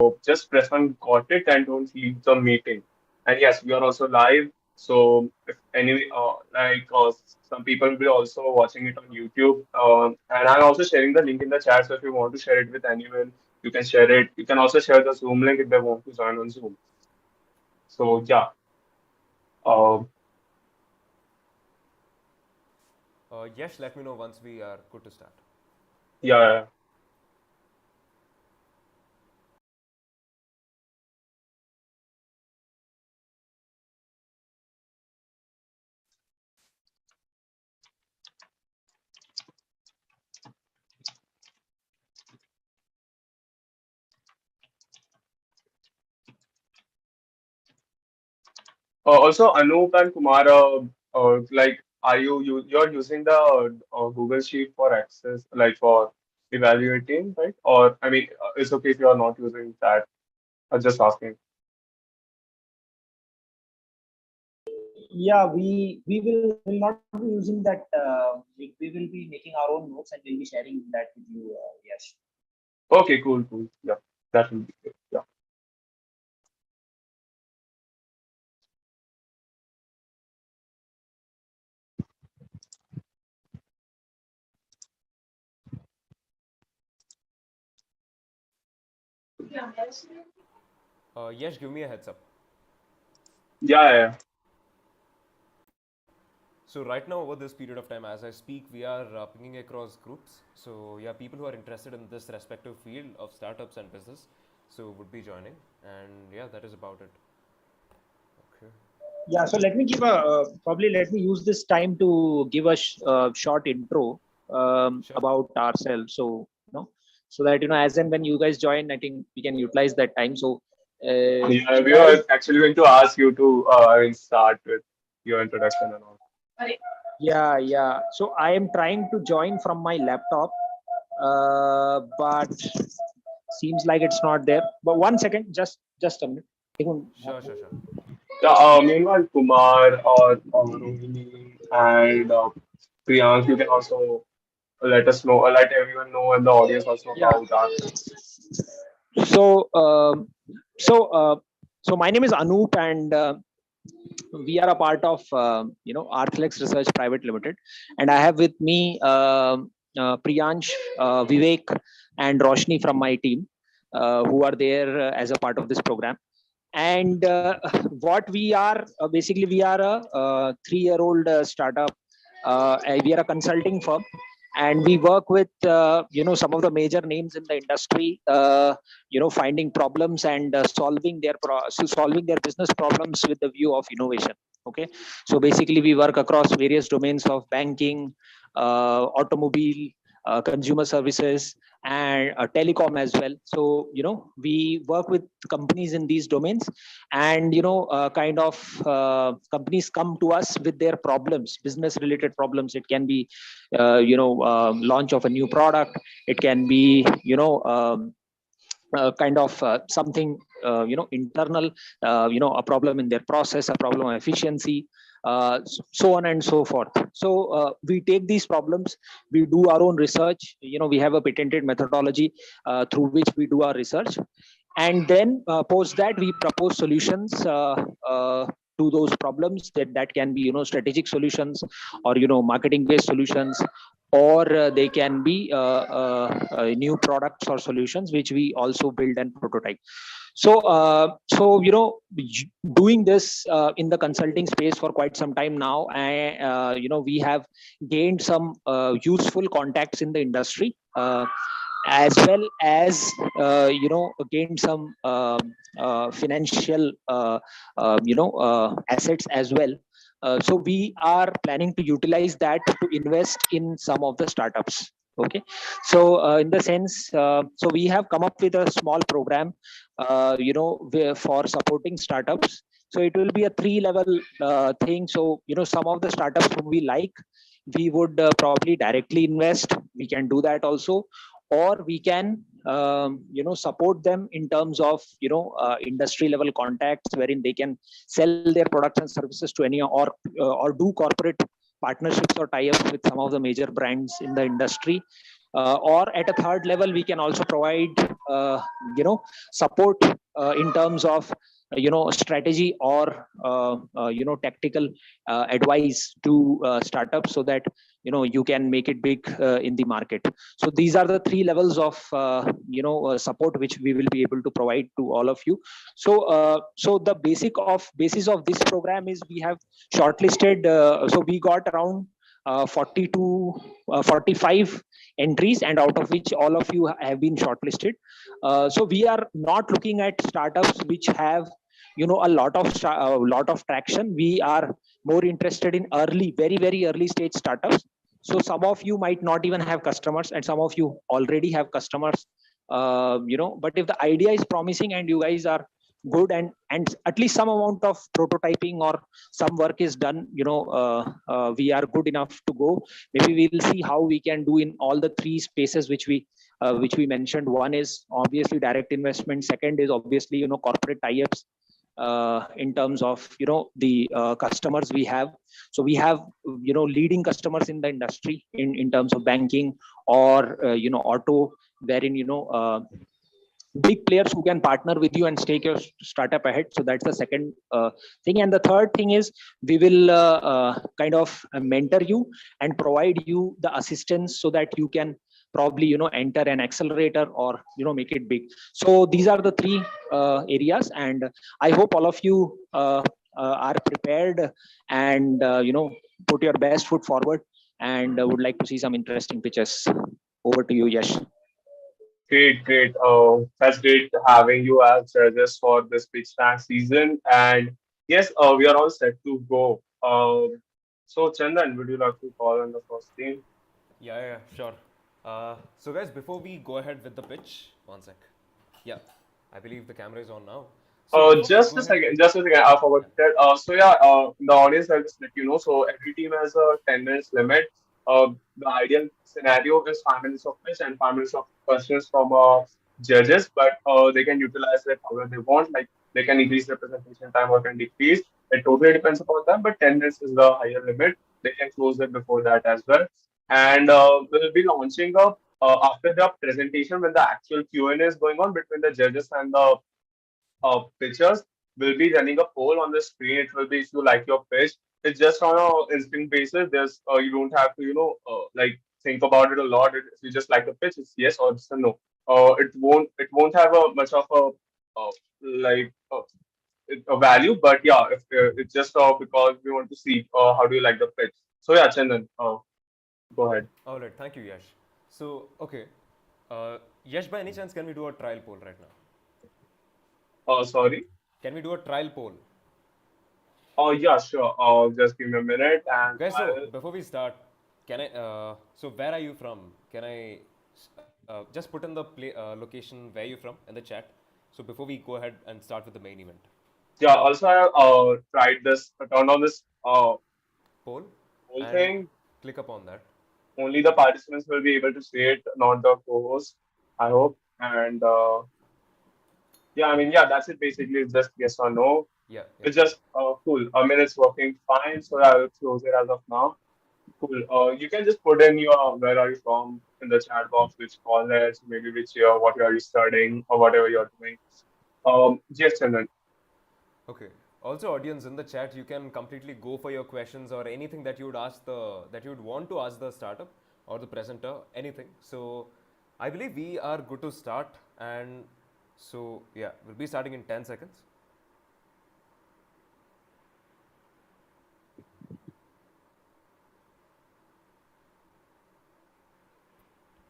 So just press on got it and don't leave the meeting. And yes, we are also live. So if any some people will be also watching it on YouTube. And I'm also sharing the link in the chat. So if you want to share it with anyone, you can share it. You can also share the Zoom link if they want to join on Zoom. So yeah, uh, Yes, let me know once we are good to start. yeah. Also, Anup and Kumar, you're using the Google Sheet for access, like for evaluating, right? Or I mean, it's okay if you're not using that. I'm just asking. Yeah, we will not be using that. We will be making our own notes and we'll be sharing that with you. Yes. Okay, cool, cool. Yeah, that will be good. Yeah. Yes, give me a heads up. Yeah, yeah. So right now, over this period of time, as I speak, we are pinging across groups. So yeah, people who are interested in this respective field of startups and business, so would be joining. And yeah, that is about it. Okay. Yeah. So let me give a probably let me use this time to give a short intro Sure. about ourselves. So so that as and when you guys join, I think we can utilize that time. Yeah, So we guys, were actually going to ask you to start with your introduction and all. yeah. So I am trying to join from my laptop, but seems like it's not there. But one second, just a minute. Sure, sure, sure. Yeah, meanwhile, Kumar or Rohini and Priyank, you can also let us know, let everyone know and the audience also Yeah. about that. So, so, so my name is Anup, and we are a part of Arthlex Research Private Limited, and I have with me Priyansh, Vivek, and Roshni from my team, who are there as a part of this program. And what we are basically, we are a 3-year-old startup. We are a consulting firm, and we work with some of the major names in the industry. Finding problems and solving their business problems with the view of innovation. Okay, so basically, we work across various domains of banking, automobile, consumer services, and telecom as well. So we work with companies in these domains, and companies come to us with their problems, business related problems. It can be launch of a new product. It can be something internal, a problem in their process, a problem of efficiency, so on and so forth. So we take these problems, we do our own research. We have a patented methodology through which we do our research, and then post that we propose solutions to those problems. That can be strategic solutions, or marketing based solutions, or they can be new products or solutions which we also build and prototype. So doing this in the consulting space for quite some time now, we have gained some useful contacts in the industry, as well as gained some financial assets as well. So we are planning to utilize that to invest in some of the startups. Okay, so in the sense, so we have come up with a small program, for supporting startups. So it will be a 3-level thing. So some of the startups whom we like, we would probably directly invest. We can do that also, or we can support them in terms of industry level contacts, wherein they can sell their products and services to any, or do corporate partnerships or tie-ups with some of the major brands in the industry. Or at a third level, we can also provide support in terms of strategy or tactical advice to startups, so that you can make it big in the market. So these are the three levels of support which we will be able to provide to all of you. So the basis of this program is we have shortlisted, so we got around 40 to 45 entries, and out of which all of you have been shortlisted. So we are not looking at startups which have a lot of traction. We are more interested in very early stage startups. So some of you might not even have customers, and some of you already have customers. But if the idea is promising and you guys are good, and at least some amount of prototyping or some work is done, we are good enough to go. Maybe we'll see how we can do in all the three spaces which we mentioned. One is obviously direct investment. Second is obviously corporate tie-ups in terms of the customers we have. So we have leading customers in the industry in terms of banking or auto, wherein big players who can partner with you and take your startup ahead. So that's the second thing. And the third thing is we will kind of mentor you and provide you the assistance so that you can probably enter an accelerator or make it big. So these are the three areas, and I hope all of you are prepared and put your best foot forward, and would like to see some interesting pitches. Over to you, Yash. Great. That's great having you as judges for this pitch tank season. And yes, we are all set to go. So Chandan, would you like to call on the first team? Yeah, sure. So guys, before we go ahead with the pitch, one sec. Yeah, I believe the camera is on now. So before we Just go a ahead, second, just a second. I forgot that. So yeah, the audience, I'll just let you know. So every team has a 10 minutes limit. The ideal scenario is 5 minutes of pitch and 5 minutes of questions from judges, but they can utilize it however they want. Like they can increase the presentation time or can decrease. It totally depends upon them, but 10 minutes is the higher limit. They can close it before that as well. And we'll be launching up after the presentation when the actual Q&A is going on between the judges and the pictures. Will be running a poll on the screen. It will be if you like your pitch. It's just on a instinct basis. There's you don't have to like think about it a lot. If you just like the pitch, it's yes or it's a no. It won't have a much of a like a value. But yeah, if it's just because we want to see how do you like the pitch. So yeah, Chandan, go ahead. all right, thank you, Yash. So okay, Yash, by any chance, can we do a trial poll right now? Sorry. Can we do a trial poll? Oh yeah, sure. Just give me a minute and Guys, so I'll. before we start, can I? So where are you from? Can I just put in the location where you're from in the chat? So before we go ahead and start with the main event, Yeah, also I tried this, turned on this poll, whole and thing. click upon that. Only the participants will be able to see it, not the co-host, I hope. And yeah, I mean, yeah, that's it basically. It's just yes or no. Yeah. It's just cool. I mean, it's working fine, so I will close it as of now. Cool. You can just put in your where are you from in the chat box, which college, maybe which year, what are you studying, or whatever you're doing. Yes, Chandan. Okay. Also, audience in the chat, you can completely go for your questions or anything that you would that you would want to ask the startup or the presenter, anything. So, I believe we are good to start, and so yeah, we'll be starting in 10 seconds.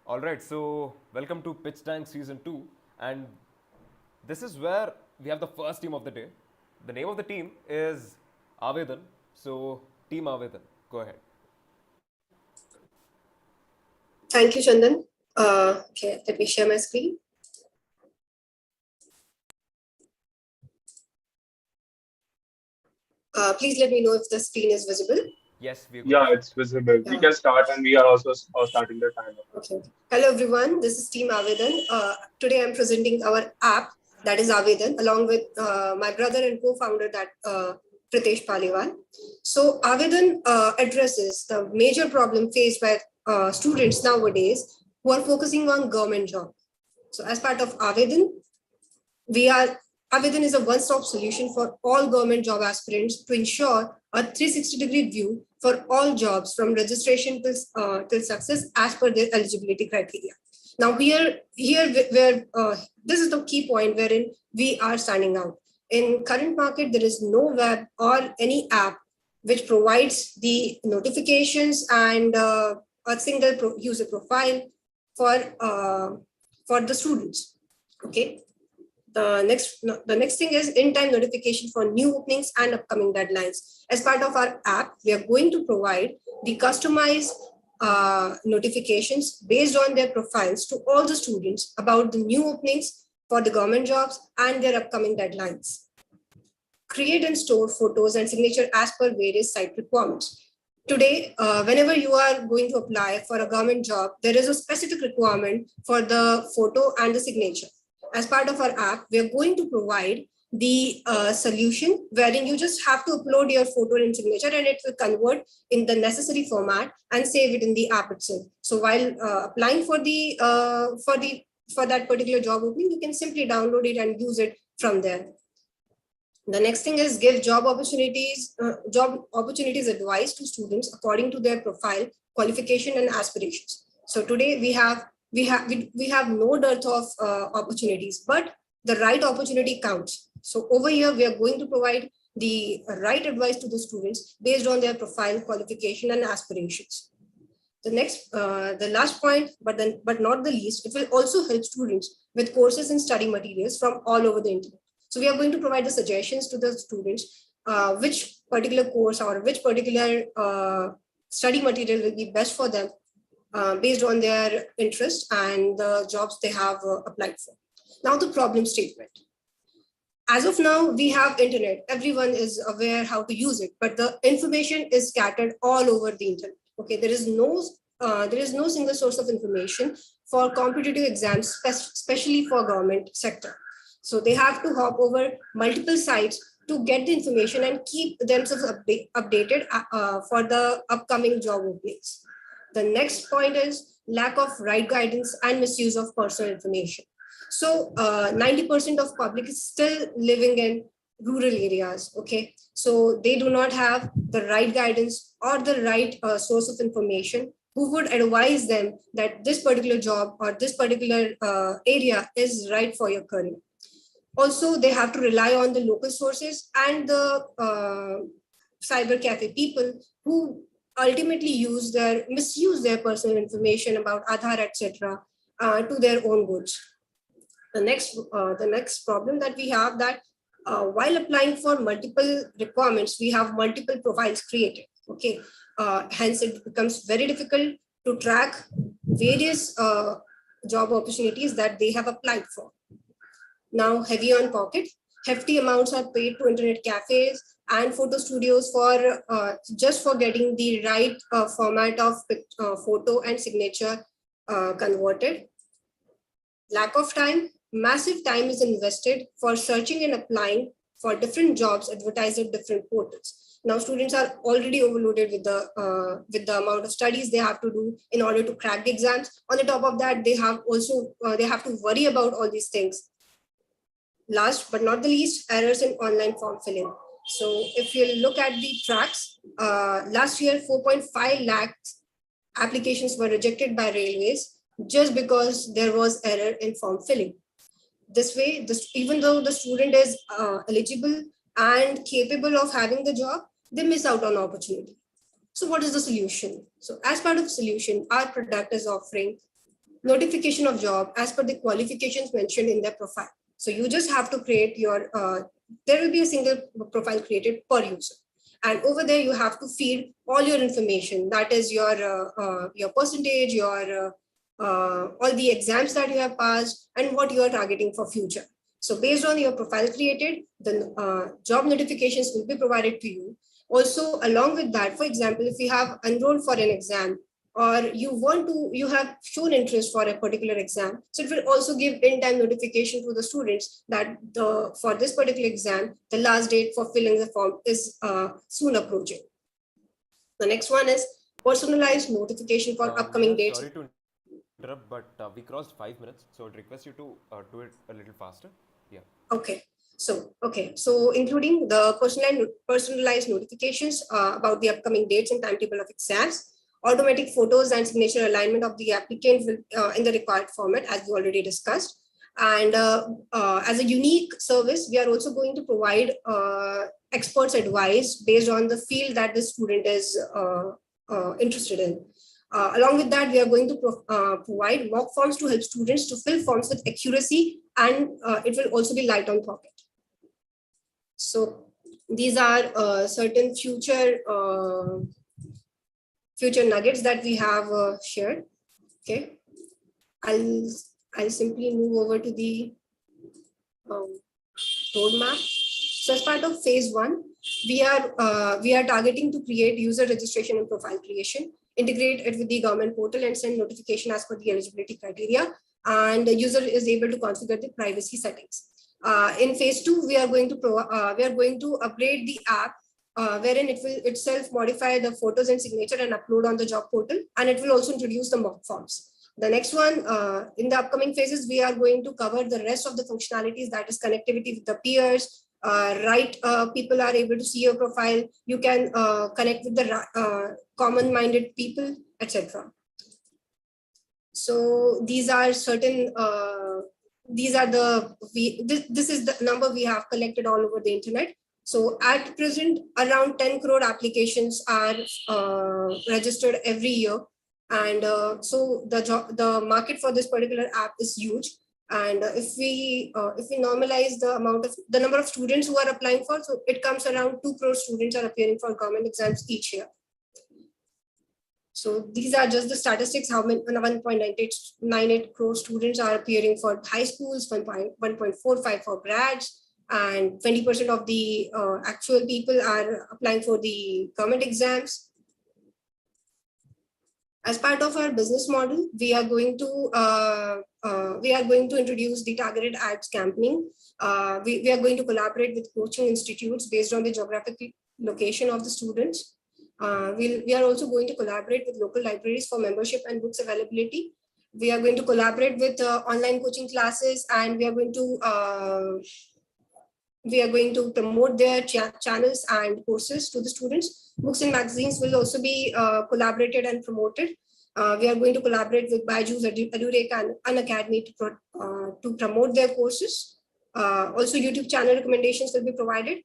All right, so welcome to Pitch Tank Season 2, and this is where we have the first team of the day. The name of the team is Avedan. So, Team Avedan, go ahead. Thank you, Chandan. Okay, let me share my screen. Please let me know if the screen is visible. Yes, we're good. Yeah, it's visible. We can start, and we are also starting the timer. Okay. Hello, everyone. This is Team Avedan. Today, I'm presenting our app, that is Avedan, along with my brother and co-founder, that Pritesh Paliwal. So Avedan addresses the major problem faced by students nowadays who are focusing on government job. So as part of Avedan, Avedan is a one-stop solution for all government job aspirants to ensure a 360-degree view for all jobs from registration till success as per their eligibility criteria. Now here where this is the key point wherein we are standing out. In current market, there is no web or any app which provides the notifications and a single user profile for the students. Okay. The next thing is in-time notification for new openings and upcoming deadlines. As part of our app, we are going to provide the customized notifications based on their profiles to all the students about the new openings for the government jobs and their upcoming deadlines. Create and store photos and signature as per various site requirements. Today, whenever you are going to apply for a government job, there is a specific requirement for the photo and the signature. As part of our app, we are going to provide the solution wherein you just have to upload your photo and signature and it will convert in the necessary format and save it in the app itself. So while applying for that particular job opening, you can simply download it and use it from there. The next thing is give job opportunities advice to students according to their profile, qualification, and aspirations. So today we have no dearth of opportunities, but the right opportunity counts. So over here, we are going to provide the right advice to the students based on their profile, qualification, and aspirations. The last point, but not the least, it will also help students with courses and study materials from all over the internet. So we are going to provide the suggestions to the students, which particular course or which particular study material will be best for them based on their interest and the jobs they have applied for. Now the problem statement. As of now, we have internet. Everyone is aware how to use it, but the information is scattered all over the internet. Okay, there is no single source of information for competitive exams, especially for government sector. So they have to hop over multiple sites to get the information and keep themselves updated for the upcoming job openings. The next point is lack of right guidance and misuse of personal information. So 90% of public is still living in rural areas, okay? So they do not have the right guidance or the right source of information who would advise them that this particular job or this particular area is right for your career. Also, they have to rely on the local sources and the cyber cafe people who ultimately misuse their personal information about Aadhaar, etc., to their own goods. The next problem that we have that while applying for multiple requirements, we have multiple profiles created. Okay, hence it becomes very difficult to track various job opportunities that they have applied for. Now, heavy on pocket, hefty amounts are paid to internet cafes and photo studios for just for getting the right format of photo and signature converted. Lack of time, massive time is invested for searching and applying for different jobs advertised at different portals. Now, students are already overloaded with the amount of studies they have to do in order to crack the exams. On the top of that, they have to worry about all these things. Last but not the least, errors in online form filling. So if you look at the tracks, last year 4.5 lakhs applications were rejected by railways just because there was error in form filling. This way, even though the student is eligible and capable of having the job, they miss out on opportunity. So what is the solution? So as part of the solution, our product is offering notification of job as per the qualifications mentioned in their profile. So you just have to create your, there will be a single profile created per user. And over there, you have to feed all your information. That is your percentage, your all the exams that you have passed and what you are targeting for future. So based on your profile created, the job notifications will be provided to you. Also, along with that, for example, if you have enrolled for an exam, or you have shown interest for a particular exam, so it will also give in-time notification to the students that for this particular exam, the last date for filling the form is soon approaching. The next one is personalized notification for upcoming dates. Sorry to interrupt, but we crossed 5 minutes, so I'd request you to do it a little faster. Yeah. Okay. So including the personalized notifications about the upcoming dates and timetable of exams, automatic photos and signature alignment of the applicant will, in the required format, as we already discussed. And as a unique service, we are also going to provide experts advice based on the field that the student is interested in. Along with that, we are going to provide mock forms to help students to fill forms with accuracy, and it will also be light on pocket. So these are certain future nuggets that we have shared. Okay, I'll simply move over to the roadmap. So as part of phase 1, we are targeting to create user registration and profile creation, integrate it with the government portal, and send notification as per the eligibility criteria. And the user is able to configure the privacy settings. In phase 2, we are going to upgrade the app, wherein it will itself modify the photos and signature and upload on the job portal, and it will also introduce the mock forms. The next one, in the upcoming phases, we are going to cover the rest of the functionalities, that is connectivity with the peers, people are able to see your profile, you can connect with the common-minded people, etc. So these are certain, this is the number we have collected all over the internet. So at present, around 10 crore applications are registered every year. And so the market for this particular app is huge. And if we normalize the number of students who are applying for, so it comes around 2 crore students are appearing for government exams each year. So these are just the statistics, how many 1.98 crore students are appearing for high schools, 1.45 for grads, and 20% of the actual people are applying for the government exams. As part of our business model, we are going to introduce the targeted ads campaigning. We are going to collaborate with coaching institutes based on the geographical location of the students. We are also going to collaborate with local libraries for membership and books availability. We are going to collaborate with online coaching classes, and we are going to promote their channels and courses to the students. Books and magazines will also be collaborated and promoted. We are going to collaborate with Byju's, EduRec, and Unacademy to promote their courses. Also, YouTube channel recommendations will be provided.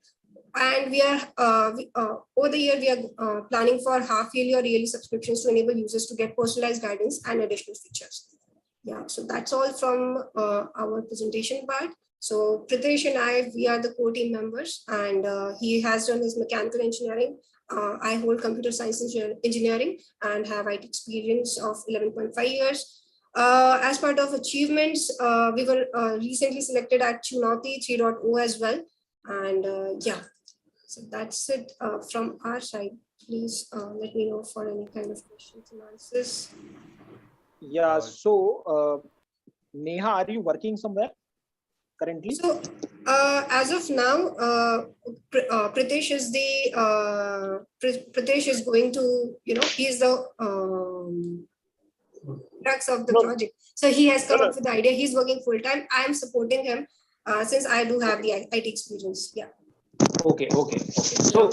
And we are over the year, we are planning for half-yearly or yearly subscriptions to enable users to get personalized guidance and additional features. Yeah, so that's all from our presentation part. So Pritesh and I, we are the core team members, and he has done his mechanical engineering. I hold computer science engineering and have IT experience of 11.5 years. As part of achievements, we were recently selected at Chunauti 3.0 as well. And yeah, so that's it from our side. Please let me know for any kind of questions and answers. Yeah, so Neha, are you working somewhere currently? So as of now, Pritesh is Pritesh is going to, he is the crux of the project. So he has come up with the idea. He's working full time. I am supporting him since I do have the IT experience. Yeah. Okay. So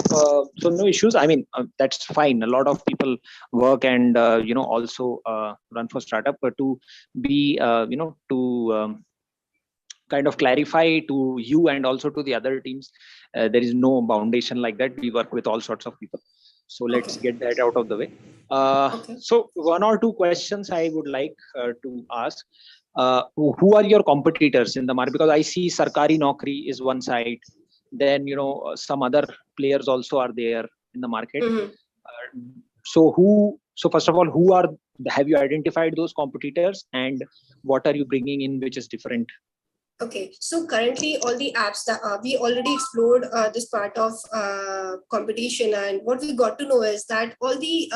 no issues. I mean, that's fine. A lot of people work and also run for startup, but to be kind of clarify to you and also to the other teams, there is no foundation like that. We work with all sorts of people. So let's get that out of the way. So one or two questions I would like to ask. Who are your competitors in the market? Because I see Sarkari Naukri is one side. Then some other players also are there in the market. So first of all, have you identified those competitors, and what are you bringing in which is different? Okay, so currently all the apps that we already explored this part of competition, and what we got to know is that all the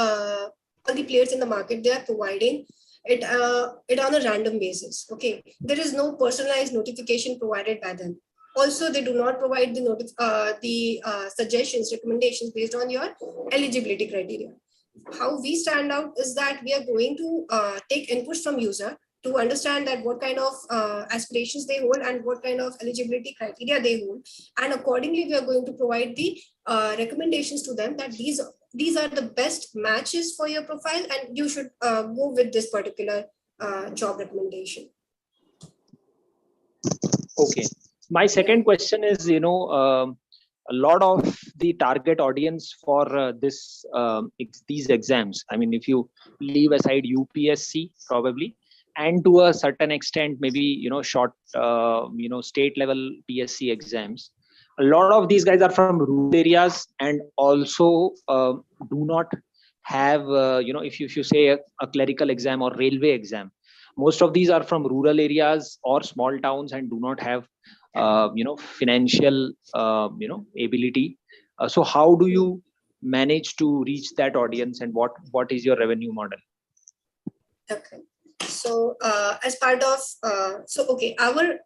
players in the market, they are providing it on a random basis. Okay, there is no personalized notification provided by them. Also, they do not provide the suggestions, recommendations based on your eligibility criteria. how we stand out is that we are going to take inputs from user to understand that what kind of aspirations they hold and what kind of eligibility criteria they hold. And accordingly, we are going to provide the recommendations to them that these are the best matches for your profile and you should go with this particular job recommendation. Okay. My second question is, a lot of the target audience for these exams. I mean, if you leave aside UPSC probably, and to a certain extent, maybe, short, state level PSC exams, a lot of these guys are from rural areas and also do not have, if you say a clerical exam or railway exam, most of these are from rural areas or small towns and do not have financial ability. So how do you manage to reach that audience, and what is your revenue model? Okay. So as part of our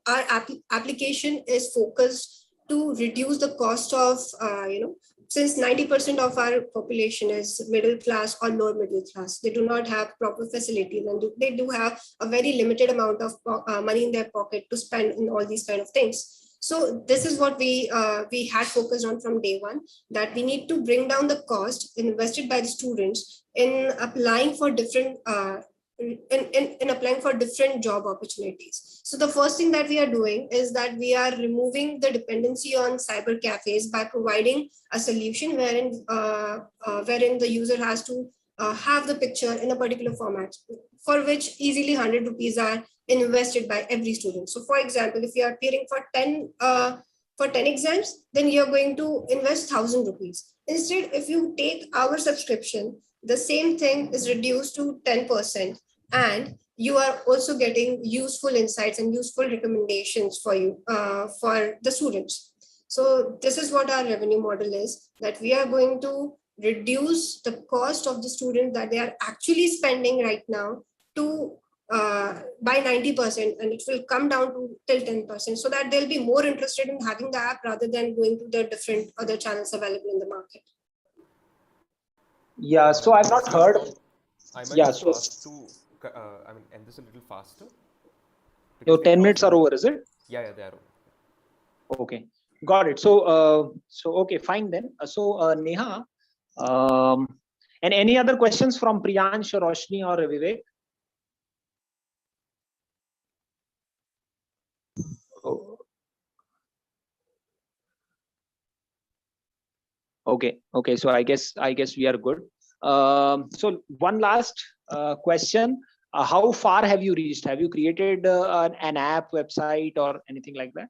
application is focused to reduce the cost of since 90% of our population is middle class or lower middle class, they do not have proper facilities and they do have a very limited amount of money in their pocket to spend in all these kind of things. So this is what we had focused on from day one, that we need to bring down the cost invested by the students in applying for different in applying for different job opportunities. So the first thing that we are doing is that we are removing the dependency on cyber cafes by providing a solution wherein the user has to have the picture in a particular format, for which easily 100 rupees are invested by every student. So for example, if you are appearing for 10 exams, then you're going to invest 1,000 rupees. Instead, if you take our subscription, the same thing is reduced to 10%, and you are also getting useful insights and useful recommendations for you for the students. So this is what our revenue model is, that we are going to reduce the cost of the student that they are actually spending right now to by 90%, and it will come down to till 10%, so that they'll be more interested in having the app rather than going to the different other channels available in the market. Yeah, so I've not heard. I might end this a little faster. Your 10 minutes are over, is it? Yeah, they are over. Okay, got it. So, okay, fine then. So, Neha, and any other questions from Priyansh or Roshni or Vivek? Oh. Okay. So I guess we are good. So one last question: how far have you reached? Have you created an app, website, or anything like that?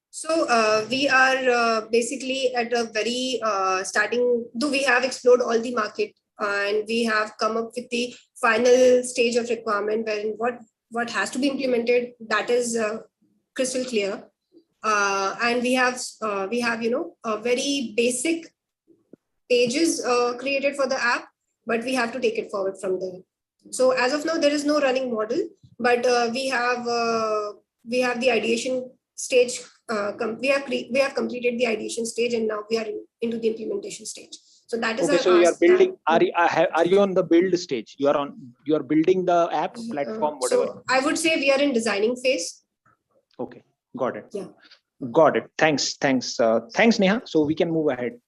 So we are basically at a very starting. Though we have explored all the market and we have come up with the final stage of requirement wherein what has to be implemented, that is crystal clear. And we have very basic pages created for the app, but we have to take it forward from there. So as of now, there is no running model, but we have the ideation stage. We have completed the ideation stage, and now we are into the implementation stage. So that is okay. So you are building. Are you on the build stage? You are building the app platform, whatever. So I would say we are in designing phase. Okay, got it. Yeah. Got it. Thanks, Neha. So we can move ahead.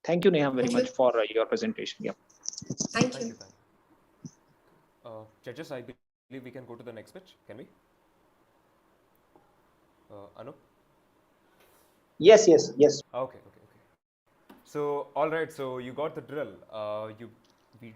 Thank you, Neha, very much for your presentation. Yeah. Thank you. Judges, I believe we can go to the next pitch. Can we? Anup? Yes. Okay. So, all right. So you got the drill.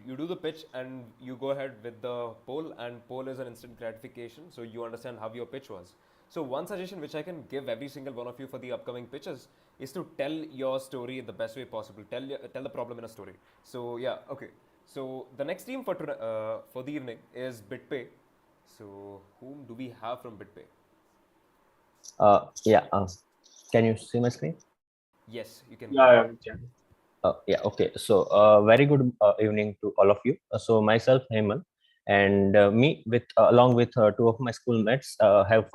You do the pitch and you go ahead with the poll, and poll is an instant gratification. So you understand how your pitch was. So one suggestion which I can give every single one of you for the upcoming pitches is to tell your story the best way possible. Tell the problem in a story. So yeah, okay. So the next team for the evening is Bitpay. So whom do we have from Bitpay? Can you see my screen? Yes, you can. Yeah. Okay. So very good evening to all of you. So myself, Heyman, and me along with two of my schoolmates have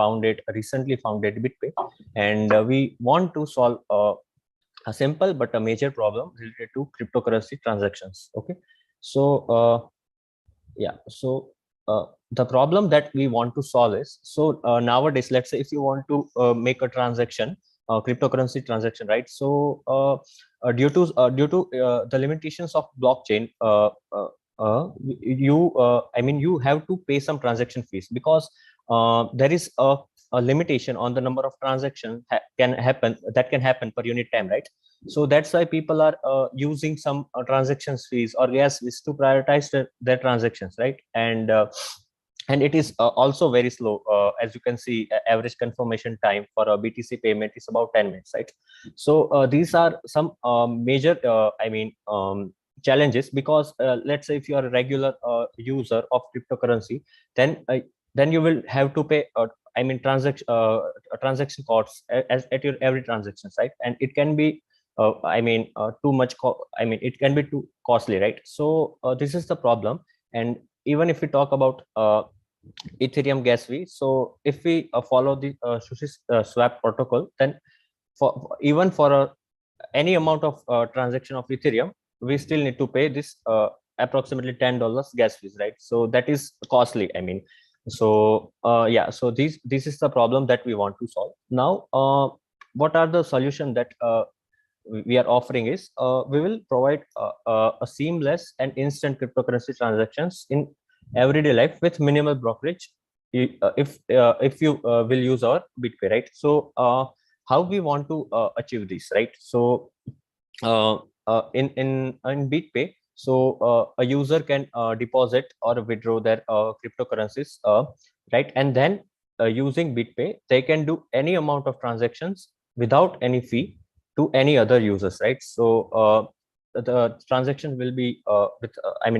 recently founded Bitpay, and we want to solve a simple but a major problem related to cryptocurrency transactions. Okay, So yeah, so the problem that we want to solve is, so nowadays, let's say if you want to make a transaction, cryptocurrency transaction, right? So due to the limitations of blockchain, you have to pay some transaction fees, because there is a limitation on the number of transactions can happen per unit time, right? So that's why people are using some transaction fees or gas fees to prioritize their transactions, right? And it is also very slow. As you can see, average confirmation time for a BTC payment is about 10 minutes, right? So these are some major challenges, because let's say if you are a regular user of cryptocurrency, then then you will have to pay transaction costs at your every transactions, right? And it can be too much it can be too costly, right? So this is the problem. And even if we talk about Ethereum gas fee, so if we follow the swap protocol, then even for any amount of transaction of Ethereum, we still need to pay this approximately $10 gas fees, right? So that is costly. So this is the problem that we want to solve now. What are the solution that we are offering is, we will provide a seamless and instant cryptocurrency transactions in everyday life with minimal brokerage, if you will use our Bitpay, right? So how we want to achieve this, right? So in Bitpay, so a user can deposit or withdraw their cryptocurrencies, right? And then using Bitpay, they can do any amount of transactions without any fee to any other users, right? So the transaction will be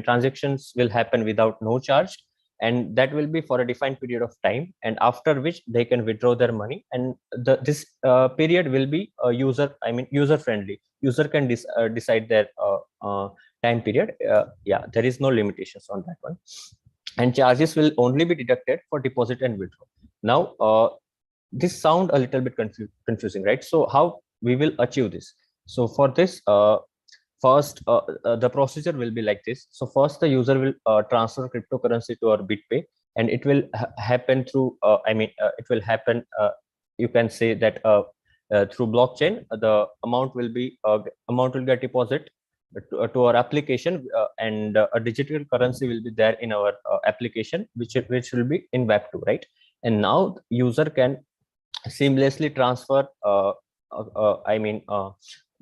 transactions will happen without no charge, and that will be for a defined period of time, and after which they can withdraw their money. And this period will be user friendly. User can decide their time period. There is no limitations on that one, and charges will only be deducted for deposit and withdrawal. Now this sound a little bit confusing, right? So how we will achieve this? So for this, first, the procedure will be like this. So first, the user will transfer cryptocurrency to our Bitpay, and it will happen through it will happen, you can say that through blockchain. The amount will get deposit to our application, and a digital currency will be there in our application, which will be in Web 2, right? And now user can seamlessly transfer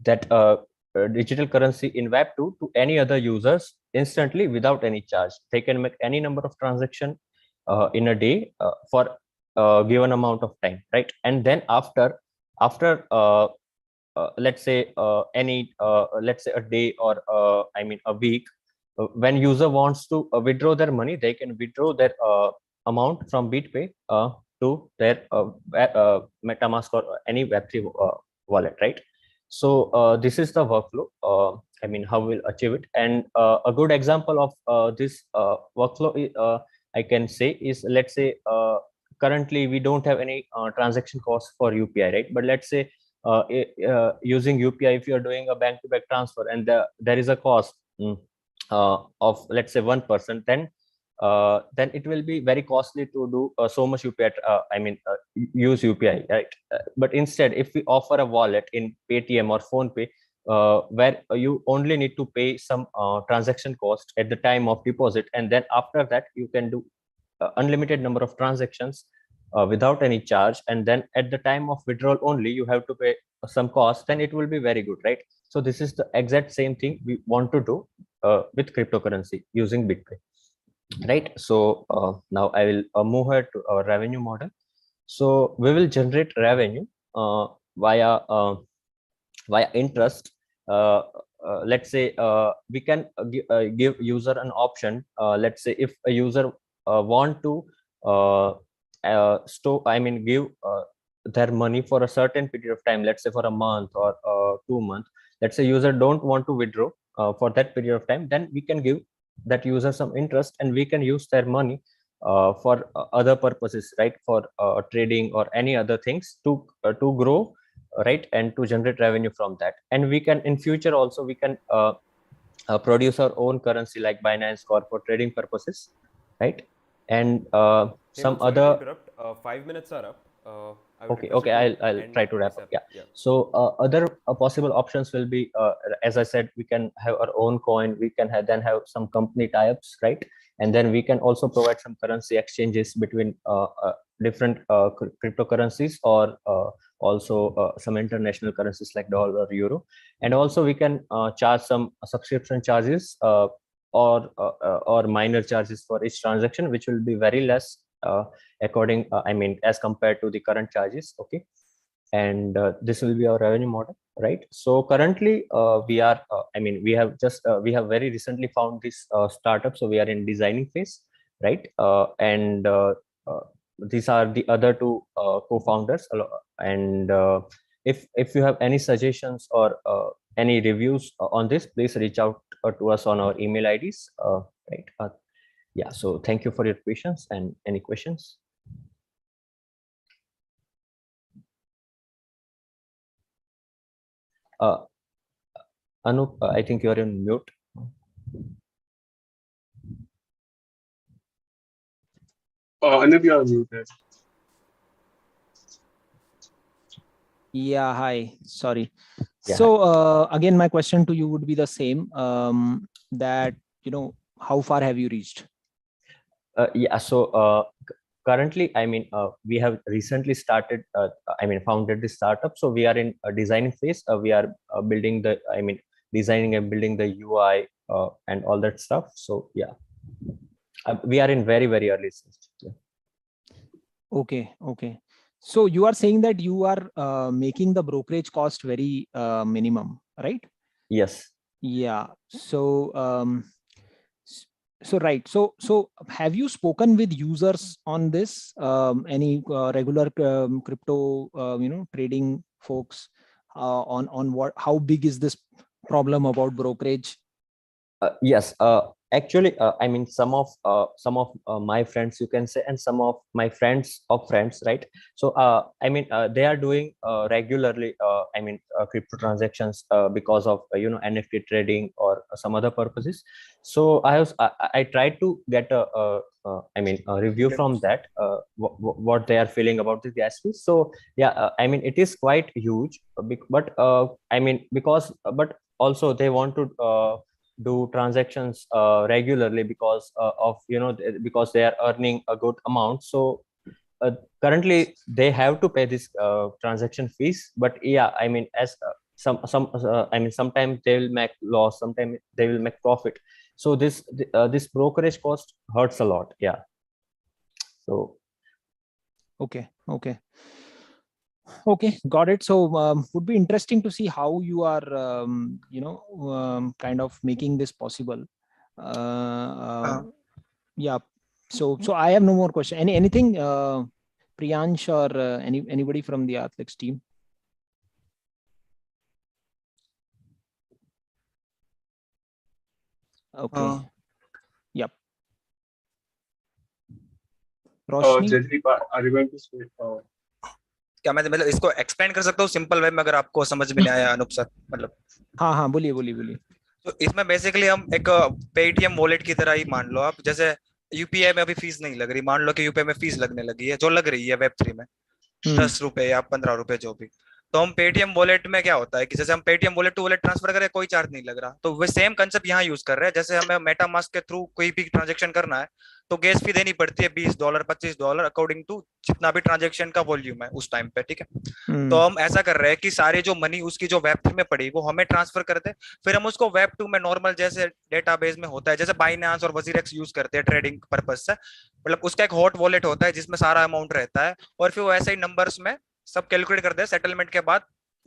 that digital currency in Web 2 to any other users instantly without any charge. They can make any number of transactions in a day for a given amount of time, right? And then after let's say let's say a day, or a week, when user wants to withdraw their money, they can withdraw their amount from Bitpay to their MetaMask or any Web3 wallet, right? So this is the workflow. How we'll achieve it. And a good example of this workflow, I can say, is, let's say currently we don't have any transaction costs for UPI, right? But let's say using UPI, if you are doing a bank-to-bank transfer, and there is a cost of, let's say, 1%, then it will be very costly to do so much UPI. Use UPI, right? But instead, if we offer a wallet in Paytm or PhonePe, where you only need to pay some transaction cost at the time of deposit, and then after that you can do unlimited number of transactions without any charge, and then at the time of withdrawal only you have to pay some cost, then it will be very good, right? So this is the exact same thing we want to do with cryptocurrency using Bitcoin, right? So now I will move ahead to our revenue model. So we will generate revenue via interest. Let's say we can give user an option. Let's say if a user want to give their money for a certain period of time, let's say for a month or 2 months. Let's say user don't want to withdraw for that period of time, then we can give that user some interest, and we can use their money for other purposes, right? For trading or any other things to grow, right? And to generate revenue from that. And we can, in future also, we can produce our own currency like Binance Corp for trading purposes, right? And some Sorry other. to interrupt. 5 minutes are up. I would request Okay, you to I'll end try to wrap up. ASAP. Yeah. So other possible options will be, as I said, we can have our own coin. We can then have some company tie-ups, right? And then we can also provide some currency exchanges between different cryptocurrencies, or also some international currencies like dollar or euro. And also we can charge some subscription charges, or minor charges for each transaction, which will be very less as compared to the current charges. Okay. And this will be our revenue model, right? So currently we have very recently found this startup, so we are in designing phase, right? And these are the other two co-founders. And if you have any suggestions or any reviews on this, please reach out to us on our email IDs, right? Yeah, so thank you for your questions. And any questions? Anup, I think you are in mute. Anup, you are muted. Yeah, hi, sorry. Yeah. So again, my question to you would be the same, that, how far have you reached? Yeah, so currently, we have recently started, founded this startup. So we are in a designing phase. We are building designing and building the UI and all that stuff. So yeah, we are in very, very early stage. Yeah. Okay. So you are saying that you are making the brokerage cost very minimum, right? Yes. Yeah. So right. So have you spoken with users on this? Any regular crypto trading folks on how big is this problem about brokerage? Yes. Actually, some of my friends, you can say, and some of my friends of friends, right? So they are doing regularly crypto transactions because of NFT trading or some other purposes. So I tried to get a review from that, what they are feeling about the gas fees. So yeah, it is quite huge, but but also they want to do transactions regularly because because they are earning a good amount. So currently they have to pay this transaction fees. But yeah, as sometimes they will make loss, sometimes they will make profit. So this brokerage cost hurts a lot. Yeah. So Okay, got it. So would be interesting to see how you are kind of making this possible. Yeah. So I have no more question. Anything, Priyansh or anybody from the Athletics team? Okay. Yep. Roshni, Jagdeep, are you going to speak? क्या मैं मतलब इसको explain कर सकता हूँ simple way में, अगर आपको समझ में नहीं आया अनूप सर? मतलब हाँ बोलिए। तो इसमें बेसिकली हम एक पेटीएम वॉलेट की तरह ही मान लो आप, जैसे यूपीआई में अभी फीस नहीं लग रही, मान लो कि यूपीआई में फीस लगने लगी है, जो लग रही है वेब3 में 10 रुपए या 15 रुपए जो भी। तो हम पेटीएम वॉलेट में क्या होता है कि जैसे हम Paytm wallet to wallet transfer करें, कोई चार्ज नहीं लग रहा, तो वो सेम कंसेप्ट यहाँ यूज कर रहे हैं। जैसे हमें मेटामास्क के थ्रू कोई भी ट्रांजेक्शन करना है तो गैस फी देनी पड़ती है $20 $25 अकॉर्डिंग टू जितना भी ट्रांजेक्शन का वॉल्यूम है उस टाइम पे, ठीक है। तो हम ऐसा कर रहे हैं कि सारी जो मनी उसकी जो वेब3 में पड़ी वो हमें ट्रांसफर कर दे, फिर हम उसको वेब2 में नॉर्मल जैसे डेटाबेस में होता है, जैसे बाइनेंस और वजीरेक्स यूज करते हैं ट्रेडिंग पर्पज से, मतलब उसका एक हॉट वॉलेट होता है जिसमें सारा अमाउंट रहता है, और फिर वो ऐसे ही नंबर्स में सब कैलकुलेट करते हैं। सेटलमेंट के बाद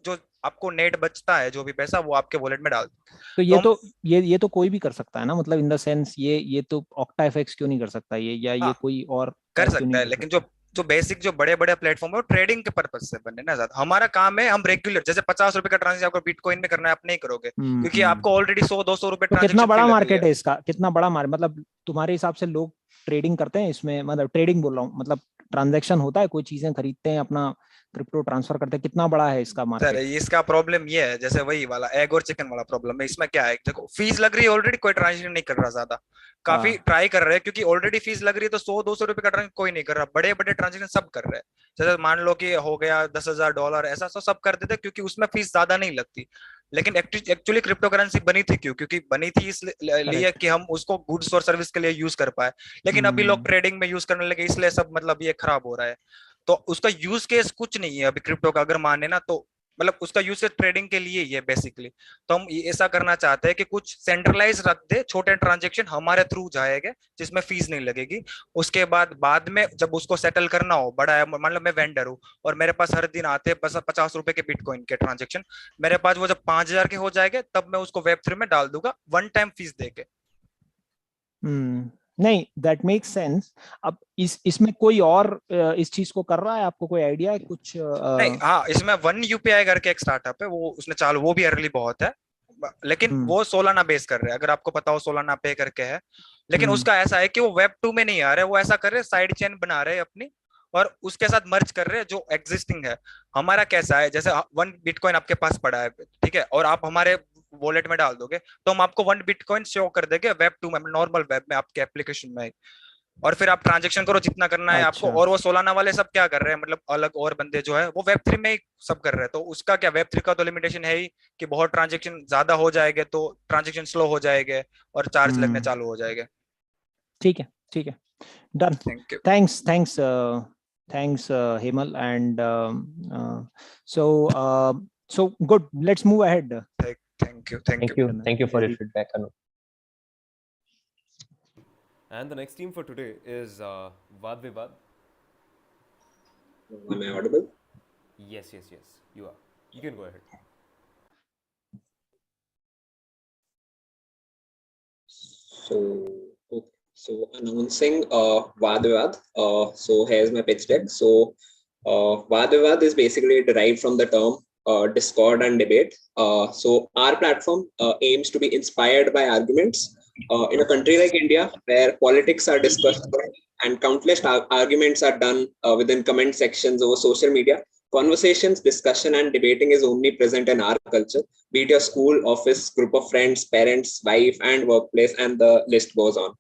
जो आपको नेट बचता है जो भी पैसा वो आपके वॉलेट में डाल। तो ये तो कोई भी कर सकता है ना, मतलब इन द सेंस ये तो ऑक्टा एफएक्स क्यों नहीं कर सकता ये, या ये कोई और कर सकता है, लेकिन जो बेसिक जो बड़े बड़े प्लेटफॉर्म है वो ट्रेडिंग के पर्पज से बने ना ज्यादा। हमारा काम है हम रेगुलर जैसे 50 रुपए का ट्रांजेक्शन आपको बिटकॉइन में करना है, आप नहीं करोगे क्योंकि आपको ऑलरेडी 100-200 रुपए ट्रांजेक्शन। कितना बड़ा मार्केट है इसका, कितना बड़ा मतलब तुम्हारे हिसाब से लोग ट्रेडिंग करते हैं इसमें, मतलब ट्रेडिंग बोल रहा हूँ, मतलब ट्रांजैक्शन होता है, कोई चीजें खरीदते हैं अपना क्रिप्टो ट्रांसफर करते हैं, कितना बड़ा है इसका सर मार्केट? इसका प्रॉब्लम ये है, जैसे वही वाला एग और चिकन वाला प्रॉब्लम है। इसमें क्या है, देखो फीस लग रही है ऑलरेडी, कोई ट्रांजेक्शन नहीं कर रहा ज्यादा, काफी ट्राई कर रहे हैं क्योंकि ऑलरेडी फीस लग रही है, तो 100-200 रुपए का ट्रांजेक्शन कोई नहीं कर रहा, बड़े बड़े ट्रांजेक्शन सब कर रहे हैं। जैसे मान लो कि हो गया $10,000 ऐसा, तो सब कर देते क्योंकि उसमें फीस ज्यादा नहीं लगती। लेकिन एक्चुअली क्रिप्टो करेंसी बनी थी क्यों? क्योंकि बनी थी इसलिए कि हम उसको गुड्स और सर्विस के लिए यूज कर पाए। लेकिन अभी लोग ट्रेडिंग में यूज करने लगे, इसलिए सब मतलब ये खराब हो रहा है। तो उसका यूज केस कुछ नहीं है अभी क्रिप्टो का, अगर माने ना तो मतलब उसका यूज ट्रेडिंग के लिए ही है बेसिकली। तो हम ऐसा करना चाहते हैं कि कुछ सेंट्रलाइज रख दे, छोटे ट्रांजेक्शन हमारे थ्रू जाएंगे जिसमें फीस नहीं लगेगी। उसके बाद में जब उसको सेटल करना हो, बड़ा है, मान लो मैं वेंडर हूँ और मेरे पास हर दिन आते हैं बस 50 रुपए के बिटकॉइन के ट्रांजेक्शन, मेरे पास वो जब 5,000 के हो जाएंगे तब मैं उसको वेब3 में डाल दूंगा वन टाइम फीस देके। नहीं, दैट मेक्स सेंस। अब इसमें कोई और इस चीज को कर रहा है? आपको कोई आइडिया है कुछ? नहीं, हाँ, इसमें वन यूपीआई करके एक स्टार्टअप है, वो उसने चालू, वो भी अर्ली बहुत है, लेकिन वो सोलाना बेस कर रहे हैं, अगर आपको पता हो सोलाना पे करके है। लेकिन उसका ऐसा है कि वो वेब 2 में नहीं आ रहे, वो ऐसा कर रहे हैं साइड चेन बना रहे हैं अपनी और उसके साथ मर्ज कर रहे हैं जो एग्जिस्टिंग है। हमारा कैसा है, जैसे 1 बिटकॉइन आपके पास पड़ा है, ठीक है, और आप हमारे वॉलेट में डाल दोगे तो हम आपको 1 बिटकॉइन शो कर देंगे वेब 2 में, नॉर्मल वेब में, आपके एप्लीकेशन में। और फिर आप ट्रांजेक्शन करो जितना करना है आपको। अच्छा। और वो सोलाना वाले सब क्या कर रहे हैं, मतलब अलग और बंदे जो है वो वेब 3 में ही सब कर रहे हैं। तो उसका क्या, वेब 3 का तो लिमिटेशन है ही कि बहुत ट्रांजेक्शन ज्यादा हो जाएंगे तो ट्रांजेक्शन स्लो हो जाएंगे और चार्ज लगने चालू हो जाएंगे। ठीक है, ठीक है, done. Thank you. Thanks, Hemal, and so good. Let's move ahead. Thank you. Thank you for your feedback, Anu. And the next team for today is Vad Vivad. Am I audible? Yes, you are. You can go ahead. So announcing Vad Vivad. So here's my pitch deck. So Vad Vivad is basically derived from the term discord and debate. So our platform aims to be inspired by arguments. In a country like India, where politics are discussed and countless arguments are done within comment sections over social media, conversations, discussion, and debating is omnipresent in our culture, be it your school, office, group of friends, parents, wife, and workplace, and the list goes on.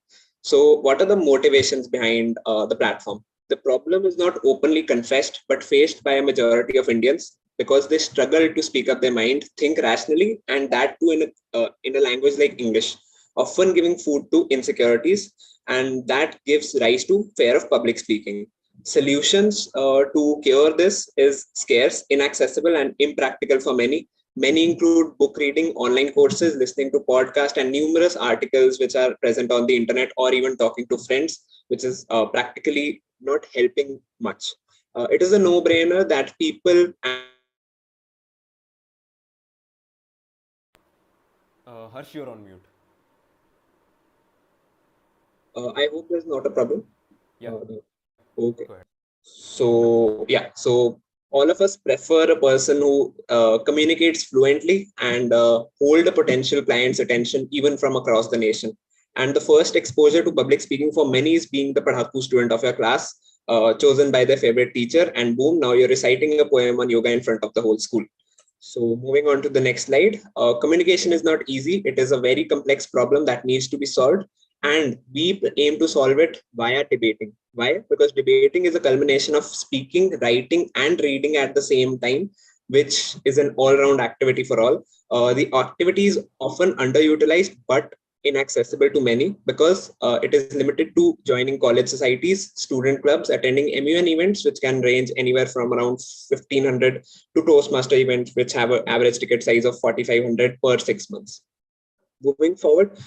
So, what are the motivations behind the platform? The problem is not openly confessed, but faced by a majority of Indians because they struggle to speak up their mind, think rationally, and that too in a language like English, often giving food to insecurities, and that gives rise to fear of public speaking. Solutions to cure this is scarce, inaccessible, and impractical for many. Many include book reading, online courses, listening to podcasts, and numerous articles which are present on the internet, or even talking to friends, which is practically not helping much. It is a no-brainer that people. Harsh, you're on mute. I hope there's not a problem. Yeah. Okay. So all of us prefer a person who communicates fluently and hold a potential client's attention even from across the nation. And the first exposure to public speaking for many is being the Padhaku student of your class, chosen by their favorite teacher, and boom, now you're reciting a poem on yoga in front of the whole school. So moving on to the next slide, communication is not easy. It is a very complex problem that needs to be solved. And we aim to solve it via debating. Why? Because debating is a culmination of speaking, writing, and reading at the same time, which is an all-round activity for all. The activity is often underutilized, but inaccessible to many because it is limited to joining college societies, student clubs, attending MUN events, which can range anywhere from around 1,500 to Toastmaster events, which have an average ticket size of 4,500 per 6 months. Moving forward,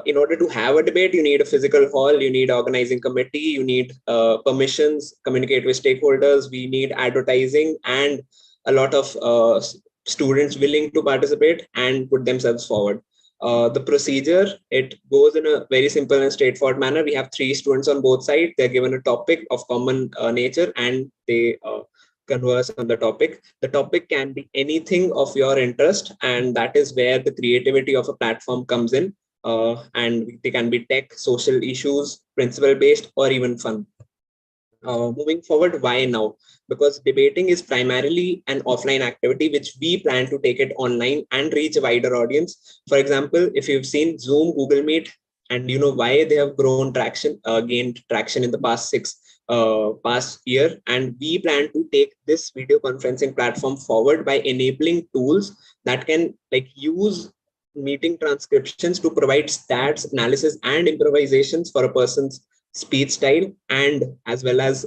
in order to have a debate, you need a physical hall, you need organizing committee, you need permissions, communicate with stakeholders, we need advertising, and a lot of students willing to participate and put themselves forward. The procedure, it goes in a very simple and straightforward manner. We have 3 students on both sides. They're given a topic of common nature and they converse on the topic. The topic can be anything of your interest, and that is where the creativity of a platform comes in. And they can be tech, social issues, principle based, or even fun. Moving forward, why now? Because debating is primarily an offline activity, which we plan to take it online and reach a wider audience. For example, if you've seen Zoom, Google Meet, and you know why they have gained traction in the past year, and we plan to take this video conferencing platform forward by enabling tools that can like use meeting transcriptions to provide stats, analysis, and improvisations for a person's speech style, and as well as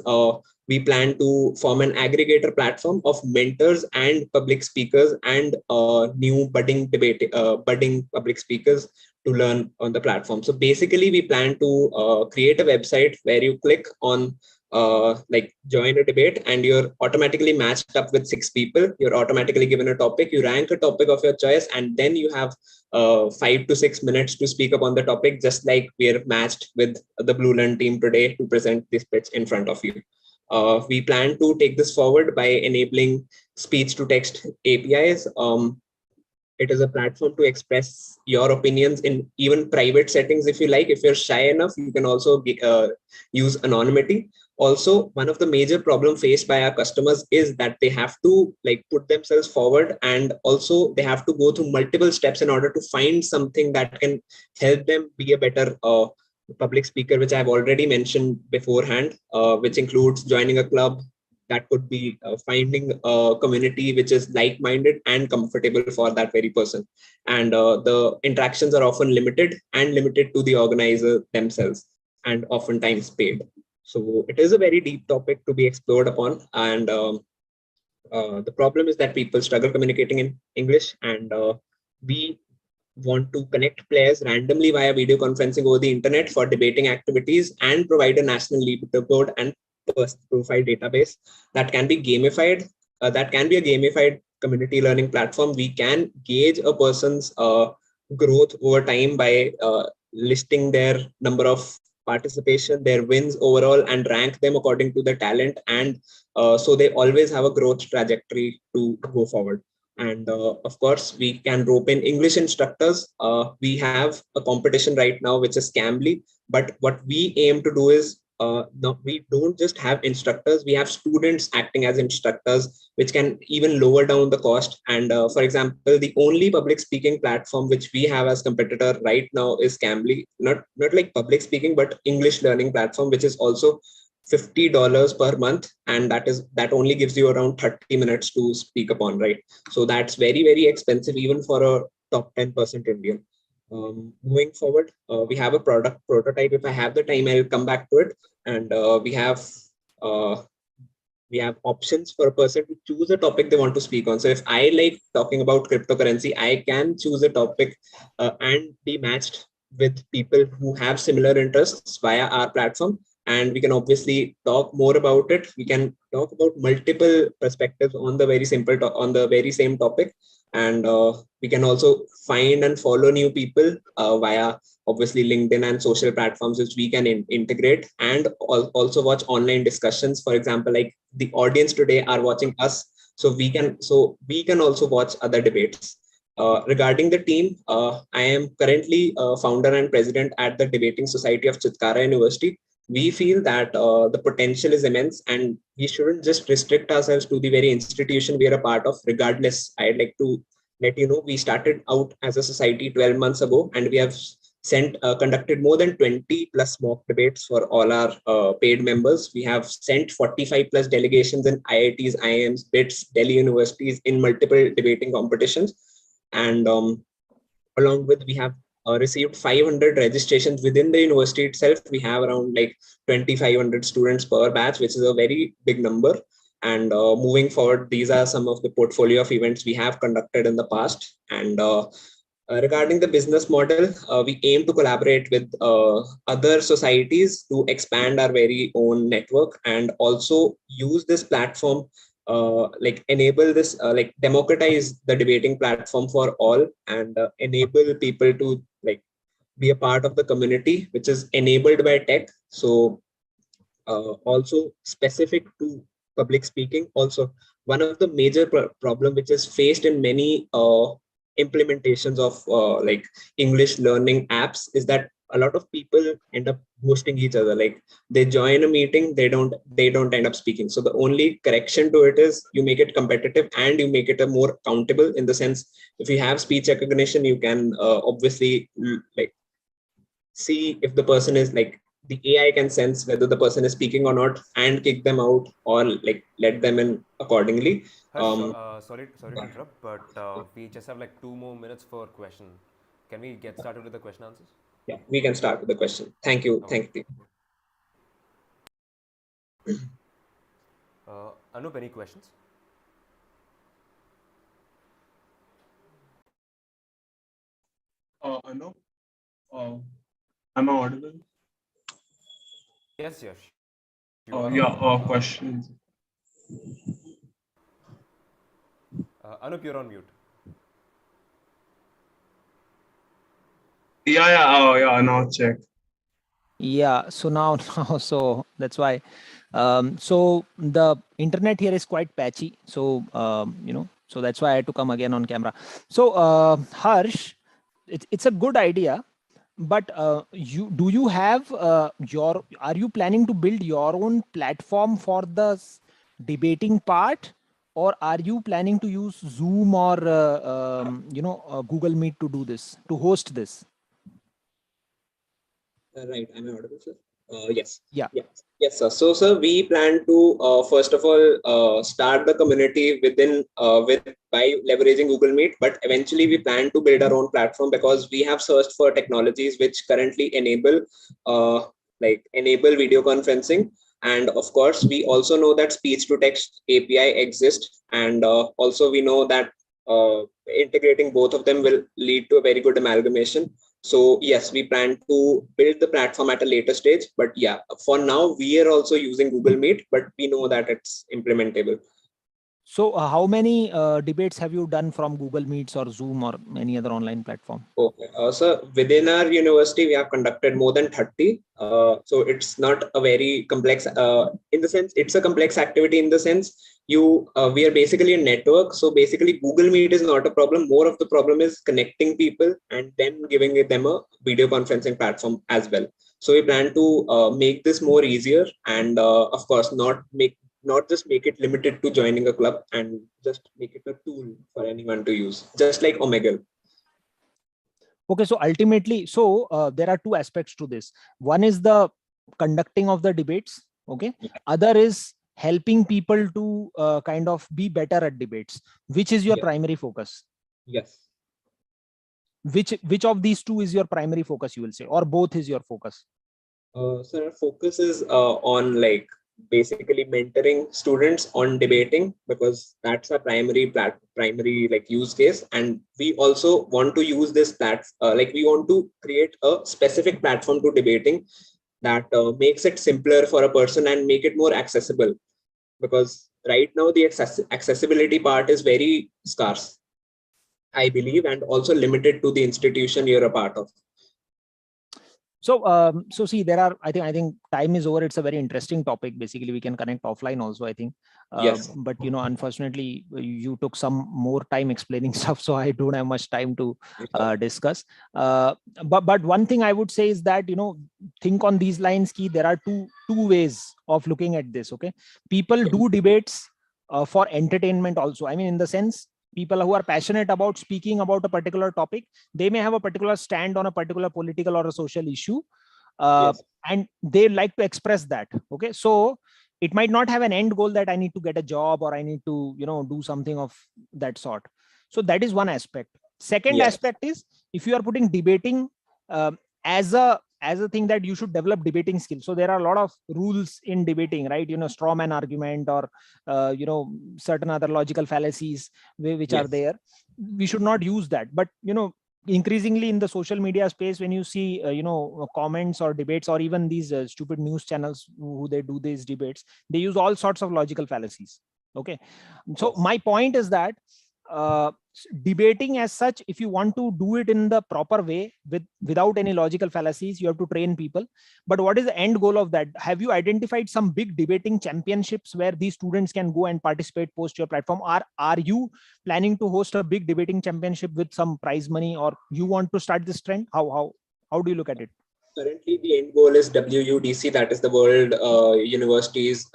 we plan to form an aggregator platform of mentors and public speakers and new budding public speakers to learn on the platform. So basically, we plan to create a website where you click on like join a debate and you're automatically matched up with 6 people. You're automatically given a topic. You rank a topic of your choice, and then you have 5 to 6 minutes to speak up on the topic, just like we're matched with the BlueLearn team today to present this pitch in front of you. We plan to take this forward by enabling speech to text APIs. It is a platform to express your opinions in even private settings if you like. If you're shy enough, you can also use anonymity. Also, one of the major problem faced by our customers is that they have to like put themselves forward, and also they have to go through multiple steps in order to find something that can help them be a better public speaker, which I've already mentioned beforehand, which includes joining a club. That could be finding a community which is like-minded and comfortable for that very person. And the interactions are often limited to the organizer themselves, and oftentimes paid. So it is a very deep topic to be explored upon. And the problem is that people struggle communicating in English, and we want to connect players randomly via video conferencing over the internet for debating activities and provide a national leaderboard and profile database that can be gamified. That can be a gamified community learning platform. We can gauge a person's growth over time by listing their number of participation, their wins overall, and rank them according to their talent. And so they always have a growth trajectory to go forward. And of course, we can rope in English instructors. We have a competition right now, which is Cambly. But what we aim to do is no, we don't just have instructors, we have students acting as instructors, which can even lower down the cost. And for example, the only public speaking platform which we have as competitor right now is Cambly, not like public speaking, but English learning platform, which is also $50 per month, and that only gives you around 30 minutes to speak upon, right? So that's very, very expensive even for a top 10% Indian. Moving forward, we have a product prototype. If I have the time, I'll come back to it. And uh, we have options for a person to choose a topic they want to speak on. So if I like talking about cryptocurrency, I can choose a topic and be matched with people who have similar interests via our platform. And we can obviously talk more about it. We can talk about multiple perspectives on the very same topic. And we can also find and follow new people via obviously LinkedIn and social platforms, which we can integrate, and also watch online discussions. For example, like the audience today are watching us, so we can also watch other debates. Regarding the team, I am currently founder and president at the Debating Society of Chitkara University. We feel that the potential is immense, and we shouldn't just restrict ourselves to the very institution we are a part of. Regardless, I'd like to let you know we started out as a society 12 months ago, and we have conducted more than 20 plus mock debates for all our paid members. We have sent 45 plus delegations in IITs, IIMs, BITS, Delhi universities in multiple debating competitions. And along with, we have received 500 registrations within the university itself. We have around like 2,500 students per batch, which is a very big number. And moving forward, these are some of the portfolio of events we have conducted in the past. And regarding the business model, we aim to collaborate with other societies to expand our very own network, and also use this platform, like enable this, like democratize the debating platform for all, and enable people to like be a part of the community, which is enabled by tech. So also specific to public speaking. Also, one of the major problem which is faced in many implementations of like English learning apps is that a lot of people end up hosting each other. Like they join a meeting, they don't end up speaking. So the only correction to it is you make it competitive and you make it a more countable, in the sense, if you have speech recognition, you can obviously like see if the person is like, the AI can sense whether the person is speaking or not and kick them out, or like let them in accordingly. Harsh, sorry to interrupt, but we just have like 2 more minutes for question. Can we get started with the question answers? Yeah, we can start with the question. Thank you. Okay. Thank you. Anup, any questions? Anup, am I audible? Yes, yes. Yeah, questions. Anup, you're on mute. Yeah, now check. Yeah, so now so that's why so the internet here is quite patchy, so so that's why I had to come again on camera. So Harsh, it's a good idea, but you have are you planning to build your own platform for the debating part, or are you planning to use Zoom or Google Meet to do this, to host this? Right, am I audible, sir? Yes. Yeah. Yes, sir. So, sir, we plan to first of all start the community with by leveraging Google Meet, but eventually we plan to build our own platform, because we have searched for technologies which currently enable enable video conferencing, and of course we also know that speech to text API exists, and also we know that integrating both of them will lead to a very good amalgamation. So yes, we plan to build the platform at a later stage, but yeah, for now we are also using Google Meet, but we know that it's implementable. So how many debates have you done from Google Meets or Zoom or any other online platform? Okay, so within our university, we have conducted more than 30. So it's not a very complex, in the sense, it's a complex activity in the sense we are basically a network. So basically Google Meet is not a problem. More of the problem is connecting people and then giving them a video conferencing platform as well. So we plan to make this more easier, and of course not just make it limited to joining a club, and just make it a tool for anyone to use, just like Omegle. Okay, so ultimately, so there are two aspects to this. One is the conducting of the debates. Okay. Other is helping people to kind of be better at debates. Which is your primary focus? Yes. Which of these two is your primary focus, you will say, or both is your focus? So our focus is on basically mentoring students on debating, because that's our primary use case, and we also want to use this we want to create a specific platform to debating that makes it simpler for a person and make it more accessible, because right now the accessibility part is very scarce, I believe, and also limited to the institution you're a part of. So so see, there are, I think time is over. It's a very interesting topic. Basically, we can connect offline also, I think. Yes. But unfortunately, you took some more time explaining stuff, so I don't have much time to discuss. But one thing I would say is that, think on these lines, key, there are two ways of looking at this. Okay, people do debates for entertainment also. I mean, in the sense, people who are passionate about speaking about a particular topic, they may have a particular stand on a particular political or a social issue, and they like to express that. Okay, so it might not have an end goal that I need to get a job or I need to do something of that sort. So that is one aspect. Second aspect is, if you are putting debating as a thing that you should develop debating skills. So there are a lot of rules in debating, right? Straw man argument, or certain other logical fallacies which are there. We should not use that. But increasingly in the social media space, when you see comments or debates, or even these stupid news channels who they do these debates, they use all sorts of logical fallacies. Okay, so my point is that debating as such, if you want to do it in the proper way without any logical fallacies, you have to train people. But what is the end goal of that? Have you identified some big debating championships where these students can go and participate post your platform? Are you planning to host a big debating championship with some prize money, or you want to start this trend? How do you look at it? currently the end goal is WUDC, that is the World Universities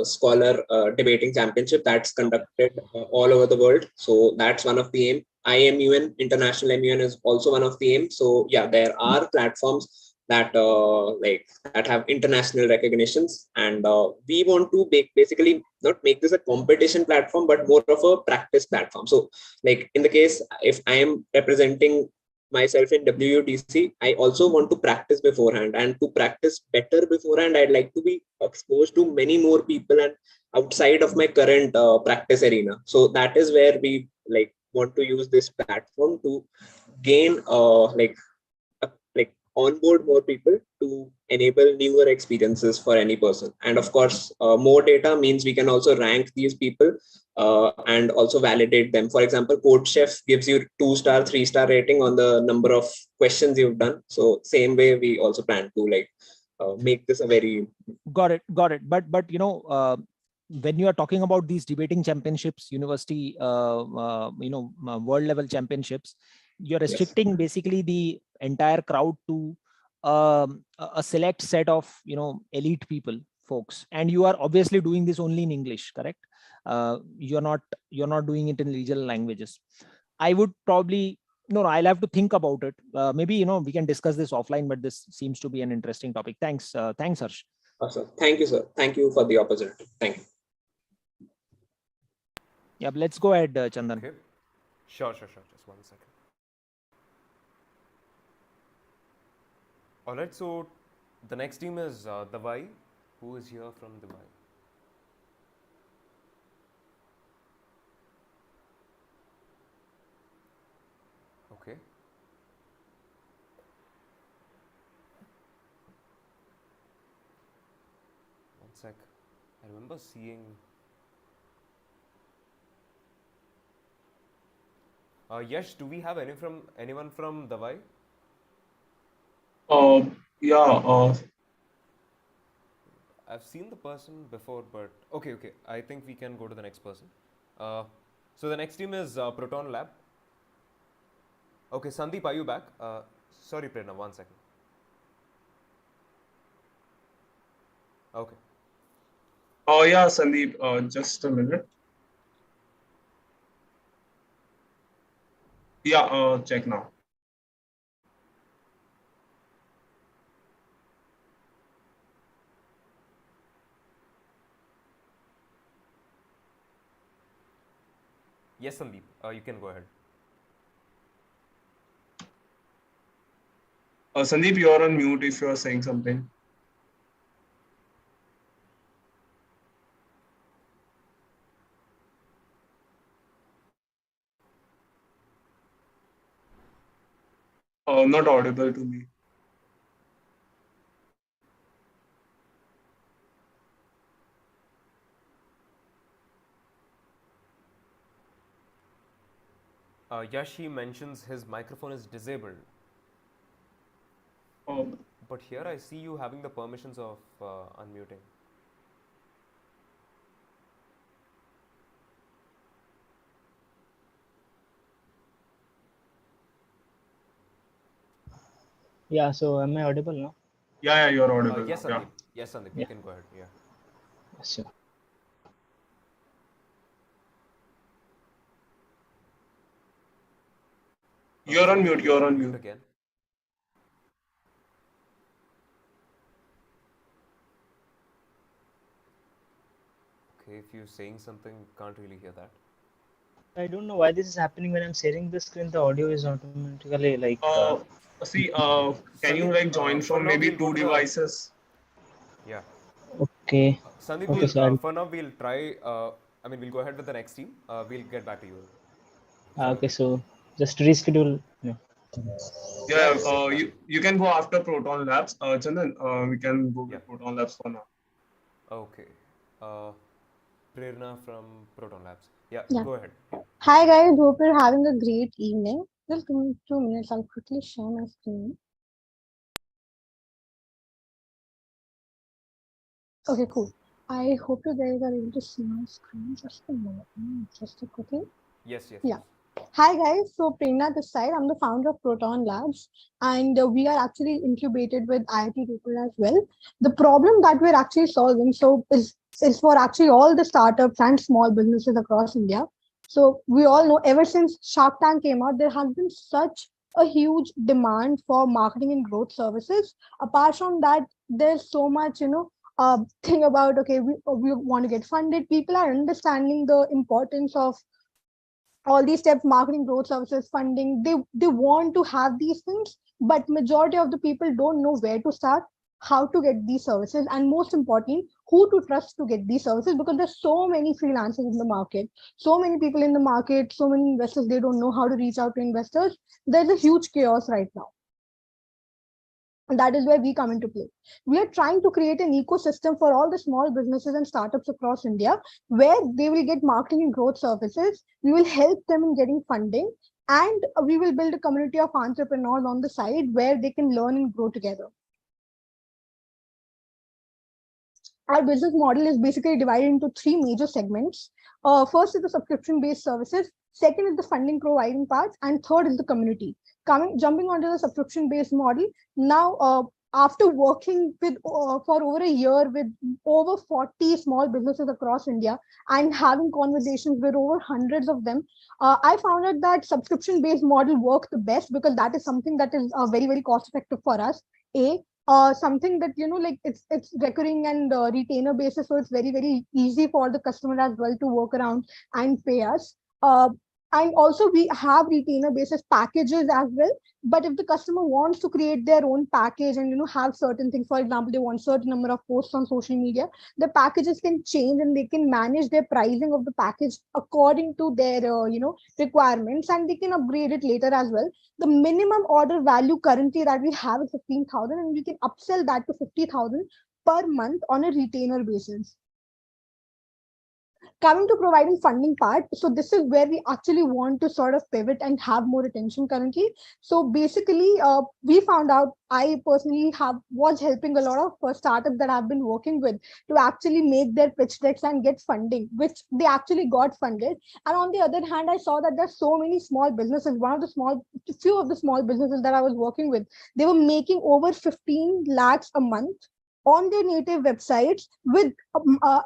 Scholar Debating Championship that's conducted all over the world. So that's one of the aim. IMUN, International MUN, is also one of the aim. So yeah, there are platforms that that have international recognitions, and we want to basically not make this a competition platform, but more of a practice platform. So like in the case, if I am representing myself in WUDC, I also want to practice beforehand, and to practice better beforehand, I'd like to be exposed to many more people and outside of my current practice arena. So that is where we want to use this platform to gain onboard more people to enable newer experiences for any person. And of course, more data means we can also rank these people and also validate them. For example, Code Chef gives you 2-star, 3-star rating on the number of questions you've done. So same way, we also plan to make this a very got it. But when you are talking about these debating championships, university, world level championships, you're restricting basically the entire crowd to a select set of elite folks, and you are obviously doing this only in English, correct? You're not doing it in regional languages. I would probably I'll have to think about it. Maybe we can discuss this offline, but this seems to be an interesting topic. Thanks Harsh. Awesome. Thank you, sir. Thank you for the opportunity. Thank you. Yeah, let's go ahead, Chandan. Okay. Sure. Just 1 second. All right. So the next team is Dhawai. Who is here from Dhawai? Okay. One sec. I remember seeing. Yash, do we have anyone from Dhawai? Yeah. I've seen the person before, but okay. I think we can go to the next person. So the next team is Proton Lab. Okay, Sandeep, are you back? Sorry, Prerna, 1 second. Okay. Oh yeah, Sandeep. Just a minute. Yeah. Check now. Yes, Sandeep. You can go ahead. Sandeep, you're on mute if you're saying something. Not audible to me. Yash, he mentions his microphone is disabled. But here I see you having the permissions of unmuting. Yeah, so am I audible now? Yeah, you're audible. Yes, Sandeep. Yeah. Yes, Sandeep. You can go ahead. Yeah. Sure. You're on mute. You're on mute again. Okay, if you're saying something, can't really hear that. I don't know why this is happening. When I'm sharing the screen, the audio is automatically like. Can you join from maybe 2 devices? Yeah. Okay. Sandeep, Okay, for now we'll try. We'll go ahead with the next team. We'll get back to you. Okay, so just reschedule. Yeah. Yeah. You can go after Proton Labs. Chandan, we can go with Proton Labs for now. Okay. Prerna from Proton Labs. Yeah, go ahead. Hi guys, hope you're having a great evening. Just give me 2 minutes, I'll quickly share my screen. Okay, cool. I hope you guys are able to see my screen. Just a moment. Just a quickly. Yes. Yeah. Hi guys, so Prerna this side. I'm the founder of Proton Labs, and we are actually incubated with IIT Rupal as well. The problem that we're actually solving is for actually all the startups and small businesses across India. So we all know ever since Shark Tank came out, there has been such a huge demand for marketing and growth services. Apart from that, there's so much thing about okay, we want to get funded. People are understanding the importance of all these steps, marketing, growth services, funding. They want to have these things, but majority of the people don't know where to start, how to get these services, and most importantly, who to trust to get these services, because there's so many freelancers in the market, so many people in the market, so many investors, they don't know how to reach out to investors. There's a huge chaos right now. And that is where we come into play. We are trying to create an ecosystem for all the small businesses and startups across India where they will get marketing and growth services. We will help them in getting funding, and we will build a community of entrepreneurs on the side where they can learn and grow together. Our business model is basically divided into three major segments. First is the subscription-based services. Second is the funding providing parts, and third is the community. Jumping onto the subscription-based model, now after working with for over a year with over 40 small businesses across India and having conversations with over hundreds of them, I found out that subscription-based model works the best because that is something that is very, very cost-effective for us. Something that like it's recurring and retainer basis, so it's very, very easy for the customer as well to work around and pay us. And also we have retainer basis packages as well, but if the customer wants to create their own package and have certain things, for example, they want certain number of posts on social media, the packages can change and they can manage their pricing of the package according to their requirements, and they can upgrade it later as well. The minimum order value currently that we have is 15,000, and we can upsell that to 50,000 per month on a retainer basis. Coming to providing funding part, so this is where we actually want to sort of pivot and have more attention currently. So basically, we found out, I personally was helping a lot of startups that I've been working with to actually make their pitch decks and get funding, which they actually got funded. And on the other hand, I saw that there's so many small businesses. Few of the small businesses that I was working with, they were making over 15 lakhs a month on their native websites with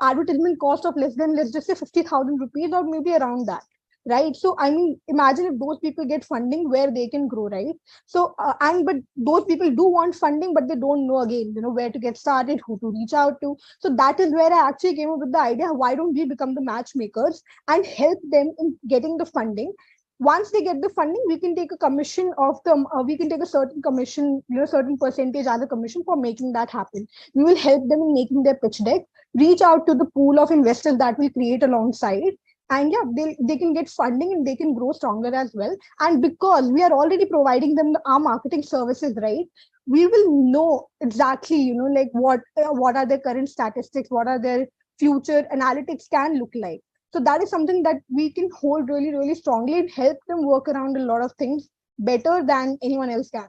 advertisement cost of less than, let's just say, 50,000 rupees or maybe around that, right? So I mean, imagine if those people get funding, where they can grow, right? So but those people do want funding, but they don't know, again, where to get started, who to reach out to. So that is where I actually came up with the idea, why don't we become the matchmakers and help them in getting the funding. Once they get the funding, we can take a commission of them. We can take a certain commission, certain percentage as a commission for making that happen. We will help them in making their pitch deck, reach out to the pool of investors that will create alongside, and yeah, they can get funding and they can grow stronger as well. And because we are already providing them our marketing services, right, we will know exactly, like what are their current statistics, what are their future analytics can look like. So that is something that we can hold really, really strongly and help them work around a lot of things better than anyone else can.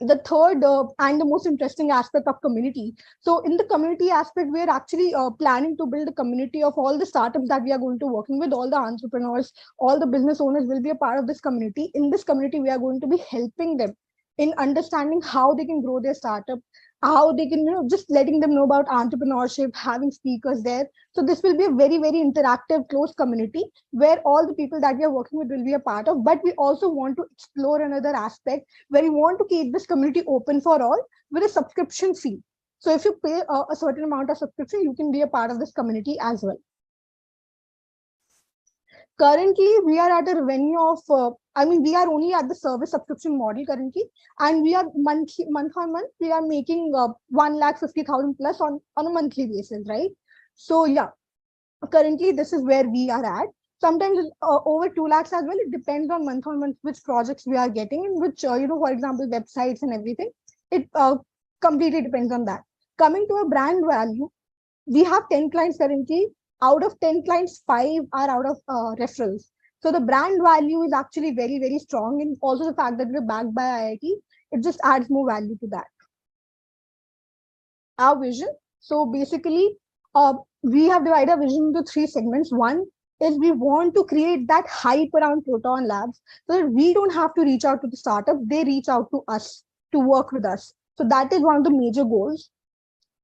The third and the most interesting aspect of community. So in the community aspect, we're actually planning to build a community of all the startups that we are going to working with. All the entrepreneurs, all the business owners will be a part of this community. In this community, we are going to be helping them in understanding how they can grow their startup, how they can, just letting them know about entrepreneurship, having speakers there. So this will be a very, very interactive, close community where all the people that we are working with will be a part of. But we also want to explore another aspect where we want to keep this community open for all with a subscription fee. So if you pay a certain amount of subscription, you can be a part of this community as well. Currently, we are at a revenue of, we are only at the service subscription model currently, and we are month on month, we are making 1,50,000 plus on a monthly basis, right? So yeah, currently this is where we are at. Sometimes over 2 lakhs as well. It depends on month which projects we are getting, and which, for example, websites and everything. It completely depends on that. Coming to a brand value, we have 10 clients currently. Out of 10 clients, 5 are out of referrals. So the brand value is actually very, very strong. And also the fact that we're backed by IIT, it just adds more value to that. Our vision. So basically, we have divided our vision into 3 segments. One, is we want to create that hype around Proton Labs so that we don't have to reach out to the startup, they reach out to us to work with us. So that is one of the major goals.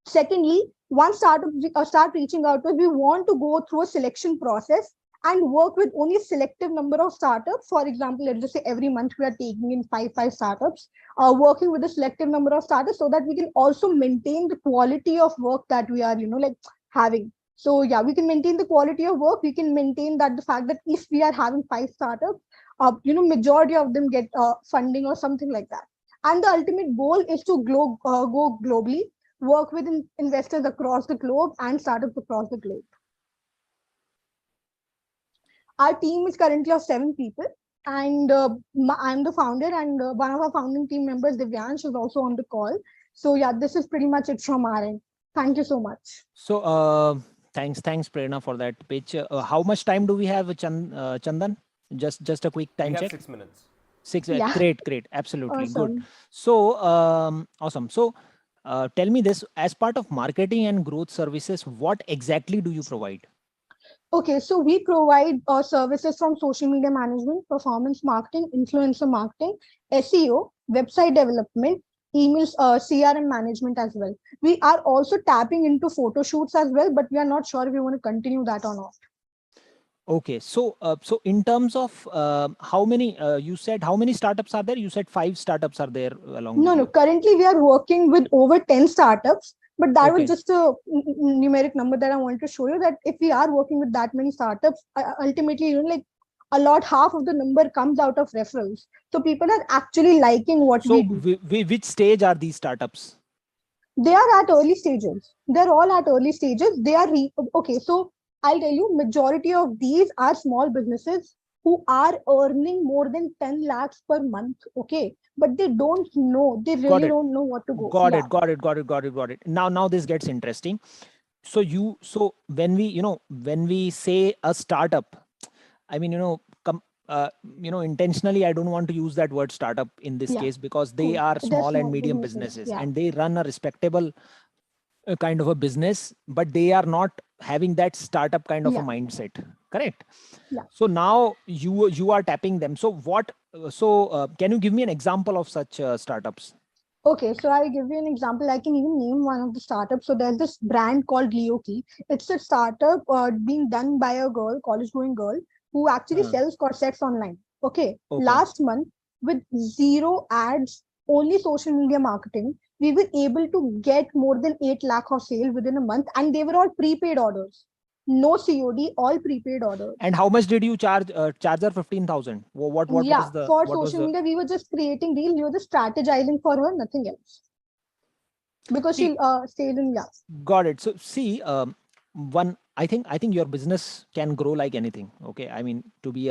Secondly, once startups start reaching out to us, we want to go through a selection process and work with only a selective number of startups. For example, let's just say every month we are taking in five startups, working with a selective number of startups so that we can also maintain the quality of work that we are, like having. So yeah, we can maintain the quality of work. We can maintain that the fact that if we are having 5 startups, majority of them get funding or something like that. And the ultimate goal is to go globally, work with investors across the globe and startups across the globe. Our team is currently of 7 people, and I'm the founder, and one of our founding team members, Divyansh, is also on the call. So yeah, this is pretty much it from our end. Thank you so much. So thanks, Prerna, for that pitch. How much time do we have, Chandan? Just a quick time we check. have 6 minutes. 6. Yeah. Great, absolutely Awesome. good. So awesome. So tell me this: as part of marketing and growth services, what exactly do you provide? Okay, so we provide services from social media management, performance marketing, influencer marketing, SEO, website development, emails, CRM management as well. We are also tapping into photo shoots as well, but we are not sure if we want to continue that or not. Okay, so so in terms of how many you said, how many startups are there? You said 5 startups are there along with No, you. currently we are working with over 10 startups, but that Okay. was just a numeric number that I wanted to show you, that if we are working with that many startups, ultimately, like a lot, half of the number comes out of referrals. So people are actually liking what So we do. which stage are these startups? They are at early stages. They're all at early stages. They are okay. So I'll tell you, majority of these are small businesses who are earning more than 10 lakhs per month. Okay, but they don't know. They really don't know what to go. Got it. Now this gets interesting. So when we say a startup, I mean, intentionally, I don't want to use that word startup in this case, because they are small and medium businesses, and they run a respectable kind of a business, but they are not having that startup kind of a mindset. Correct? Yeah. So now you are tapping them. So what? So can you give me an example of such startups? Okay, so I'll give you an example. I can even name one of the startups. So there's this brand called Leoki. It's a startup being done by a girl, college-going girl, who actually sells corsets online. Okay. Last month, with zero ads, only social media marketing, we were able to get more than 8 lakh of sale within a month, and they were all prepaid orders. No COD, all prepaid orders. And how much did you charge? Charge her 15,000. What was the for social media? We were just creating deals. We were just strategizing for her, nothing else. Because she stayed in Got it. So see, one, I think your business can grow like anything. Okay, I mean, to be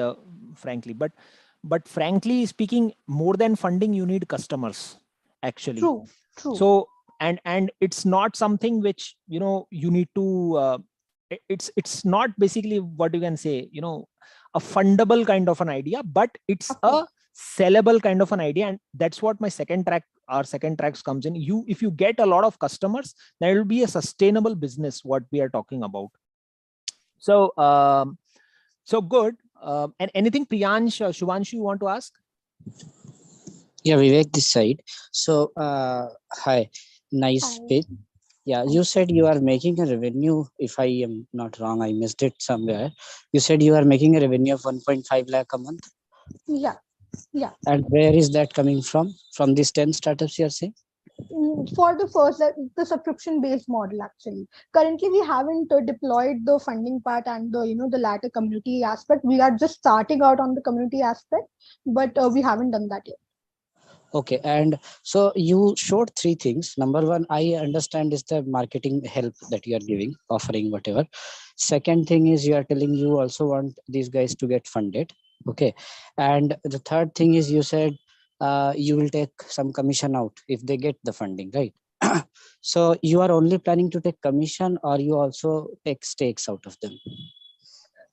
frankly, but frankly speaking, more than funding, you need customers. Actually, true. So and it's not something which you need to. It's not basically what you can say. A fundable kind of an idea, but it's a sellable kind of an idea, and that's what my second tracks comes in. If you get a lot of customers, then it will be a sustainable business, what we are talking about. So so good. And anything, Priyansh, Shubhanshu, you want to ask? Yeah, Vivek this side. So hi, nice pitch. Yeah, you said you are making a revenue. If I am not wrong, I missed it somewhere. You said you are making a revenue of 1.5 lakh a month. Yeah. And where is that coming from? From these 10 startups you are saying? For the first, the subscription based model. Actually, currently we haven't deployed the funding part and the latter community aspect. We are just starting out on the community aspect, but we haven't done that yet. Okay, and so you showed 3 things. Number 1, I understand, is the marketing help that you are giving, offering whatever. Second thing is you are telling you also want these guys to get funded. Okay, and the third thing is you said you will take some commission out if they get the funding, right? So you are only planning to take commission, or you also take stakes out of them?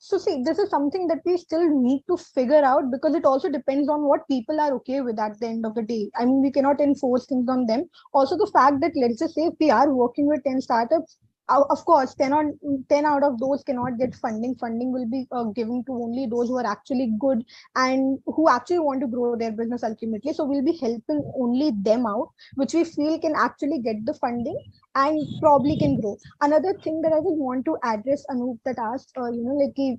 So see, this is something that we still need to figure out, because it also depends on what people are okay with at the end of the day. I mean, we cannot enforce things on them. Also, the fact that, let's just say, if we are working with 10 startups, of course 10 out of those cannot get funding will be given to only those who are actually good and who actually want to grow their business ultimately. So we'll be helping only them out, which we feel can actually get the funding and probably can grow. Another thing that I would want to address, Anup, that asked,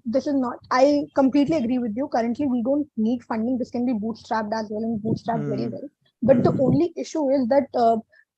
this is not, I completely agree with you. Currently we don't need funding. This can be bootstrapped as well and bootstrapped very well. But the only issue is that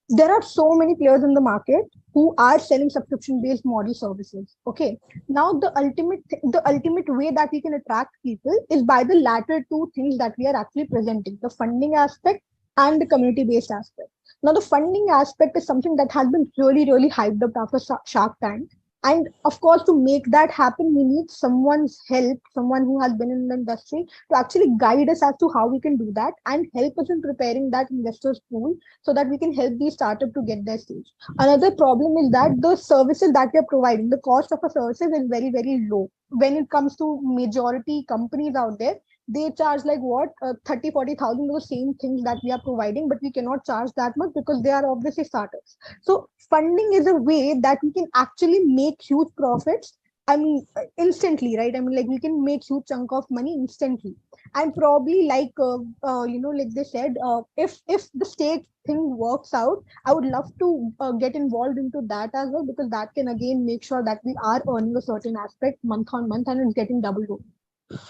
there are so many players in the market who are selling subscription based model services. Okay, now the ultimate way that we can attract people is by the latter two things that we are actually presenting: the funding aspect and the community based aspect. Now the funding aspect is something that has been really hyped up after Shark Tank. And of course, to make that happen, we need someone's help, someone who has been in the industry, to actually guide us as to how we can do that and help us in preparing that investors pool so that we can help these startups to get their stage. Another problem is that the services that we are providing, the cost of a services is very low. When it comes to majority companies out there, they charge like what 30,000-40,000 for the same things that we are providing, but we cannot charge that much because they are obviously startups. So funding is a way that we can actually make huge profits. I mean, instantly, right? I mean, like we can make huge chunk of money instantly, and probably like like they said, if the stake thing works out, I would love to get involved into that as well, because that can again make sure that we are earning a certain aspect month on month and it's getting double.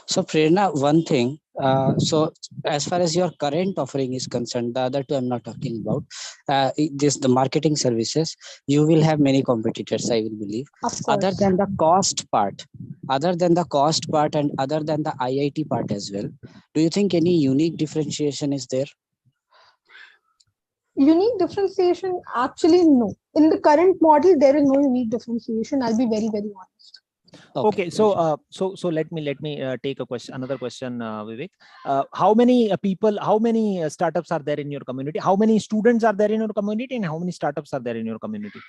So Prerna, one thing, so as far as your current offering is concerned, the other two I'm not talking about, the marketing services, you will have many competitors, I will believe. Other than the cost part and other than the IIT part as well, do you think any unique differentiation is there? Unique differentiation? Actually, no. In the current model, there is no unique differentiation. I'll be very honest. Okay, so let me take another question, Vivek. How many how many startups are there in your community? How many students are there in your community, and how many startups are there in your community?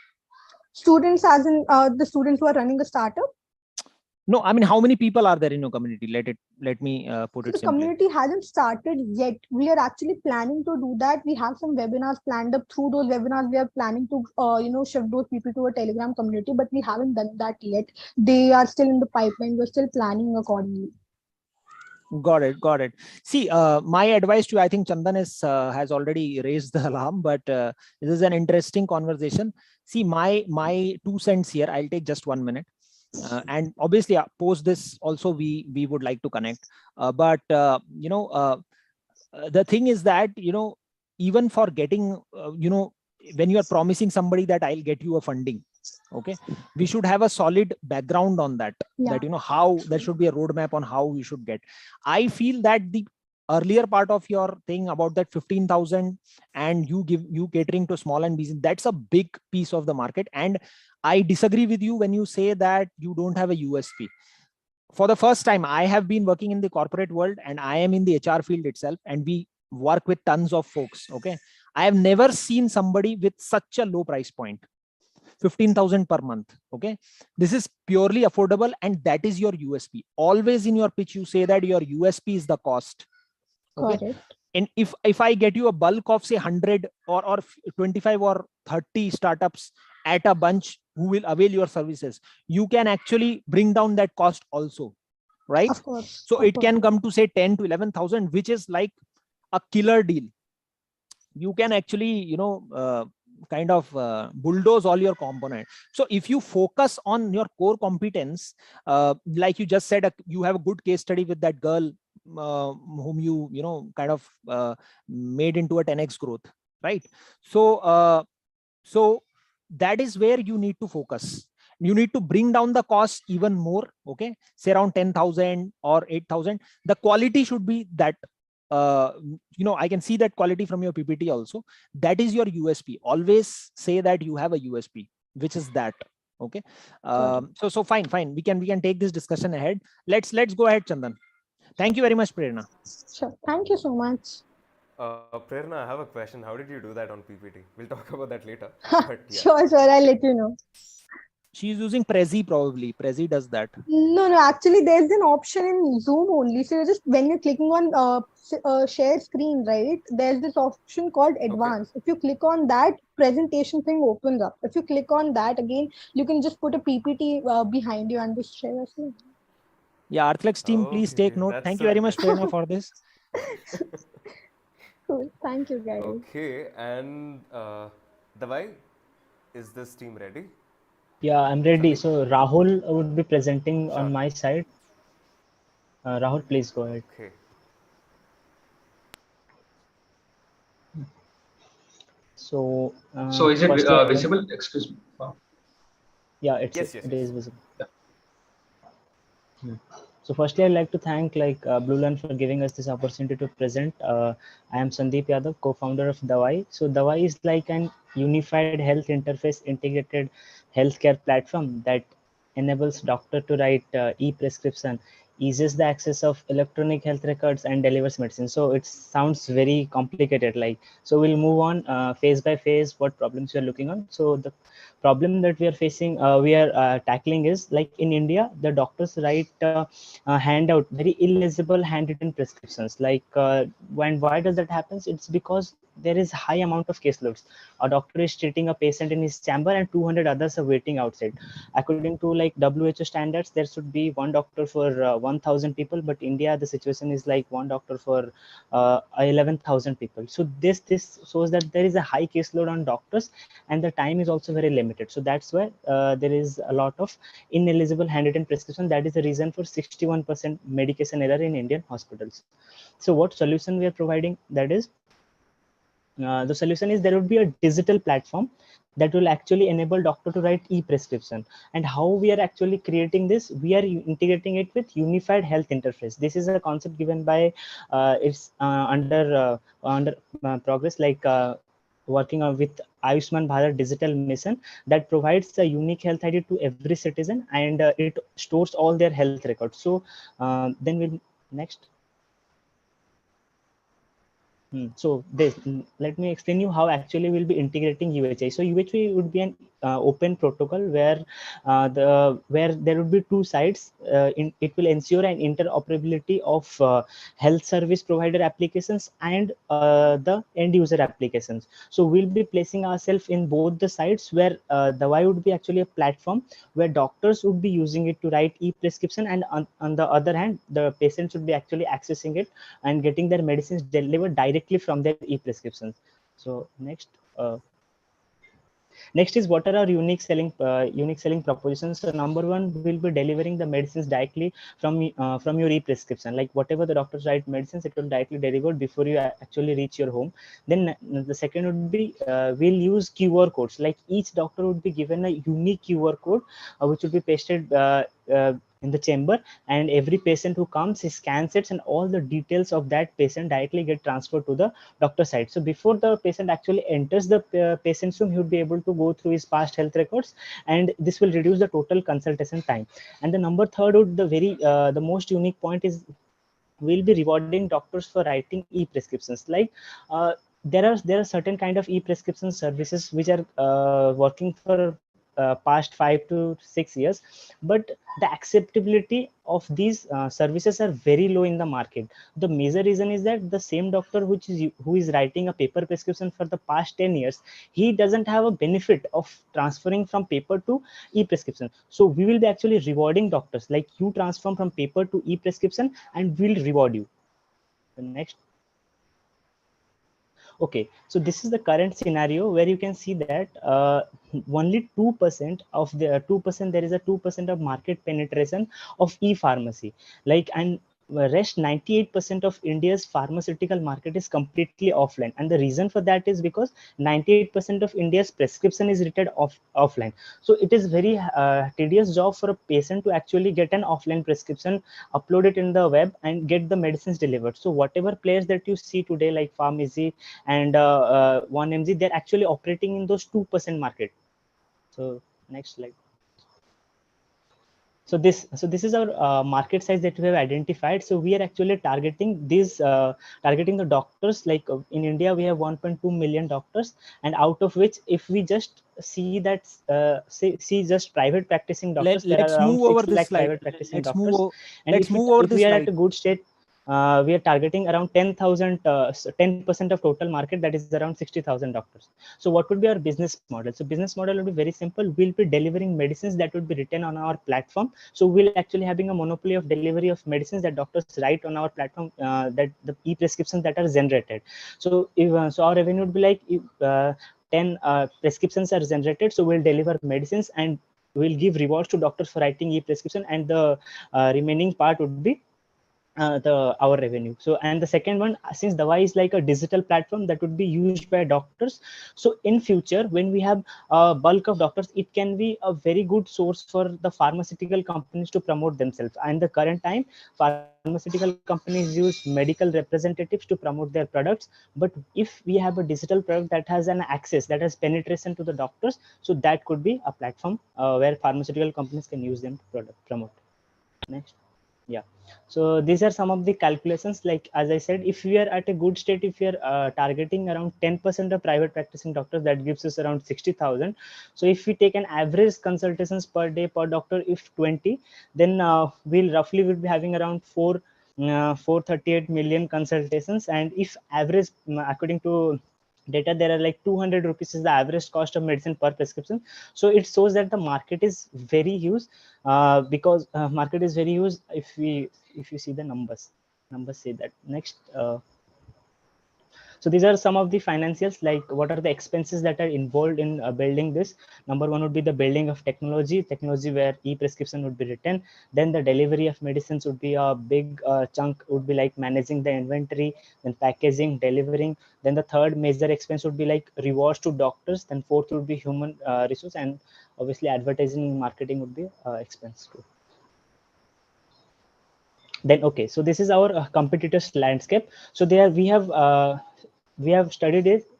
Students, as in the students who are running a startup? No, I mean, how many people are there in your community? Let me put it the simply. Community hasn't started yet. We are actually planning to do that. We have some webinars planned up. Through those webinars, we are planning to shift those people to a Telegram community, but we haven't done that yet. They are still in the pipeline. We're still planning accordingly. Got it. See, my advice to you, I think Chandan has already raised the alarm, but this is an interesting conversation. See, my 2 cents here. I'll take just 1 minute. And obviously post this also we would like to connect, but the thing is that even for getting when you are promising somebody that I'll get you a funding, okay, we should have a solid background on that. That how there should be a roadmap on how we should get. I feel that the earlier part of your thing about that 15,000 and you catering to small and business, that's a big piece of the market. And I disagree with you when you say that you don't have a USP. For the first time, I have been working in the corporate world and I am in the HR field itself, and we work with tons of folks. Okay, I have never seen somebody with such a low price point, 15,000 per month. Okay, this is purely affordable, and that is your USP. Always in your pitch, you say that your USP is the cost. Okay, and if I get you a bulk of say 100 or 25 or 30 startups at a bunch who will avail your services, you can actually bring down that cost also, right? Of course. So it can come to say 10 to 11,000, which is like a killer deal. You can actually kind of bulldoze all your components. So if you focus on your core competence, like you just said, you have a good case study with that girl whom you kind of made into a 10x growth, right? So that is where you need to focus. You need to bring down the cost even more. Okay, say around 10,000 or 8,000. The quality should be that. I can see that quality from your PPT also. That is your USP. Always say that you have a USP, which is that. Okay. So fine. We can take this discussion ahead. Let's go ahead, Chandan. Thank you very much, Prerna. Sure. Thank you so much. Prerna, I have a question. How did you do that on PPT? We'll talk about that later. But, yeah. Sure, I'll let you know. She's using Prezi probably. Prezi does that. No, actually there's an option in Zoom only. So you're just when you're clicking on share screen, right? There's this option called advanced. If you click on that, presentation thing opens up. If you click on that again, you can just put a PPT behind you and just share a screen. Yeah, Arthlex team, please take note. Thank you very much, Prerna, for this. Cool. Thank you, guys. Okay, and Dhawai, is this team ready? Yeah, I'm ready. Sandeep? So Rahul would be presenting Sure. on my side. Rahul, please go ahead. Okay. So, so is it visible? Excuse me. Yeah, yes. it is visible. Yeah. So firstly, I'd like to thank BlueLearn for giving us this opportunity to present. I am Sandeep Yadav, co-founder of Dhawai. So Dhawai is like an unified health interface integrated healthcare platform that enables doctor to write e-prescription, eases the access of electronic health records, and delivers medicine. So it sounds very complicated. So we'll move on phase by phase what problems we are looking on. So the problem that we are facing, we are tackling is like in India, the doctors write hand out very illegible handwritten prescriptions. Why does that happen? It's because there is high amount of caseloads. A doctor is treating a patient in his chamber and 200 others are waiting outside. According to like WHO standards, there should be one doctor for 1,000 people, but India the situation is like one doctor for 11,000 people. So this shows that there is a high caseload on doctors, and the time is also very limited. So that's why there is a lot of ineligible handwritten prescription. That is the reason for 61% medication error in Indian hospitals. So what solution we are providing? That is, the solution is there would be a digital platform that will actually enable doctor to write e-prescription. And how we are actually creating this? We are integrating it with unified health interface. This is a concept given by it's under progress, working with Ayushman Bharat digital mission that provides a unique health ID to every citizen, and it stores all their health records. So then we'll next. So let me explain you how actually we'll be integrating UHI. So UHI would be an open protocol where there would be two sides. It will ensure an interoperability of health service provider applications and the end user applications. So we'll be placing ourselves in both the sides, where the Y would be actually a platform where doctors would be using it to write e-prescription, and on the other hand, the patients would be actually accessing it and getting their medicines delivered directly from their e-prescriptions. So next is what are our unique selling propositions. So number one, we'll be delivering the medicines directly from your e-prescription. Like whatever the doctors write medicines, it will directly delivered before you actually reach your home. Then the second would be we'll use QR codes. Like each doctor would be given a unique QR code which will be pasted in the chamber, and every patient who comes, he scans it, and all the details of that patient directly get transferred to the doctor side. So before the patient actually enters the patient's room, he would be able to go through his past health records, and this will reduce the total consultation time. And the number third would the most unique point is we'll be rewarding doctors for writing e-prescriptions. Like there are certain kind of e-prescription services which are working for past 5 to 6 years, but the acceptability of these services are very low in the market. The major reason is that the same doctor who is writing a paper prescription for the past 10 years, he doesn't have a benefit of transferring from paper to e-prescription. So we will be actually rewarding doctors, like you transform from paper to e-prescription and we'll reward you. The next. Okay, so this is the current scenario where you can see that only 2% of the 2%, there is a 2% of market penetration of e-pharmacy. And rest 98% of India's pharmaceutical market is completely offline, and the reason for that is because 98% of India's prescription is written offline. So it is very tedious job for a patient to actually get an offline prescription, upload it in the web, and get the medicines delivered. So whatever players that you see today, like pharmacy and 1mg, they're actually operating in those 2% market. So next slide. So this is our market size that we have identified. So we are actually targeting the doctors. In India, we have 1.2 million doctors, and out of which, if we just see that see just private practicing doctors. There are Let's around move over 6 this lakh slide. private practicing Let's doctors. move. And Let's if move over if this we are slide. at a good state, we are targeting around 10,000, 10% of total market, that is around 60,000 doctors. So what would be our business model? So business model would be very simple. We'll be delivering medicines that would be written on our platform. So we'll actually having a monopoly of delivery of medicines that doctors write on our platform, that the e-prescriptions that are generated. So if so our revenue would be like, if 10 prescriptions are generated, so we'll deliver medicines and we'll give rewards to doctors for writing e-prescription, and the remaining part would be our revenue. So, and the second one, since Dhawai is like a digital platform that would be used by doctors, so in future when we have a bulk of doctors, it can be a very good source for the pharmaceutical companies to promote themselves. And the current time, pharmaceutical companies use medical representatives to promote their products. But if we have a digital product that has an access, that has penetration to the doctors, so that could be a platform where pharmaceutical companies can use them to promote. Next. Yeah, so these are some of the calculations. Like as I said, if we are at a good state, if we are targeting around 10% of private practicing doctors, that gives us around 60,000. So if we take an average consultations per day per doctor, if 20, then we'll roughly will be having around 438 million consultations. And if average, according to data, there are like 200 rupees is the average cost of medicine per prescription. So it shows that the market is very huge, because market is very huge. If you see the numbers say that. Next. So these are some of the financials, like what are the expenses that are involved in building this. Number one would be the building of technology where e-prescription would be written. Then the delivery of medicines would be a big chunk, would be like managing the inventory, then packaging, delivering. Then the third major expense would be like rewards to doctors. Then fourth would be human resource, and obviously advertising and marketing would be expense too. Then okay, so this is our competitors landscape. So there we have studied it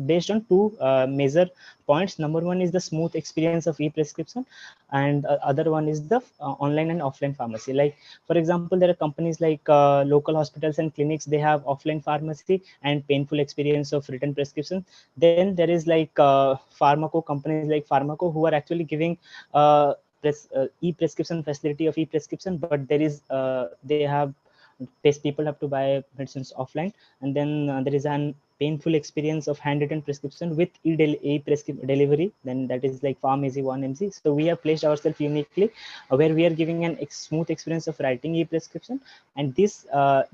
based on two major points. Number one is the smooth experience of e-prescription, and other one is the online and offline pharmacy. Like for example, there are companies like local hospitals and clinics, they have offline pharmacy and painful experience of written prescription. Then there is like pharmaco companies like pharmaco, who are actually giving e-prescription facility of e-prescription, but there is they have people have to buy medicines offline. And then there is an painful experience of handwritten prescription with e-prescription delivery, then that is like Pharm Easy 1mg. So we have placed ourselves uniquely where we are giving an smooth experience of writing e-prescription, and this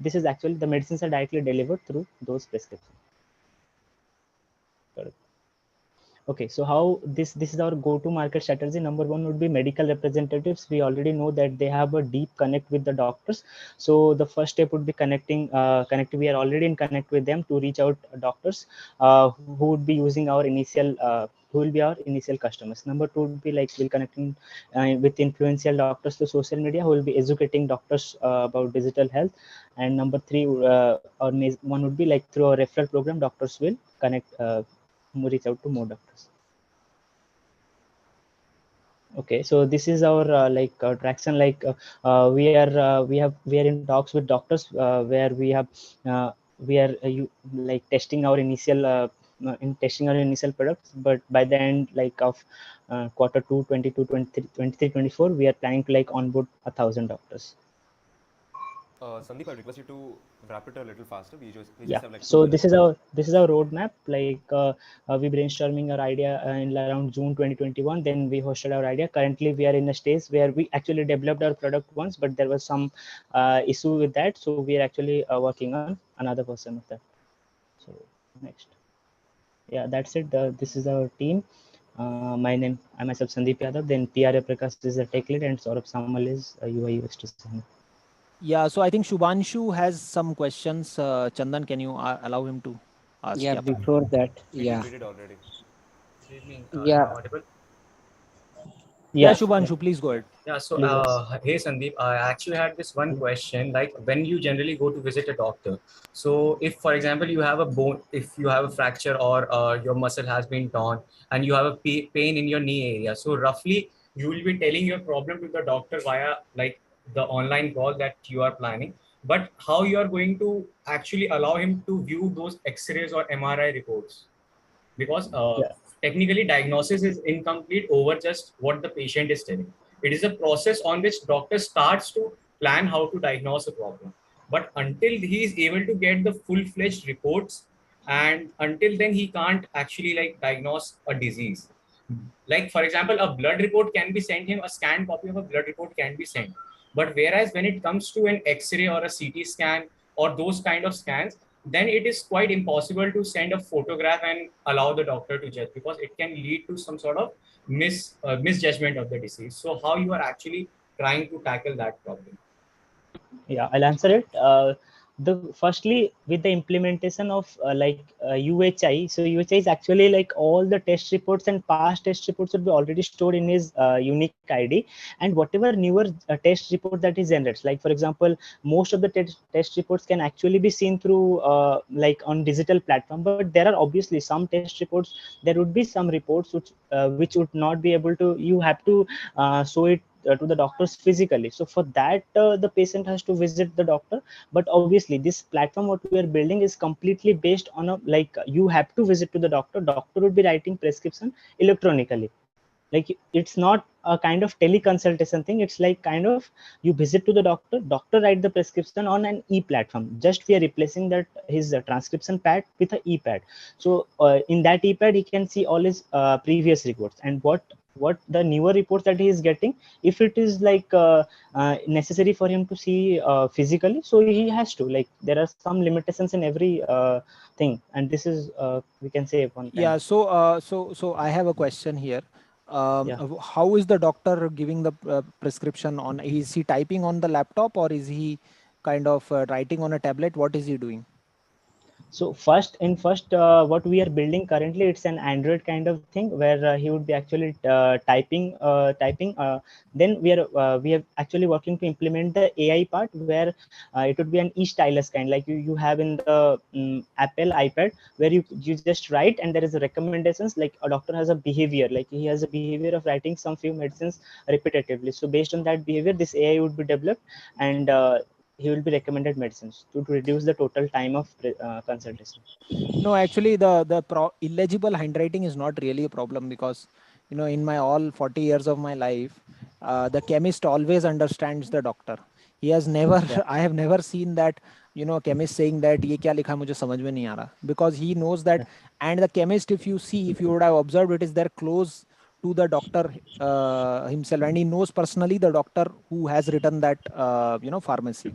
is actually the medicines are directly delivered through those prescriptions. Okay, so how this is our go-to market strategy. Number one would be medical representatives. We already know that they have a deep connect with the doctors. So the first step would be connecting. We are already in connect with them to reach out doctors who would be using our initial. Who will be our initial customers. Number two would be like we'll connecting with influential doctors to social media, who will be educating doctors about digital health. And number three, or one would be like through a referral program, doctors will connect. Reach out to more doctors. Okay, so this is our traction. Like we are in talks with doctors where we are like testing our initial products, but by the end like of quarter 2 22 23 23 24, we are planning to like onboard 1,000 doctors. Sandeep, I request you to wrap it a little faster. We just have like so this is our roadmap. Like we brainstorming our idea in around June 2021. Then we hosted our idea. Currently, we are in a stage where we actually developed our product once, but there was some issue with that. So we are actually working on another version of that. So next, yeah, that's it. This is our team. My name, I myself Sandeep Yadav. Then PRA Prakash is the tech lead, and Saurabh Samal is UI UX designer. Yeah, so I think Shubhanshu has some questions. Chandan, can you allow him to ask? Yeah, before that, we did already. Good evening. Yeah. Am I audible? Yeah, Shubhanshu, please go ahead. Yeah, so hey Sandeep, I actually had this one question. Like when you generally go to visit a doctor, so if for example you have a bone, if you have a fracture or your muscle has been torn and you have a pain in your knee area, so roughly you will be telling your problem to the doctor via like the online call that you are planning. But how you are going to actually allow him to view those X-rays or MRI reports? Because technically diagnosis is incomplete over just what the patient is telling. It is a process on which doctor starts to plan how to diagnose a problem. But until he is able to get the full-fledged reports, and until then he can't actually like diagnose a disease. Like for example, a blood report can be sent him, a scanned copy of a blood report can be sent. But whereas when it comes to an X-ray or a CT scan or those kind of scans, then it is quite impossible to send a photograph and allow the doctor to judge, because it can lead to some sort of misjudgment of the disease. So how you are actually trying to tackle that problem? Yeah, I'll answer it. The firstly, with the implementation of UHI, so UHI is actually like all the test reports and past test reports would be already stored in his unique ID, and whatever newer test report that he generates, like for example, most of the test reports can actually be seen through like on digital platform, but there are obviously some test reports, there would be some reports which would not be able to, you have to show it to the doctors physically. So for that the patient has to visit the doctor. But obviously this platform what we are building is completely based on a, like you have to visit to the doctor would be writing prescription electronically. Like it's not a kind of teleconsultation thing, it's like kind of you visit to the doctor write the prescription on an e-platform. Just we are replacing that his transcription pad with a e-pad. So in that e-pad he can see all his previous reports, and what the newer reports that he is getting, if it is like necessary for him to see physically, so he has to, like there are some limitations in every thing, and this is we can say one kind. Yeah, so I have a question here. Yeah. How is the doctor giving the prescription on? Is he typing on the laptop, or is he kind of writing on a tablet? What is he doing? So first what we are building currently, it's an Android kind of thing where he would be actually typing. Then we are actually working to implement the AI part, where it would be an e-stylus kind, like you have in the Apple iPad, where you just write and there is a recommendations. Like a doctor has a behavior, like he has a behavior of writing some few medicines repetitively. So based on that behavior, this AI would be developed, and he will be recommended medicines to reduce the total time of consultation. No, actually, the illegible handwriting is not really a problem, because in my all 40 years of my life, the chemist always understands the doctor. He has never Yeah. I have never seen that chemist saying that ye kya likha mujhe samajh mein nahi aa raha, because he knows that. And the chemist, if you would have observed, it is there close to the doctor himself, and he knows personally the doctor who has written that pharmacy.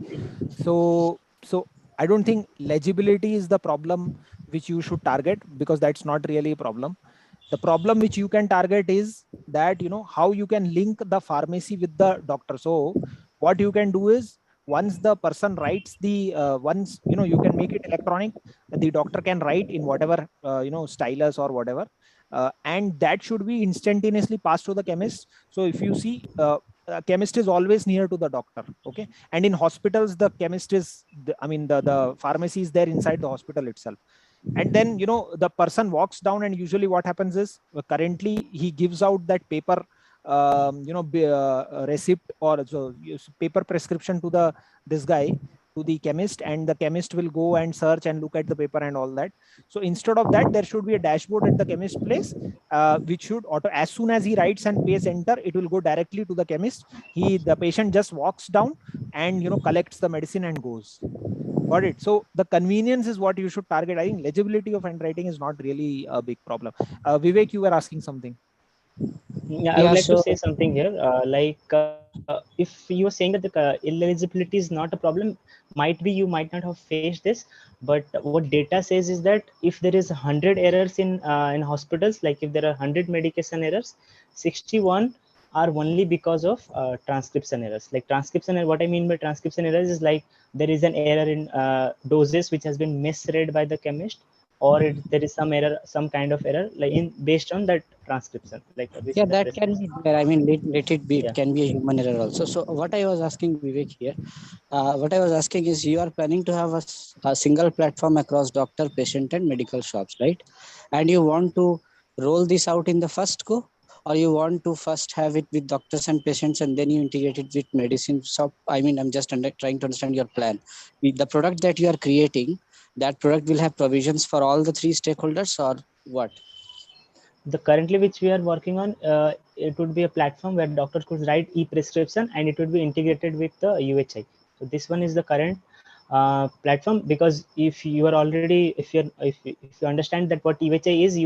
So I don't think legibility is the problem which you should target, because that's not really a problem. The problem which you can target is that how you can link the pharmacy with the doctor. So what you can do is, once the person writes the once you can make it electronic, the doctor can write in whatever stylus or whatever, and that should be instantaneously passed to the chemist. So if you see, a chemist is always near to the doctor. Okay. And in hospitals, the chemist is the pharmacy is there inside the hospital itself. And then the person walks down, and usually what happens is, currently he gives out that paper receipt, or so paper prescription to this guy, to the chemist, and the chemist will go and search and look at the paper and all that. So instead of that, there should be a dashboard at the chemist place, which should auto, as soon as he writes and pays enter, it will go directly to the chemist. The patient just walks down and collects the medicine and goes. Got it. So the convenience is what you should target. I think legibility of handwriting is not really a big problem. Vivek, you were asking something. Yeah, I would like to say something here. If you were saying that the illegibility is not a problem, might be you might not have faced this, but what data says is that if there is 100 errors in hospitals, like if there are 100 medication errors, 61 are only because of transcription errors. Like transcription error, what I mean by transcription errors is like there is an error in doses which has been misread by the chemist, or there is some error, some kind of error, like based on that transcription. Like yeah, that can be there. I mean, let it be. It can be a human error also. So what I was asking Vivek here, what I was asking is, you are planning to have a single platform across doctor, patient, and medical shops, right? And you want to roll this out in the first go, or you want to first have it with doctors and patients, and then you integrate it with medicine shop? I mean, I'm just trying to understand your plan. The product that you are creating, that product will have provisions for all the three stakeholders, or what? The currently which we are working on, it would be a platform where doctors could write e-prescription and it would be integrated with the UHI. So this one is the current platform, because if you are already, if you understand that what UHI is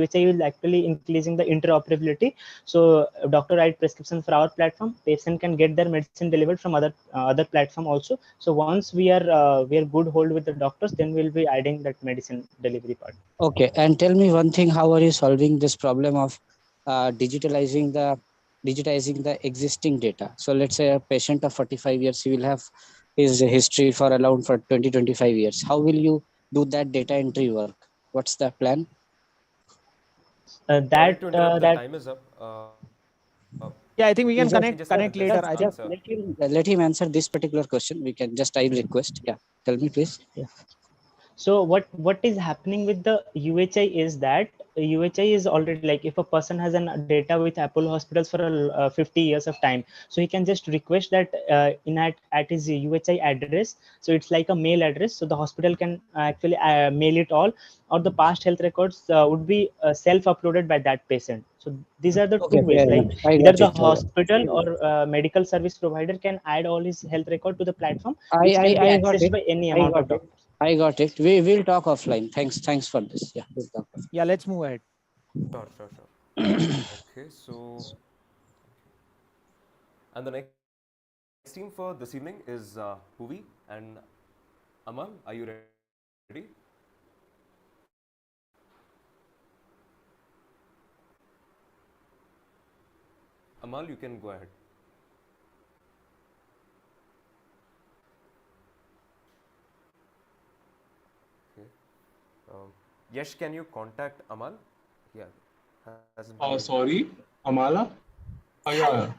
actually increasing the interoperability. So doctor write prescription for our platform, patient can get their medicine delivered from other platform also. So once we are good hold with the doctors, then we'll be adding that medicine delivery part. Okay, and tell me one thing: how are you solving this problem of digitizing the existing data? So let's say a patient of 45 years, he will have his history for around for 20-25 years. How will you do that data entry work? What's the plan? Sorry to interrupt. The time is up. Yeah, I think we can Just connect later. I think let him answer this particular question. We can just, I request. Yeah, tell me please. Yeah. So what is happening with the UHI is that UHI is already, like, if a person has an data with Apollo hospitals for 50 years of time, so he can just request that at his UHI address. So it's like a mail address, so the hospital can actually mail it all, or the past health records would be self uploaded by that patient. So these are the two Okay, ways, fair like enough. I either got the it. hospital or medical service provider can add all his health record to the platform, I, which I, can be I got accessed it. by any I amount of got it. doctors. I got it. We will talk offline. Thanks for this. Yeah, we'll talk offline. yeah, let's move ahead. Sure. Okay, so and the next team for this evening is Povi and Amal. Are you ready? Amal, you can go ahead. Okay. Yash, can you contact Amal? Yeah. Hasn't been able to. Sorry, Amala? Yeah.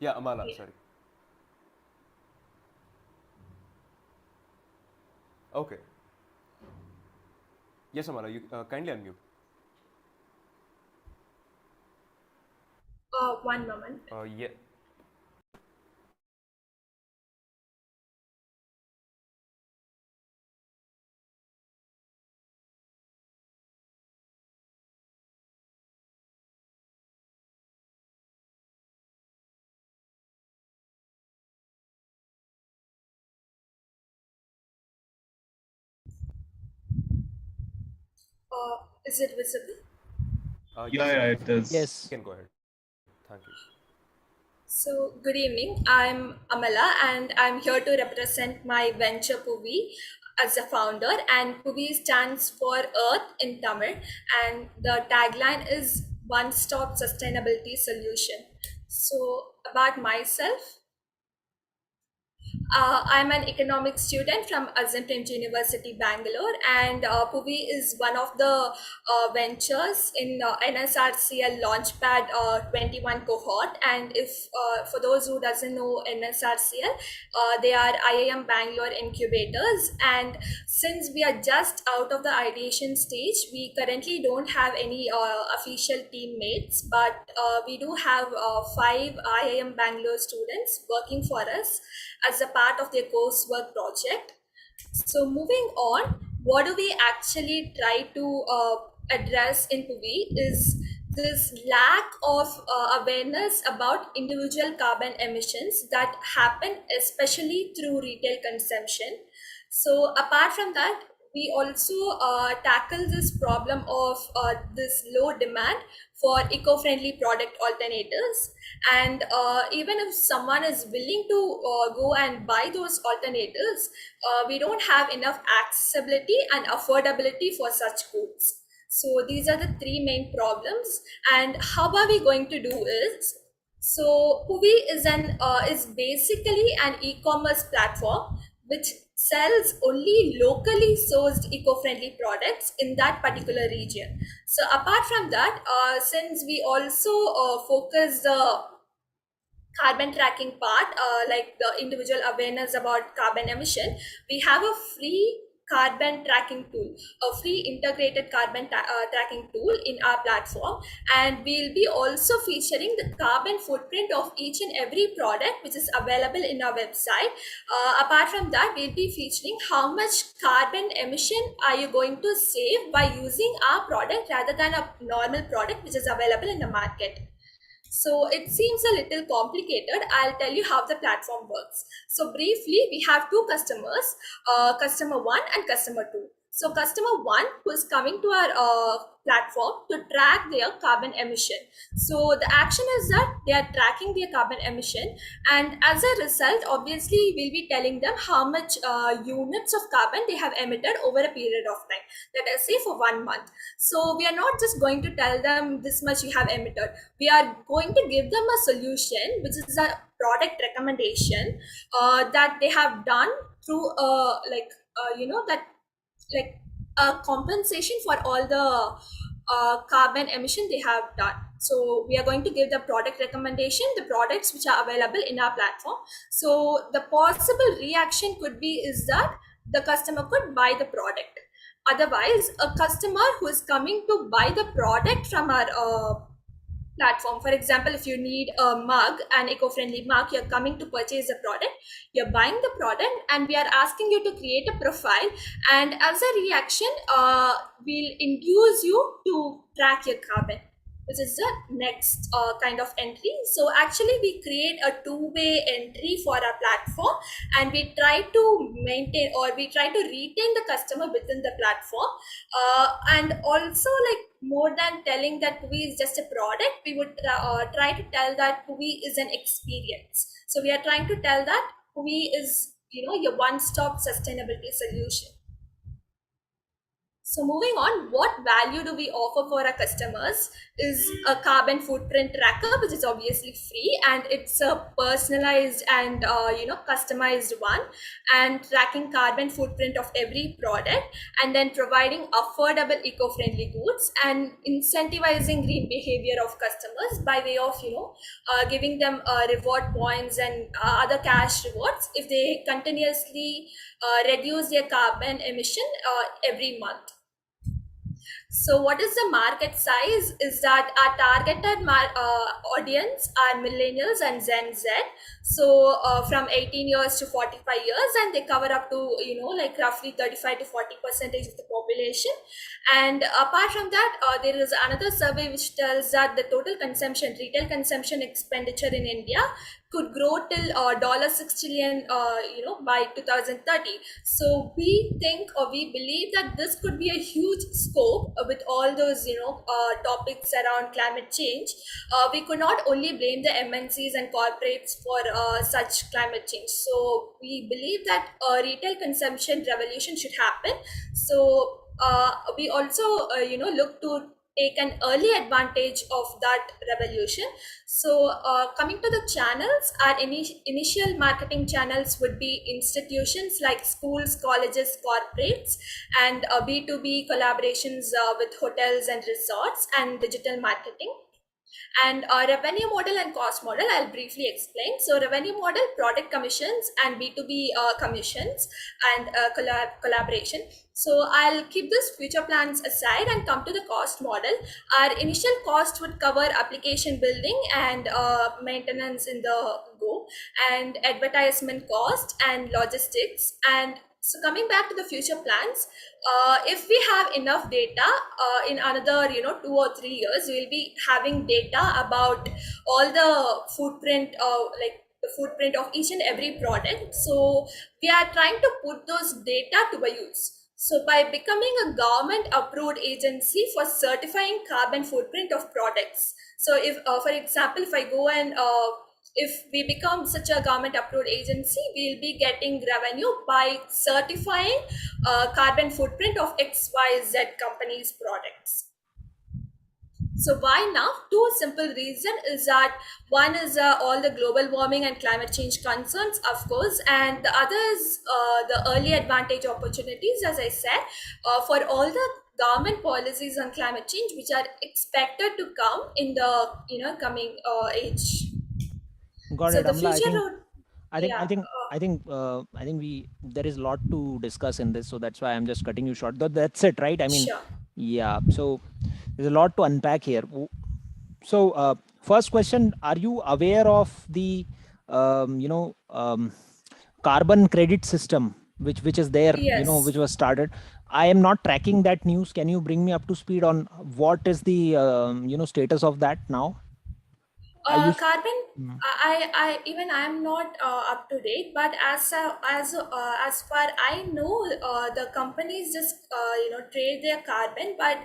Yeah, Amala, sorry. Okay. Yes, Amala, you kindly unmute. 1 moment. Yeah. Is it visible? Yes, it is. It is. Yes. You can go ahead. Thank you. So, good evening. I'm Amala and I'm here to represent my venture Povi as a founder. And Povi stands for Earth in Tamil, and the tagline is One Stop Sustainability Solution. So, about myself, I'm an economics student from Azim Premji University, Bangalore, and Puvi is one of the ventures in NSRCL Launchpad 21 cohort. And if for those who doesn't know NSRCL, they are IIM Bangalore incubators. And since we are just out of the ideation stage, we currently don't have any official teammates, but we do have 5 IIM Bangalore students working for us as a part of their coursework project. So moving on, what do we actually try to address in Puvi is this lack of awareness about individual carbon emissions that happen especially through retail consumption. So apart from that, we also tackle this problem of this low demand for eco-friendly product alternatives. And even if someone is willing to go and buy those alternatives, we don't have enough accessibility and affordability for such goods. So these are the 3 main problems. And how are we going to do is, so Puvi is basically an e-commerce platform which sells only locally sourced eco-friendly products in that particular region. So apart from that, since we also focus the carbon tracking part, like the individual awareness about carbon emission, we have a free carbon tracking tool, a free integrated carbon tracking tool in our platform. And we'll be also featuring the carbon footprint of each and every product which is available in our website. Apart from that, we'll be featuring how much carbon emission are you going to save by using our product rather than a normal product which is available in the market. So it seems a little complicated. I'll tell you how the platform works. So briefly, we have two customers, customer 1 and customer 2. So customer 1 who is coming to our platform to track their carbon emission. So the action is that they are tracking their carbon emission, and as a result, obviously, we'll be telling them how much units of carbon they have emitted over a period of time. Let us say for 1 month. So we are not just going to tell them this much you have emitted. We are going to give them a solution, which is a product recommendation that they have done through like a compensation for all the carbon emission they have done. So we are going to give the product recommendation, the products which are available in our platform. So the possible reaction could be is that the customer could buy the product. Otherwise, a customer who is coming to buy the product from our platform, for example, if you need a mug, an eco-friendly mug, you're coming to purchase the product, you're buying the product, and we are asking you to create a profile, and as a reaction, we'll induce you to track your carbon, which is the next kind of entry. So actually we create a two-way entry for our platform, and we try to maintain, or we try to retain the customer within the platform. And also, like, more than telling that Povi is just a product, we would try to tell that Povi is an experience. So we are trying to tell that Povi is, your one-stop sustainability solution. So moving on, what value do we offer for our customers is a carbon footprint tracker, which is obviously free, and it's a personalized and customized one, and tracking carbon footprint of every product, and then providing affordable eco-friendly goods and incentivizing green behavior of customers by way of giving them reward points and other cash rewards if they continuously reduce their carbon emission every month. So what is the market size is that our targeted audience are millennials and Gen Z. So from 18 years to 45 years, and they cover up to, roughly 35 to 40% of the population. And apart from that, there is another survey which tells that the total consumption, retail consumption expenditure in India could grow till $6 trillion, by 2030. So we think, or we believe that this could be a huge scope with all those, topics around climate change. We could not only blame the MNCs and corporates for such climate change. So we believe that a retail consumption revolution should happen. So we also, look to take an early advantage of that revolution. So coming to the channels, our initial marketing channels would be institutions like schools, colleges, corporates, and B2B collaborations with hotels and resorts, and digital marketing. And revenue model and cost model, I'll briefly explain. So revenue model, product commissions and B2B commissions and collaboration. So I'll keep this future plans aside and come to the cost model. Our initial cost would cover application building and maintenance in the go, and advertisement cost and logistics. And so coming back to the future plans, if we have enough data in another 2 or 3 years, we'll be having data about all the footprint, like the footprint of each and every product. So we are trying to put those data to a use. So by becoming a government approved agency for certifying carbon footprint of products. So if, for example, if I go and if we become such a government approved agency, we'll be getting revenue by certifying carbon footprint of XYZ companies' products. So why now? Two simple reasons is that one is all the global warming and climate change concerns, of course, and the other is the early advantage opportunities, as I said, for all the government policies on climate change, which are expected to come in the coming age. Got So it, the Amla. future road. I think there is a lot to discuss in this, so that's why I'm just cutting you short. That's it, right? I mean, sure. yeah. So there's a lot to unpack here. So first question: are you aware of the carbon credit system which is there? Yes. Which was started. I am not tracking that news. Can you bring me up to speed on what is the status of that now? I used. Carbon. Hmm. Even I'm not up to date, but as far I know, the companies just trade their carbon, but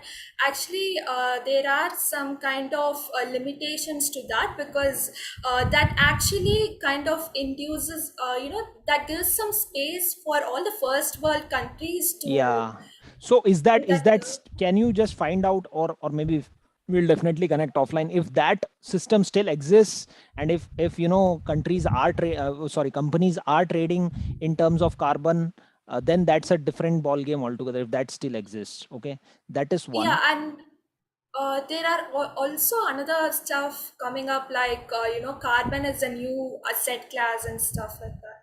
actually there are some kind of limitations to that, because that actually kind of induces that gives some space for all the first world countries to Yeah. So do that. can you just find out, or maybe we'll definitely connect offline, if that system still exists, and if countries are companies are trading in terms of carbon, then that's a different ball game altogether, if that still exists. Okay, that is Yeah, one. and there are also another stuff coming up, like carbon is a new asset class and stuff like that.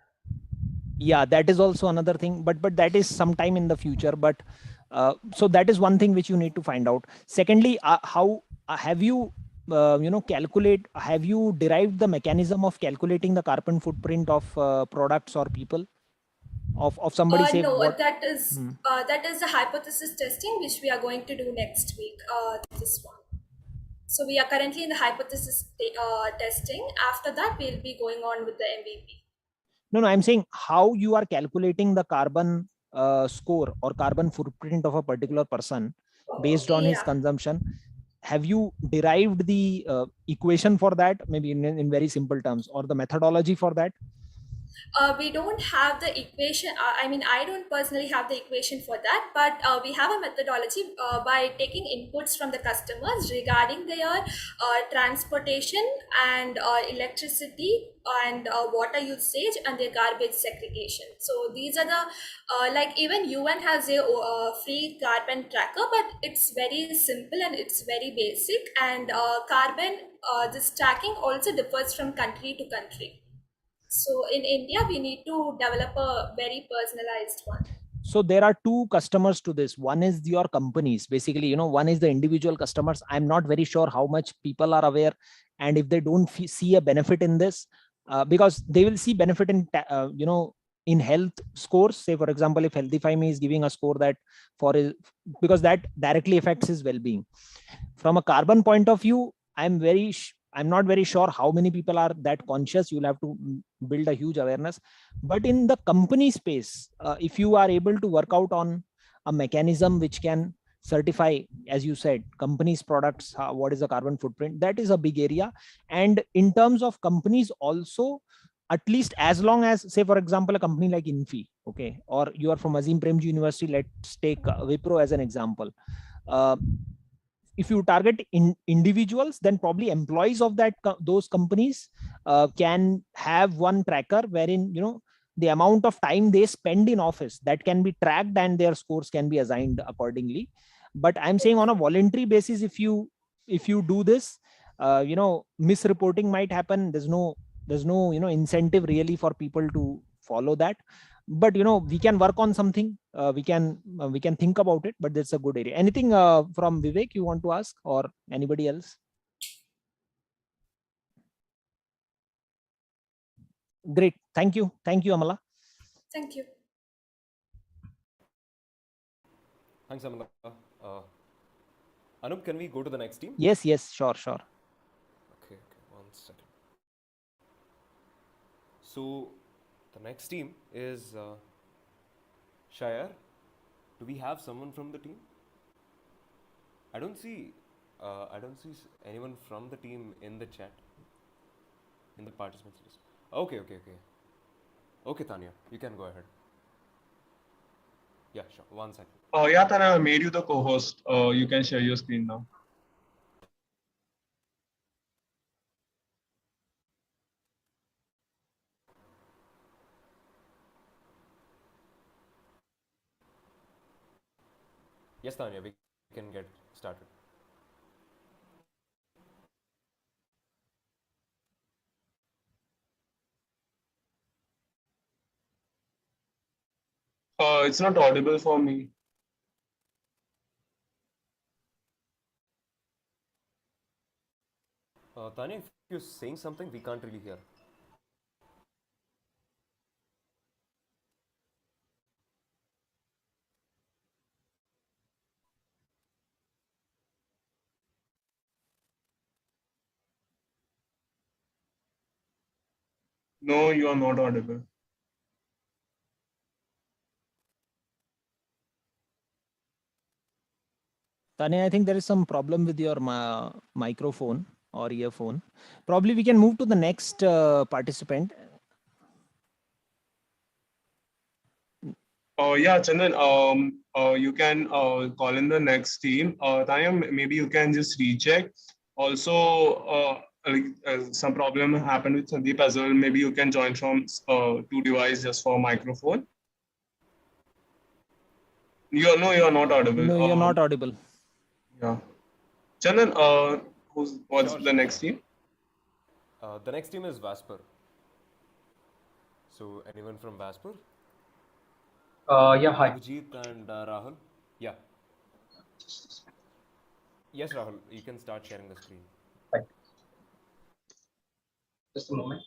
Yeah, that is also another thing, but that is sometime in the future. But so that is one thing which you need to find out. Secondly, how have you calculate have you derived the mechanism of calculating the carbon footprint of products or people, of somebody, say No, what? Hmm. that is the hypothesis testing which we are going to do next week. This one. So we are currently in the hypothesis testing. After that, we'll be going on with the MVP. No, I'm saying how you are calculating the carbon score or carbon footprint of a particular person based on his Yeah. consumption. Have you derived the equation for that, maybe in very simple terms, or the methodology for that? We don't have the equation. I mean, I don't personally have the equation for that, but we have a methodology by taking inputs from the customers regarding their transportation and electricity and water usage and their garbage segregation. So these are the like, even UN has a free carbon tracker, but it's very simple and it's very basic. And carbon, this tracking also differs from country to country. So in India, we need to develop a very personalized one. So there are two customers to this. One is your companies, basically, one is the individual customers. I'm not very sure how much people are aware, and if they don't see a benefit in this, because they will see benefit in in health scores. Say for example, if Healthify Me is giving a score that for his, because that directly affects his well-being. From a carbon point of view, I'm not very sure how many people are that conscious. You'll have to build a huge awareness. But in the company space, if you are able to work out on a mechanism which can certify, as you said, companies products, what is the carbon footprint, that is a big area. And in terms of companies also, at least as long as, say for example, a company like Infi, okay, or you are from Azim Premji University, let's take Wipro as an example. If you target individuals, then probably employees of those companies can have one tracker wherein the amount of time they spend in office, that can be tracked and their scores can be assigned accordingly. But I'm saying on a voluntary basis, if you do this, misreporting might happen. There's no incentive really for people to follow that. But we can work on something. We can think about it, but that's a good area. Anything from Vivek you want to ask, or anybody else? Great. Thank you, Amala. Thank you. Thanks, Amala. Anup, can we go to the next team? Yes, sure. Okay, 1 second. So the next team is Shire. Do we have someone from the team? I don't see anyone from the team in the chat, in the participants list. Okay. Okay, Tanya, you can go ahead. Yeah, sure. 1 second. Yeah, Tanya, I made you the co-host. You can share your screen now. Yes, Tanya, we can get started. It's not audible for me. Tanya, if you're saying something, we can't really hear. No, you are not audible. Tanya, I think there is some problem with your microphone or earphone. Probably we can move to the next participant. Yeah, Chandan, you can call in the next team. Tanya, maybe you can just recheck. Also, some problem happened with Sandeep as well. Maybe you can join from two devices just for microphone. You're not audible. No, you're not audible. Yeah. Chandan, what's the next team? The next team is Vasper. So, anyone from Vasper? Yeah, hi. Abhijit and Rahul? Yeah. Yes, Rahul, you can start sharing the screen. Right. Just a moment.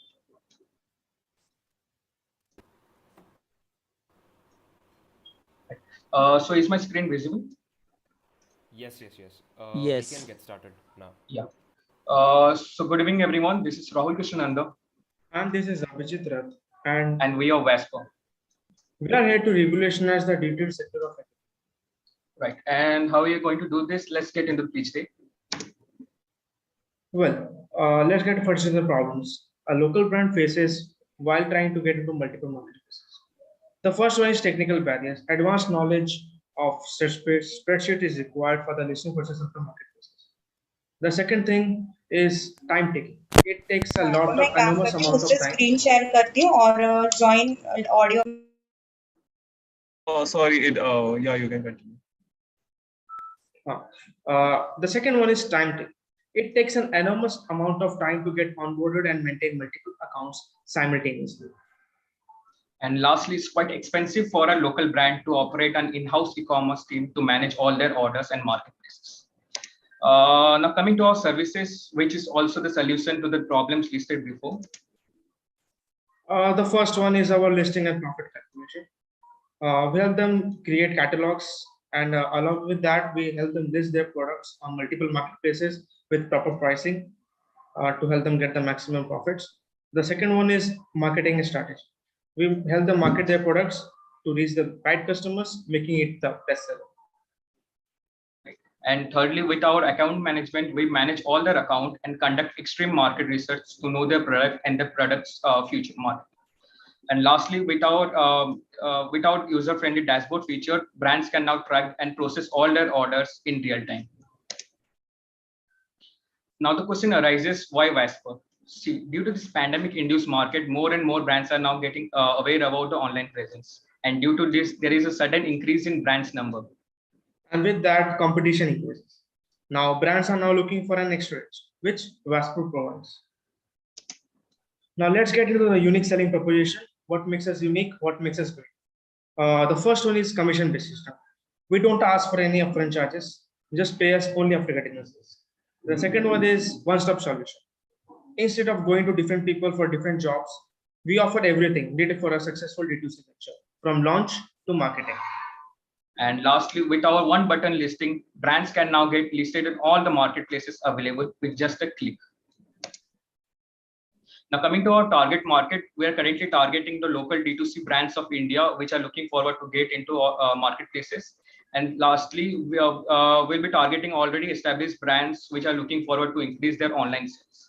So is my screen visible? Yes. Yes. We can get started now. Yeah. So good evening, everyone. This is Rahul Krishnananda. And this is Abhijit Rath. And we are Vasper. We are here to revolutionize the retail sector of India. Right. And how are you going to do this? Let's get into the pitch day. Well, let's get first to the problems a local brand faces while trying to get into multiple marketplaces. The first one is technical barriers. Advanced knowledge of spreadsheet is required for the listing process of the marketplaces. The second thing is time taking. It takes a lot of enormous amount of time. Screen share करती हूँ और join audio. Oh, sorry. Yeah, you can continue. The second one is time taking. It takes an enormous amount of time to get onboarded and maintain multiple accounts simultaneously. And lastly, it's quite expensive for a local brand to operate an in-house e-commerce team to manage all their orders and marketplaces. Now coming to our services, which is also the solution to the problems listed before. The first one is our listing and profit calculation. We help them create catalogs, and along with that, we help them list their products on multiple marketplaces with proper pricing to help them get the maximum profits. The second one is marketing strategy. We help them market their products to reach the right customers, making it the best seller. And thirdly, with our account management, we manage all their account and conduct extreme market research to know their product and the product's future market. And lastly, with our user-friendly dashboard feature, brands can now track and process all their orders in real time. Now the question arises, why Vasper? See, due to this pandemic-induced market, more and more brands are now getting aware about the online presence. And due to this, there is a sudden increase in brands number. And with that, competition increases. Now, brands are now looking for an extra edge, which Vasper provides. Now, let's get into the unique selling proposition. What makes us unique? What makes us great? The first one is commission-based system. We don't ask for any upfront charges. Just pay us only after getting us this. The second one is one-stop solution. Instead of going to different people for different jobs, we offer everything needed for a successful D2C venture, from launch to marketing. And lastly, with our one button listing, brands can now get listed in all the marketplaces available with just a click. Now coming to our target market, we are currently targeting the local D2C brands of India, which are looking forward to get into marketplaces. And lastly, we'll be targeting already established brands, which are looking forward to increase their online sales.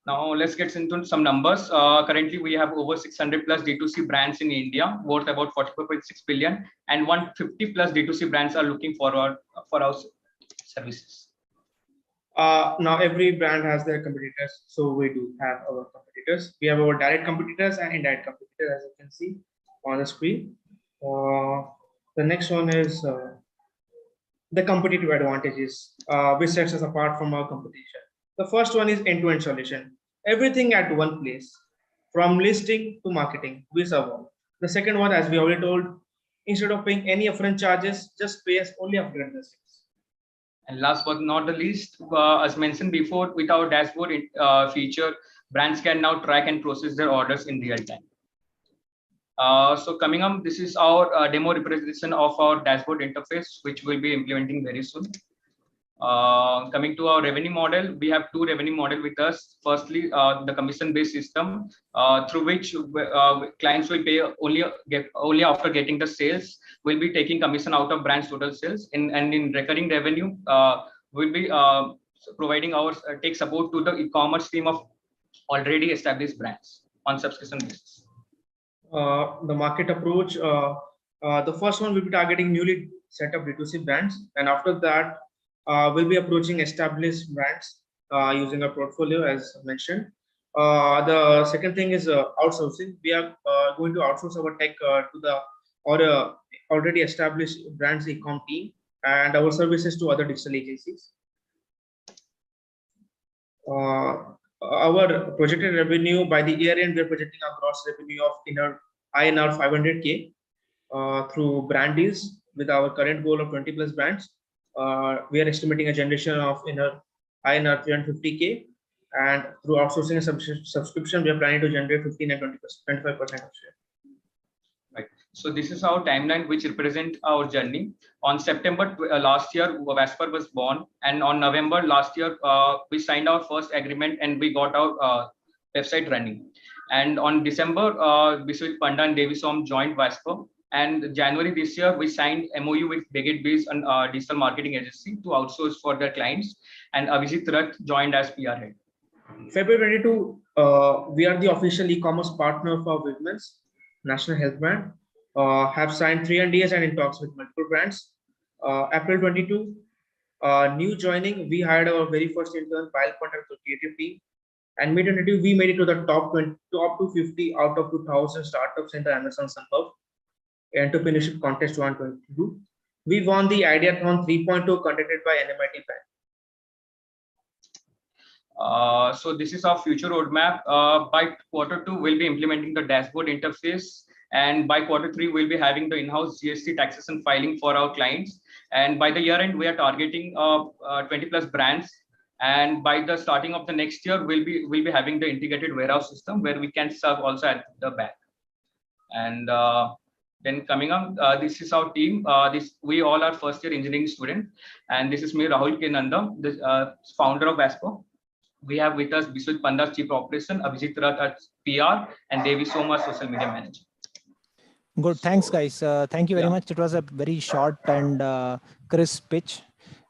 Now let's get into some numbers. Currently, we have over 600 plus D2C brands in India, worth about 44.6 billion, and 150 plus D2C brands are looking forward for our services. Now every brand has their competitors, so we do have our competitors. We have our direct competitors and indirect competitors, as you can see on the screen. The next one is the competitive advantages, which sets us apart from our competition. The first one is end-to-end solution. Everything at one place, from listing to marketing, we serve all. The second one, as we already told, instead of paying any upfront charges, just pay us only after the sales. And last but not the least, as mentioned before, with our dashboard feature, brands can now track and process their orders in real time. So coming up, this is our demo representation of our dashboard interface, which we'll be implementing very soon. Coming to our revenue model, we have two revenue model with us. Firstly, the commission-based system through which clients will pay only after getting the sales. We'll be taking commission out of brand's total sales, and in recurring revenue, we'll be providing our tech support to the e-commerce team of already established brands on subscription basis. The market approach, the first one will be targeting newly set up D2C brands, and after that, we'll be approaching established brands using a portfolio as mentioned. The second thing is outsourcing. We are going to outsource our tech to the already established brands e-com team and our services to other digital agencies. Our projected revenue by the year end, we're projecting a gross revenue of INR 500K through brand deals with our current goal of 20 plus brands. We are estimating a generation of INR 350K, and through outsourcing and subscription, we are planning to generate 15 and 25% of share. Right. So this is our timeline, which represent our journey. On September last year, Vasper was born, and on November last year, we signed our first agreement and we got our website running. And on December, Biswit Panda and Devi Som joined Vasper. And January this year, we signed MOU with Debatist and digital marketing agency to outsource for their clients. And Avijit Rath joined as PR head. February 22, we are the official e-commerce partner for Women's National Health Brand. Have signed 3 NDAs and in talks with multiple brands. April 22, new joining, we hired our very first intern, Pile Contact, the creative team. And May 22, we made it to the top 250 out of 2,000 startups in the Amazon Sunbird Entrepreneurship Contest 122. We won the Ideathon 3.2 conducted by NMIT Bank. So this is our future roadmap. By Q2, we'll be implementing the dashboard interface. And by Q3, we'll be having the in-house GST taxation filing for our clients. And by the year end, we are targeting 20 plus brands. And by the starting of the next year, we'll be having the integrated warehouse system where we can serve also at the back. And then coming up, this is our team. We all are first year engineering student, and this is me, Rahul K. Nanda, the founder of Vasper. We have with us Biswit Panda, Chief Operation, Avijit Rath, PR, and Devi Soma, Social Media Manager. Good, thanks guys. Thank you very much. It was a very short and crisp pitch.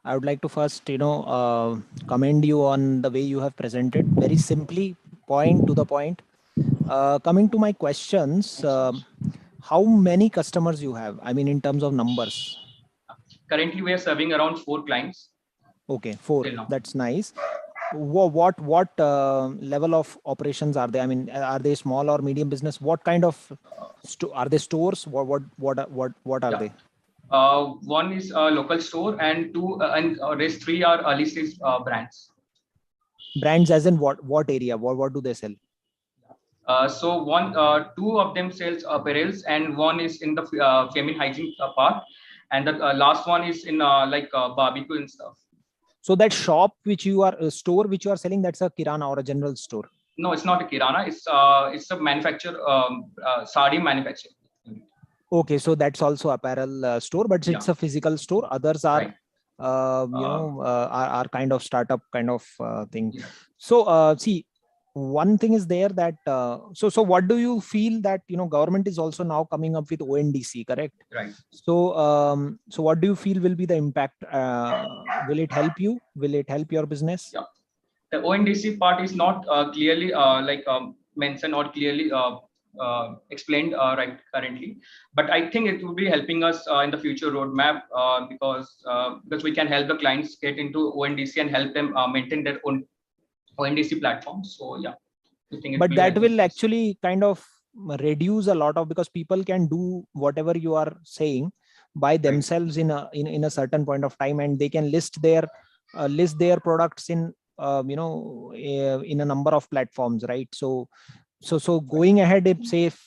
I would like to first, commend you on the way you have presented. Very simply, point to the point. Coming to my questions, how many customers you have? I mean, in terms of numbers. Currently, we are serving around 4 clients. Okay, 4. That's nice. What level of operations are they? I mean, are they small or medium business? What kind of are they stores? What are they? One is a local store, and rest 3 are early stage brands. Brands as in what area? What do they sell? So 2 of them sells apparels, and one is in the feminine hygiene part, and the last one is in barbecue and stuff. So that shop which you are store which you are selling, that's a kirana or a general store? No, it's not a kirana. It's a manufacturer, sari manufacturer. Okay, so that's also apparel store, but it's a physical store. Others are, are kind of startup kind of thing. Yeah. So see, one thing is there that so what do you feel that government is also now coming up with ONDC, correct? Right. So so what do you feel will be the impact? Will it help you? Will it help your business? Yeah, the ONDC part is not clearly mentioned or clearly explained right currently, but I think it will be helping us in the future roadmap because we can help the clients get into ONDC and help them maintain their own ONDC platform. So yeah, I think but that will actually kind of reduce a lot of, because people can do whatever you are saying by themselves in a certain point of time, and they can list their products in in a number of platforms, right? So going ahead, if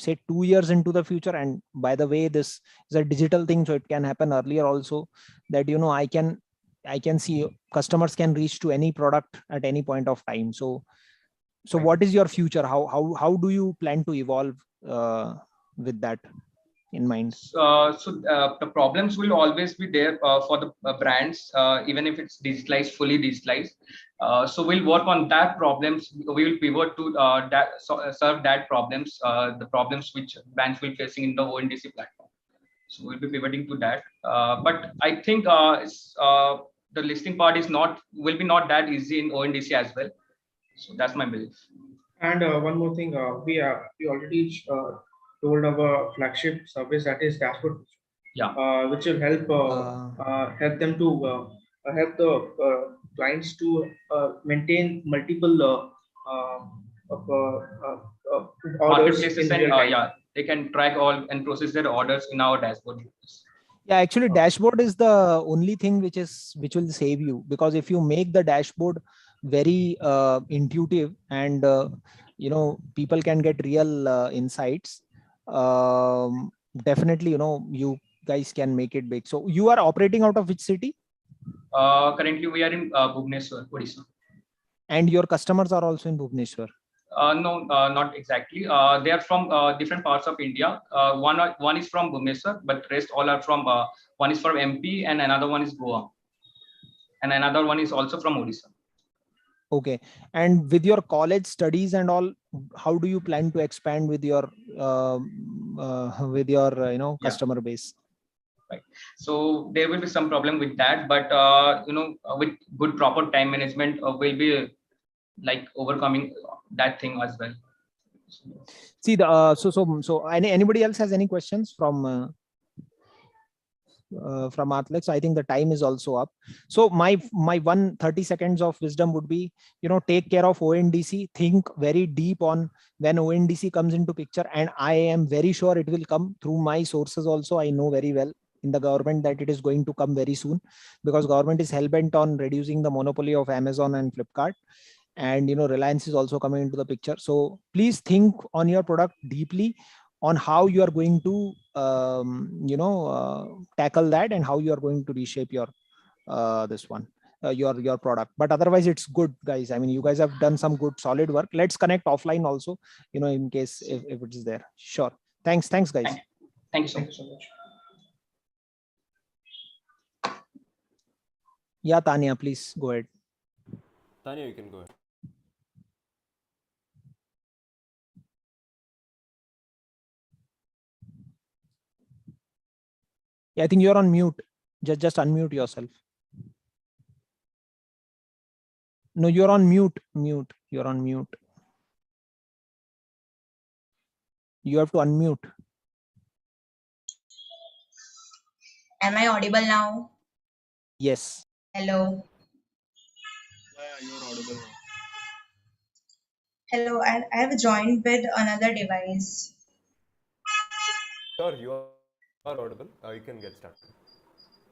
say 2 years into the future, and by the way, this is a digital thing, so it can happen earlier also, that I can see customers can reach to any product at any point of time. So what is your future? How do you plan to evolve with that in mind? The problems will always be there for the brands, even if it's digitalized, fully digitalized. So we'll work on that problems. We will pivot to serve that problems, the problems which brands will facing in the ONDC platform. So we'll be pivoting to that. But I think the listing part will be not that easy in ONDC as well. So that's my belief. And one more thing, we already told our flagship service, that is dashboard, which will help them to help the clients to maintain multiple orders in real time. They can track all and process their orders in our dashboard. Yeah, actually dashboard is the only thing which will save you, because if you make the dashboard very intuitive and people can get real insights, definitely you guys can make it big. So you are operating out of which city? Currently we are in Bhubaneswar, Odisha. And your customers are also in Bhubaneswar? No, not exactly. They are from different parts of India. One is from Bhubaneswar, but rest all are from, one is from MP and another one is Goa. And another one is also from Odisha. Okay. And with your college studies and all, how do you plan to expand with your customer base? Right. So there will be some problem with that, but with good proper time management, we'll be like overcoming that thing as well. See so anybody else has any questions from Athletics? I think the time is also up. So my 30 seconds of wisdom would be, take care of ONDC, think very deep on when ONDC comes into picture, and I am very sure it will come through my sources also. I know very well in the government that it is going to come very soon, because government is hell-bent on reducing the monopoly of Amazon and Flipkart, and Reliance is also coming into the picture. So please think on your product deeply, on how you are going to tackle that, and how you are going to reshape your your product. But otherwise it's good, guys. I mean, you guys have done some good solid work. Let's connect offline also, in case if it is there. Sure. Thanks guys. Thank you so much. Yeah, Tanya, please go ahead. Tanya, you can go ahead. Yeah, I think you're on mute. Just unmute yourself. No, you're on mute. You're on mute. You have to unmute. Am I audible now? Yes. Hello. Yeah, you're audible now. Hello, I have joined with another device. Sure, you are audible. You can get started.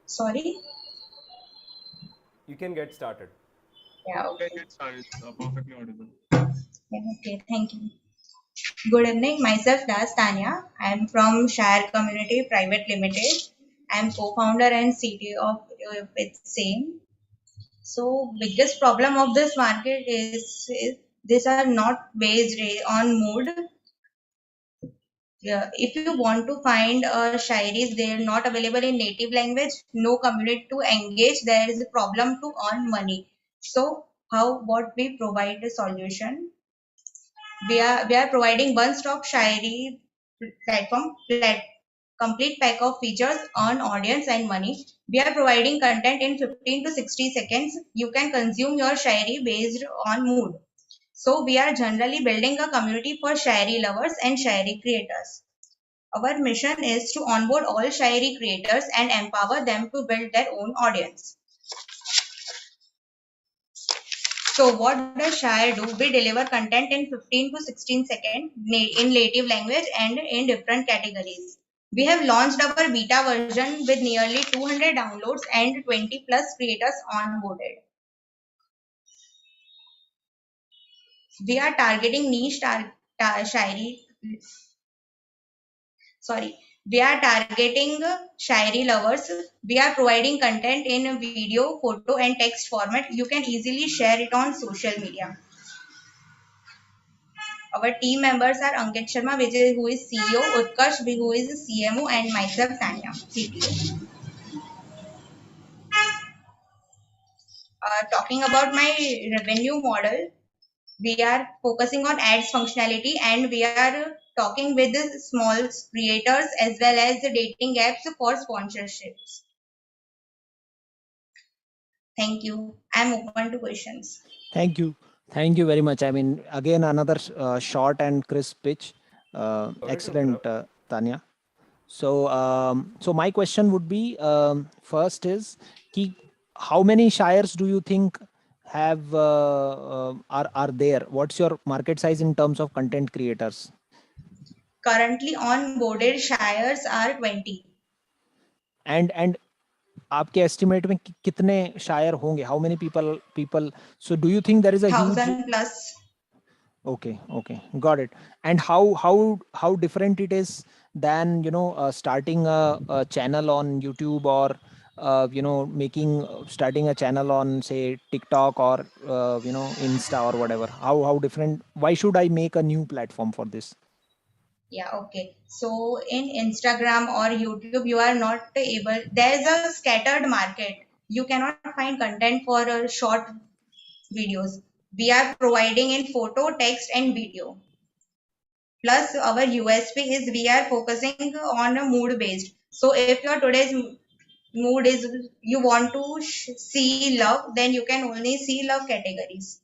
Sorry? You can get started. Yeah, okay. You can get started. Perfectly audible. Okay, thank you. Good evening. Myself, Das Tanya. I am from Shire Community Private Limited. I am co-founder and CTO of its same. So, biggest problem of this market is these are not based on mood. Yeah, if you want to find Shires, they are not available in native language, no community to engage, there is a problem to earn money. So what we provide a solution? We are providing one-stop Shire platform, complete pack of features, earn audience and money. We are providing content in 15 to 60 seconds. You can consume your Shire based on mood. So we are generally building a community for Shire lovers and Shire creators. Our mission is to onboard all Shire creators and empower them to build their own audience. So what does Shire do? We deliver content in 15 to 16 seconds in native language and in different categories. We have launched our beta version with nearly 200 downloads and 20 plus creators onboarded. We are targeting niche Shire we are targeting Shire lovers. We are providing content in video, photo, and text format. You can easily share it on social media. Our team members are Ankit Sharma, who is CEO, Utkarsh, who is CMO, and myself, Tanya, CTO. Talking about my revenue model, we are focusing on ads functionality, and we are talking with the small creators as well as the dating apps for sponsorships. Thank you. I'm open to questions. Thank you very much. I mean, again, another short and crisp pitch. Excellent, Tanya. So my question would be, first is, how many shires do you think have are there? What's your market size in terms of content creators? Currently onboarded shires are 20. And आपके estimate में कितने shire होंगे? How many people? So do you think there is a 1,000 plus? Okay, got it. And how different it is than starting a channel on YouTube, or starting a channel on, say, TikTok, or Insta, or whatever. How different? Why should I make a new platform for this? Yeah, okay. So in Instagram or YouTube, you are not able, there's a scattered market. You cannot find content for short videos. We are providing in photo, text, and video. Plus, our USP is we are focusing on a mood based. So if your today's mood is you want to see love, then you can only see love categories.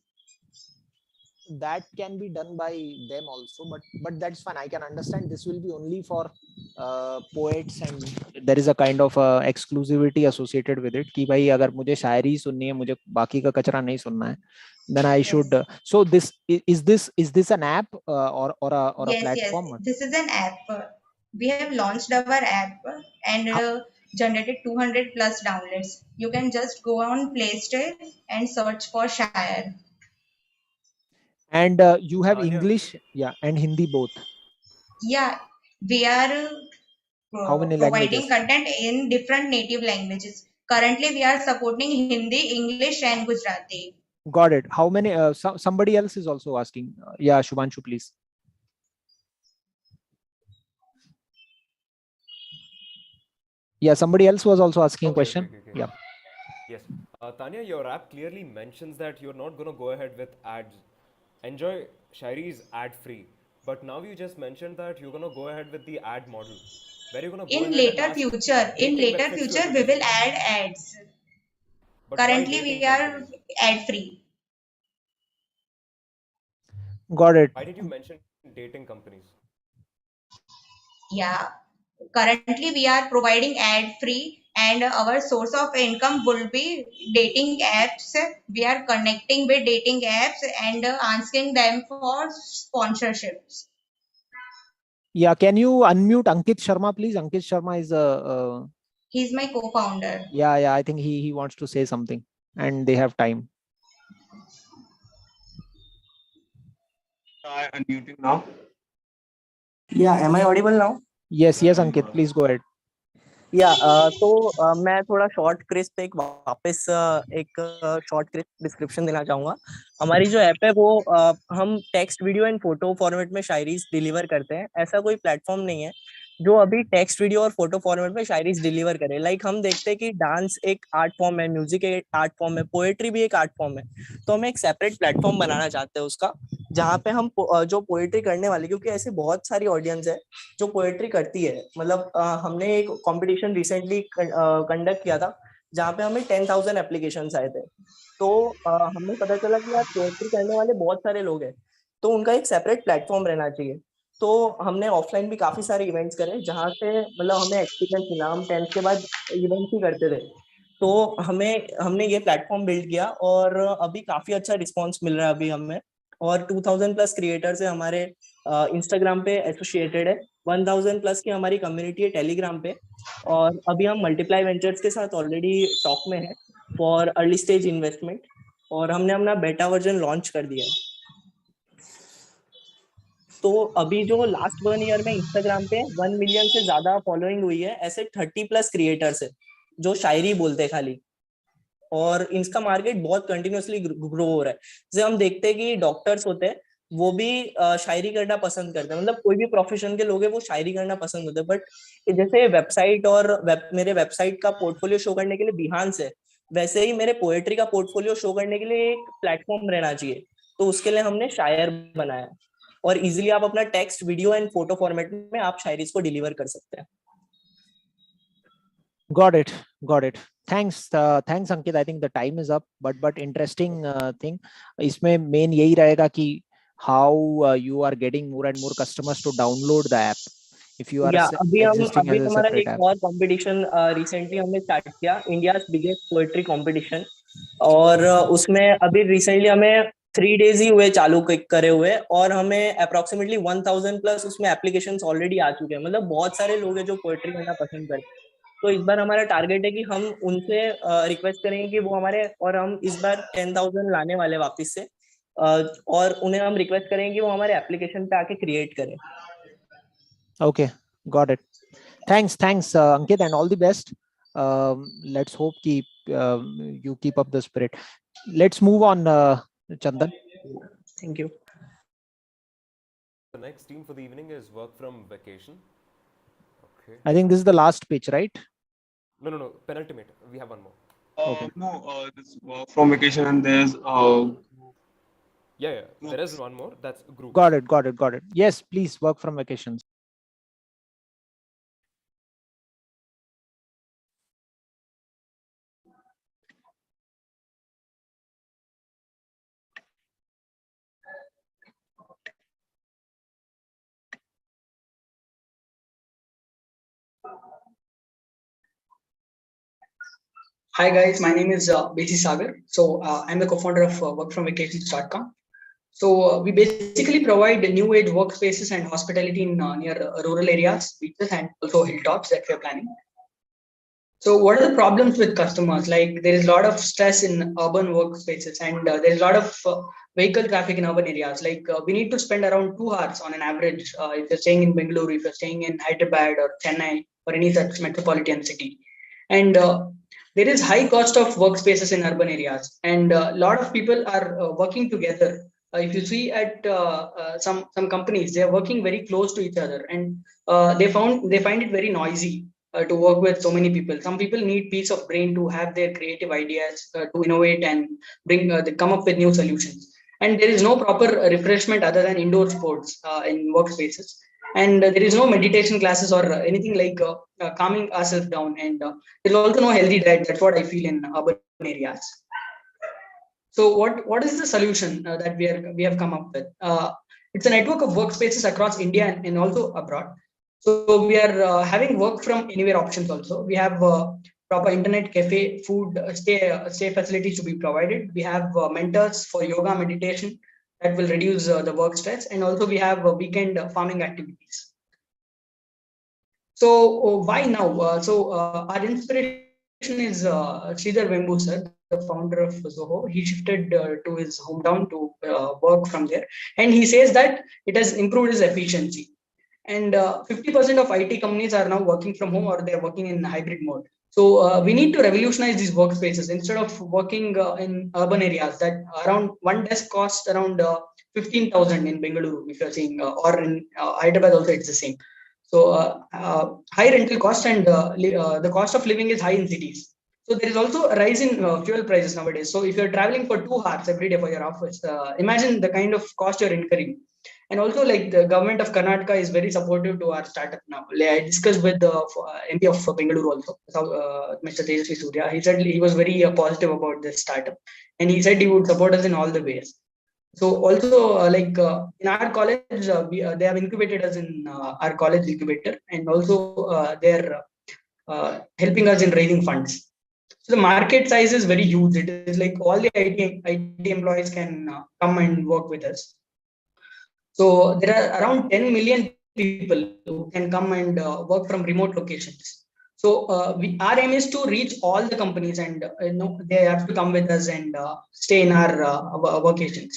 That can be done by them also, but that's fine. I can understand this will be only for poets, and there is a kind of exclusivity associated with it कि भाई अगर मुझे शायरी सुननी है, मुझे बाकी का कचरा नहीं सुनना है, then I should. So this is this an app or a platform? Yes, this is an app. We have launched our app and generated 200 plus downloads. You can just go on Play Store and search for Shire. And you have English, and Hindi both. Yeah, we are How many providing languages? content in different native languages. Currently, we are supporting Hindi, English, and Gujarati. Got it. How many? Somebody else is also asking. Yeah, Shubhanshu, please. Yeah, somebody else was also asking a question. Okay. Yeah. Yes. Tanya, your app clearly mentions that you're not going to go ahead with ads. Enjoy Shire is ad free. But now you just mentioned that you're going to go ahead with the ad model. Where you're going to go In ahead later future, we will add ads. But currently, we are ad free. Got it. Why did you mention dating companies? Yeah. Currently, we are providing ad free, and our source of income will be dating apps. We are connecting with dating apps and asking them for sponsorships. Yeah, can you unmute Ankit Sharma, please? Ankit Sharma is He's my co-founder. Yeah, I think he wants to say something, and they have time. I unmute you now. Yeah, am I audible now? Yes, Ankit, please go ahead. Yeah, तो मैं थोड़ा short crisp एक वापस एक short crisp description देना चाहूंगा. हमारी जो ऐप है वो हम text, video and photo format में शायरीज डिलीवर करते हैं. ऐसा कोई प्लेटफॉर्म नहीं है जो अभी टेक्स्ट, वीडियो और फोटो फॉर्मेट में शायरीज डिलीवर करे. लाइक हम देखते हैं कि डांस एक आर्ट फॉर्म है, म्यूजिक एक आर्ट फॉर्म है, पोएट्री भी एक आर्ट फॉर्म है. तो हम एक सेपरेट प्लेटफॉर्म बनाना चाहते हैं उसका, जहाँ पे हम जो पोएट्री करने वाले, क्योंकि ऐसे बहुत सारी ऑडियंस है जो पोएट्री करती है. मतलब हमने एक कंपटीशन रिसेंटली कंडक्ट किया था जहाँ पे हमें 10,000 एप्लीकेशंस आए थे. तो हमें पता चला कि यार पोएट्री करने वाले बहुत सारे लोग हैं, तो उनका एक सेपरेट प्लेटफॉर्म रहना चाहिए. तो हमने ऑफलाइन भी काफी सारे इवेंट्स करे जहाँ से मतलब हमें एक्सपीरियंस मिला. हम 10th के बाद इवेंट्स ही करते थे. तो हमने ये प्लेटफॉर्म बिल्ड किया और अभी काफी अच्छा रिस्पॉन्स मिल रहा है अभी हमें. और 2000 प्लस क्रिएटर्स है हमारे इंस्टाग्राम पे एसोसिएटेड है. 1000 प्लस की हमारी कम्युनिटी है टेलीग्राम पे. और अभी हम मल्टीप्लाई वेंचर्स के साथ ऑलरेडी टॉक में है फॉर अर्ली स्टेज इन्वेस्टमेंट, और हमने अपना बेटा वर्जन लॉन्च कर दिया है. तो अभी जो लास्ट 1 ईयर में इंस्टाग्राम पे 1 मिलियन से ज्यादा फॉलोइंग हुई है, ऐसे 30+ क्रिएटर्स है जो शायरी बोलते हैं खाली, और इसका मार्केट बहुत कंटिन्यूअसली ग्रो हो रहा है। जैसे हम देखते हैं कि डॉक्टर्स होते हैं वो भी शायरी करना पसंद करते हैं, मतलब कोई भी प्रोफेशन के लोग हैं वो शायरी करना पसंद होते हैं। बट जैसे वेबसाइट और मेरे वेबसाइट का पोर्टफोलियो शो करने के लिए बिहांस है, वैसे ही मेरे पोएट्री का पोर्टफोलियो शो करने के लिए एक प्लेटफॉर्म रहना चाहिए, तो उसके लिए हमने शायर बनाया। और इजीली आप अपना text, video and photo format में आप शायरी को डिलीवर कर सकते हैं। Got it. Thanks, thanks Ankit. I think the time is up, but interesting thing. इसमें main यही रहेगा कि how you are getting more and more customers to download the app. If you are existing as a हमारा separate एक app. और competition recently हमने start किया, India's biggest poetry competition, और उसमें अभी रिसेंटली हमें 3 days ही हुए चालू करे हुए, और हमें अप्रोक्सीमेटली 1000+ उसमें एप्लीकेशंस ऑलरेडी आ चुके हैं। मतलब बहुत सारे लोग हैं जो पोएट्री करना पसंद करते हैं। तो इस बार हमारा टारगेट है कि हम उनसे रिक्वेस्ट करेंगे कि वो हमारे, और हम इस बार 10,000 लाने वाले वापस से, और उन्हें हम रिक्वेस्ट करेंगे कि वो हमारे एप्लीकेशन पे आके क्रिएट करें। Okay, got it. Thanks, Ankit, and all the best. Let's hope you keep up the spirit. Let's move on, Chandan. Thank you. The next team for the evening is work from vacation. Okay. I think this is the last pitch, right? No, penultimate. We have one more. Okay. No, this work from vacation, and there's Yeah. There is one more. That's group. Got it. Yes, please, work from vacations. Hi guys, my name is B.C. Sagar. So I'm the co-founder of workfromvacations.com. So we basically provide new age workspaces and hospitality in near rural areas, beaches, and also hilltops that we are planning. So what are the problems with customers? Like there is a lot of stress in urban workspaces, and there is a lot of vehicle traffic in urban areas. Like we need to spend around 2 hours on an average if you're staying in Bengaluru, if you're staying in Hyderabad or Chennai or any such metropolitan city. And there is high cost of workspaces in urban areas, and a lot of people are working together. If you see at some companies, they are working very close to each other, and they find it very noisy to work with so many people. Some people need peace of brain to have their creative ideas, to innovate and they come up with new solutions. And there is no proper refreshment other than indoor sports in workspaces. And there is no meditation classes or anything like calming ourselves down. And there's also no healthy diet. That's what I feel in urban areas. So what is the solution that we have come up with? It's a network of workspaces across India and also abroad. So we are having work from anywhere options also. We have proper internet, cafe, food, stay facilities to be provided. We have mentors for yoga, meditation that will reduce the work stress, and also we have weekend farming activities. So why now? Our inspiration is Sridhar Vembu sir, the founder of Zoho. He shifted to his hometown to work from there, and he says that it has improved his efficiency. And 50% of IT companies are now working from home, or they're working in hybrid mode. So we need to revolutionize these workspaces. Instead of working in urban areas, that around one desk costs around 15,000 in Bengaluru, if you're seeing, or in Hyderabad also it's the same. So high rental cost, and the cost of living is high in cities. So there is also a rise in fuel prices nowadays. So if you're traveling for 2 hours every day for your office, imagine the kind of cost you're incurring. And also, like, the government of Karnataka is very supportive to our startup now. I discussed with the MP of Bengaluru also, Mr. Tejasvi Surya. He said he was very positive about this startup, and he said he would support us in all the ways. So also, in our college, they have incubated us in our college incubator, and also they're helping us in raising funds. So the market size is very huge. It is like all the IT employees can come and work with us. So there are around 10 million people who can come and work from remote locations. So our aim is to reach all the companies, and they have to come with us and stay in our workations.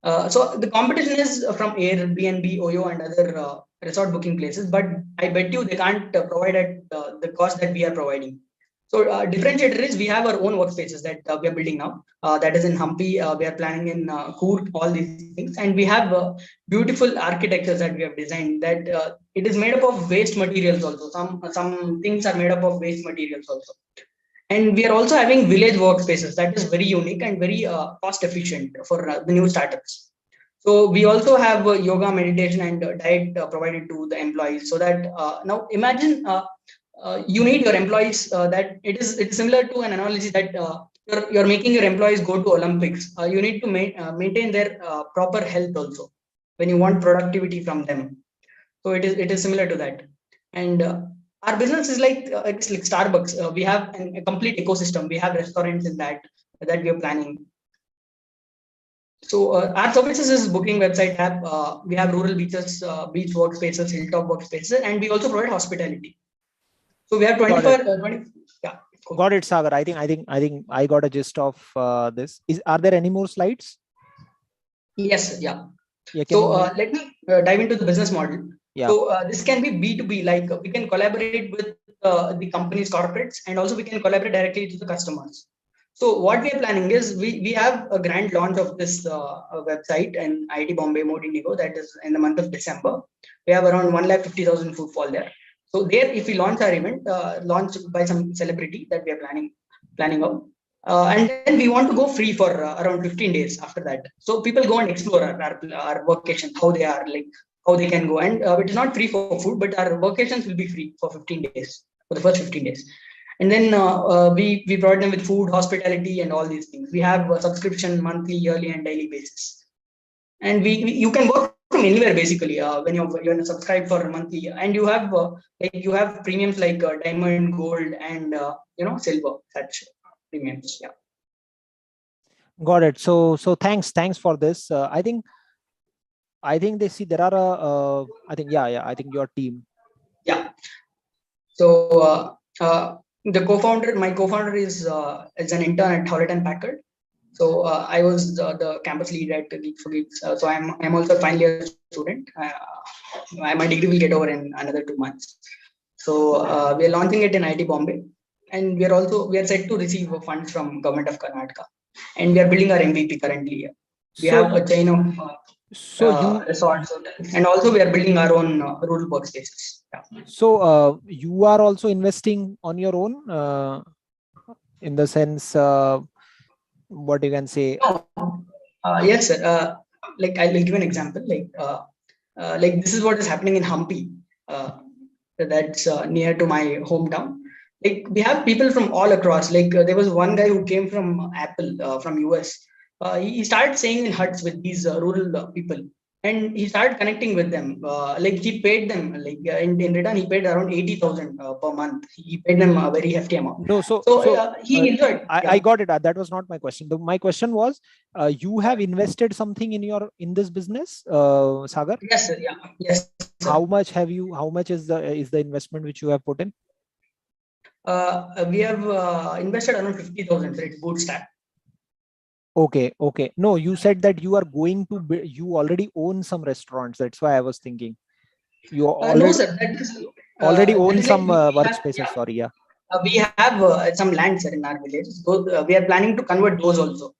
So the competition is from Airbnb, Oyo, and other resort booking places, but I bet you they can't provide at the cost that we are providing. So differentiator is we have our own workspaces that we are building now. That is in Hampi. We are planning in Coorg, all these things, and we have beautiful architectures that we have designed. That it is made up of waste materials also. Some things are made up of waste materials also. And we are also having village workspaces that is very unique and very cost efficient for the new startups. So we also have yoga, meditation, and diet provided to the employees. So that now imagine you need your employees that it's similar to an analogy that you're making your employees go to Olympics. You need to maintain their proper health also when you want productivity from them. So it is similar to that. And our business is like it's like Starbucks. We have a complete ecosystem. We have restaurants in that we are planning. So our services is booking website app. We have rural beaches, beach workspaces, hilltop workspaces, and we also provide hospitality. So we have 24. 20, yeah. Got it, Sagar. I think I got a gist of this. Are there any more slides? Yes. Yeah. Yeah. So let me dive into the business model. Yeah. So this can be B2B, like we can collaborate with the company's corporates, and also we can collaborate directly to the customers. So what we are planning is we have a grand launch of this website in IIT Bombay Mode Indigo, that is in the month of December. We have around 150,000 footfall there. So there, if we launch our event, launched by some celebrity that we are planning out, and then we want to go free for around 15 days after that. So people go and explore our vacation, how they are, like how they can go. And it is not free for food, but our vacations will be free for 15 days, for the first 15 days. And then we provide them with food, hospitality, and all these things. We have a subscription monthly, yearly, and daily basis. And you can work from anywhere basically when you're subscribed for monthly, and you have premiums like diamond, gold, and silver, such premiums. Yeah. Got it. So thanks for this. I think they see there are I think your team. Yeah. So my co-founder is an intern at Hewlett and Packard. So I was the campus lead at Geek for Geeks. So I'm also a final year student. My degree will get over in another 2 months. So we are launching it in IIT Bombay, and we are set to receive funds from Government of Karnataka, and we are building our MVP currently. We have a chain of resorts, and also we are building our own rural workspaces. Yeah. So you are also investing on your own in the sense. What you can say? Yes, sir. Like I'll give an example. Like this is what is happening in Hampi. That's near to my hometown. Like we have people from all across. Like there was one guy who came from Apple from US. He started staying in huts with these rural people, and he started connecting with them. Like he paid them, like in return, he paid around 80,000 per month. He paid them a very hefty amount. No, so he enjoyed. I got it. That was not my question. My question was, you have invested something in this business, Sagar? Yes, sir. Yeah. Yes. Sir. How much is the investment which you have put in? We have invested around 50,000. So it's bootstrap. Okay. No, you said that you are going to you already own some restaurants. That's why I was thinking. You already, no, sir. That is, already own some workspaces. Sorry, yeah. We have some land, sir, in our village. So we are planning to convert those also.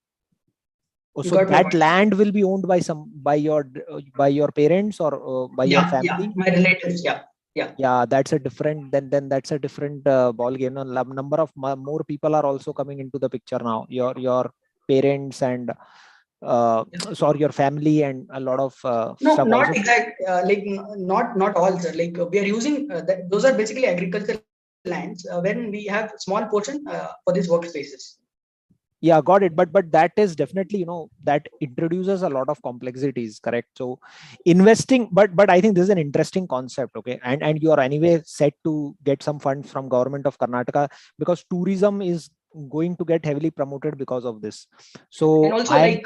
Oh, so that land will be owned by your parents or by your family? Yeah, my relatives. Yeah, that's a different. Then that's a different ball game. No, number of more people are also coming into the picture now. Your parents and your family and a lot of no, stuff not also. exact. Like not all, sir. Like we are using those are basically agricultural lands when we have small portion for these workspaces. Yeah, got it. But that is definitely, that introduces a lot of complexities, correct? So investing, but I think this is an interesting concept. Okay. And you are anyway set to get some funds from Government of Karnataka, because tourism is going to get heavily promoted because of this. So and also I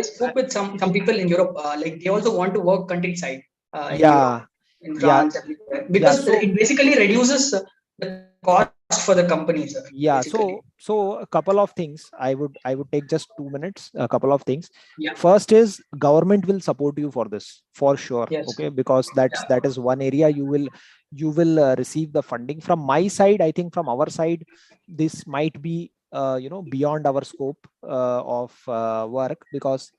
spoke with some people in Europe, like they also want to work countryside in Europe, in France, everywhere, because it basically reduces the cost for the company, sir. Yeah. Basically. So a couple of things. I would take just 2 minutes. A couple of things. Yeah. First is government will support you for this for sure. Yes. Okay, because that is one area you will receive the funding. From my side, I think from our side, this might be beyond our scope of work, because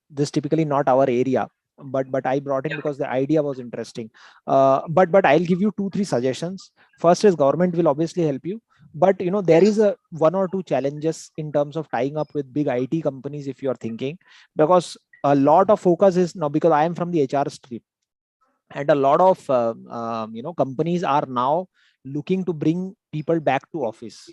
this typically not our area. But I brought in because the idea was interesting. But I'll give you 2-3 suggestions. First is government will obviously help you, but there is a 1 or 2 challenges in terms of tying up with big IT companies if you are thinking, because a lot of focus is now, because I am from the HR stream, and a lot of companies are now looking to bring people back to office.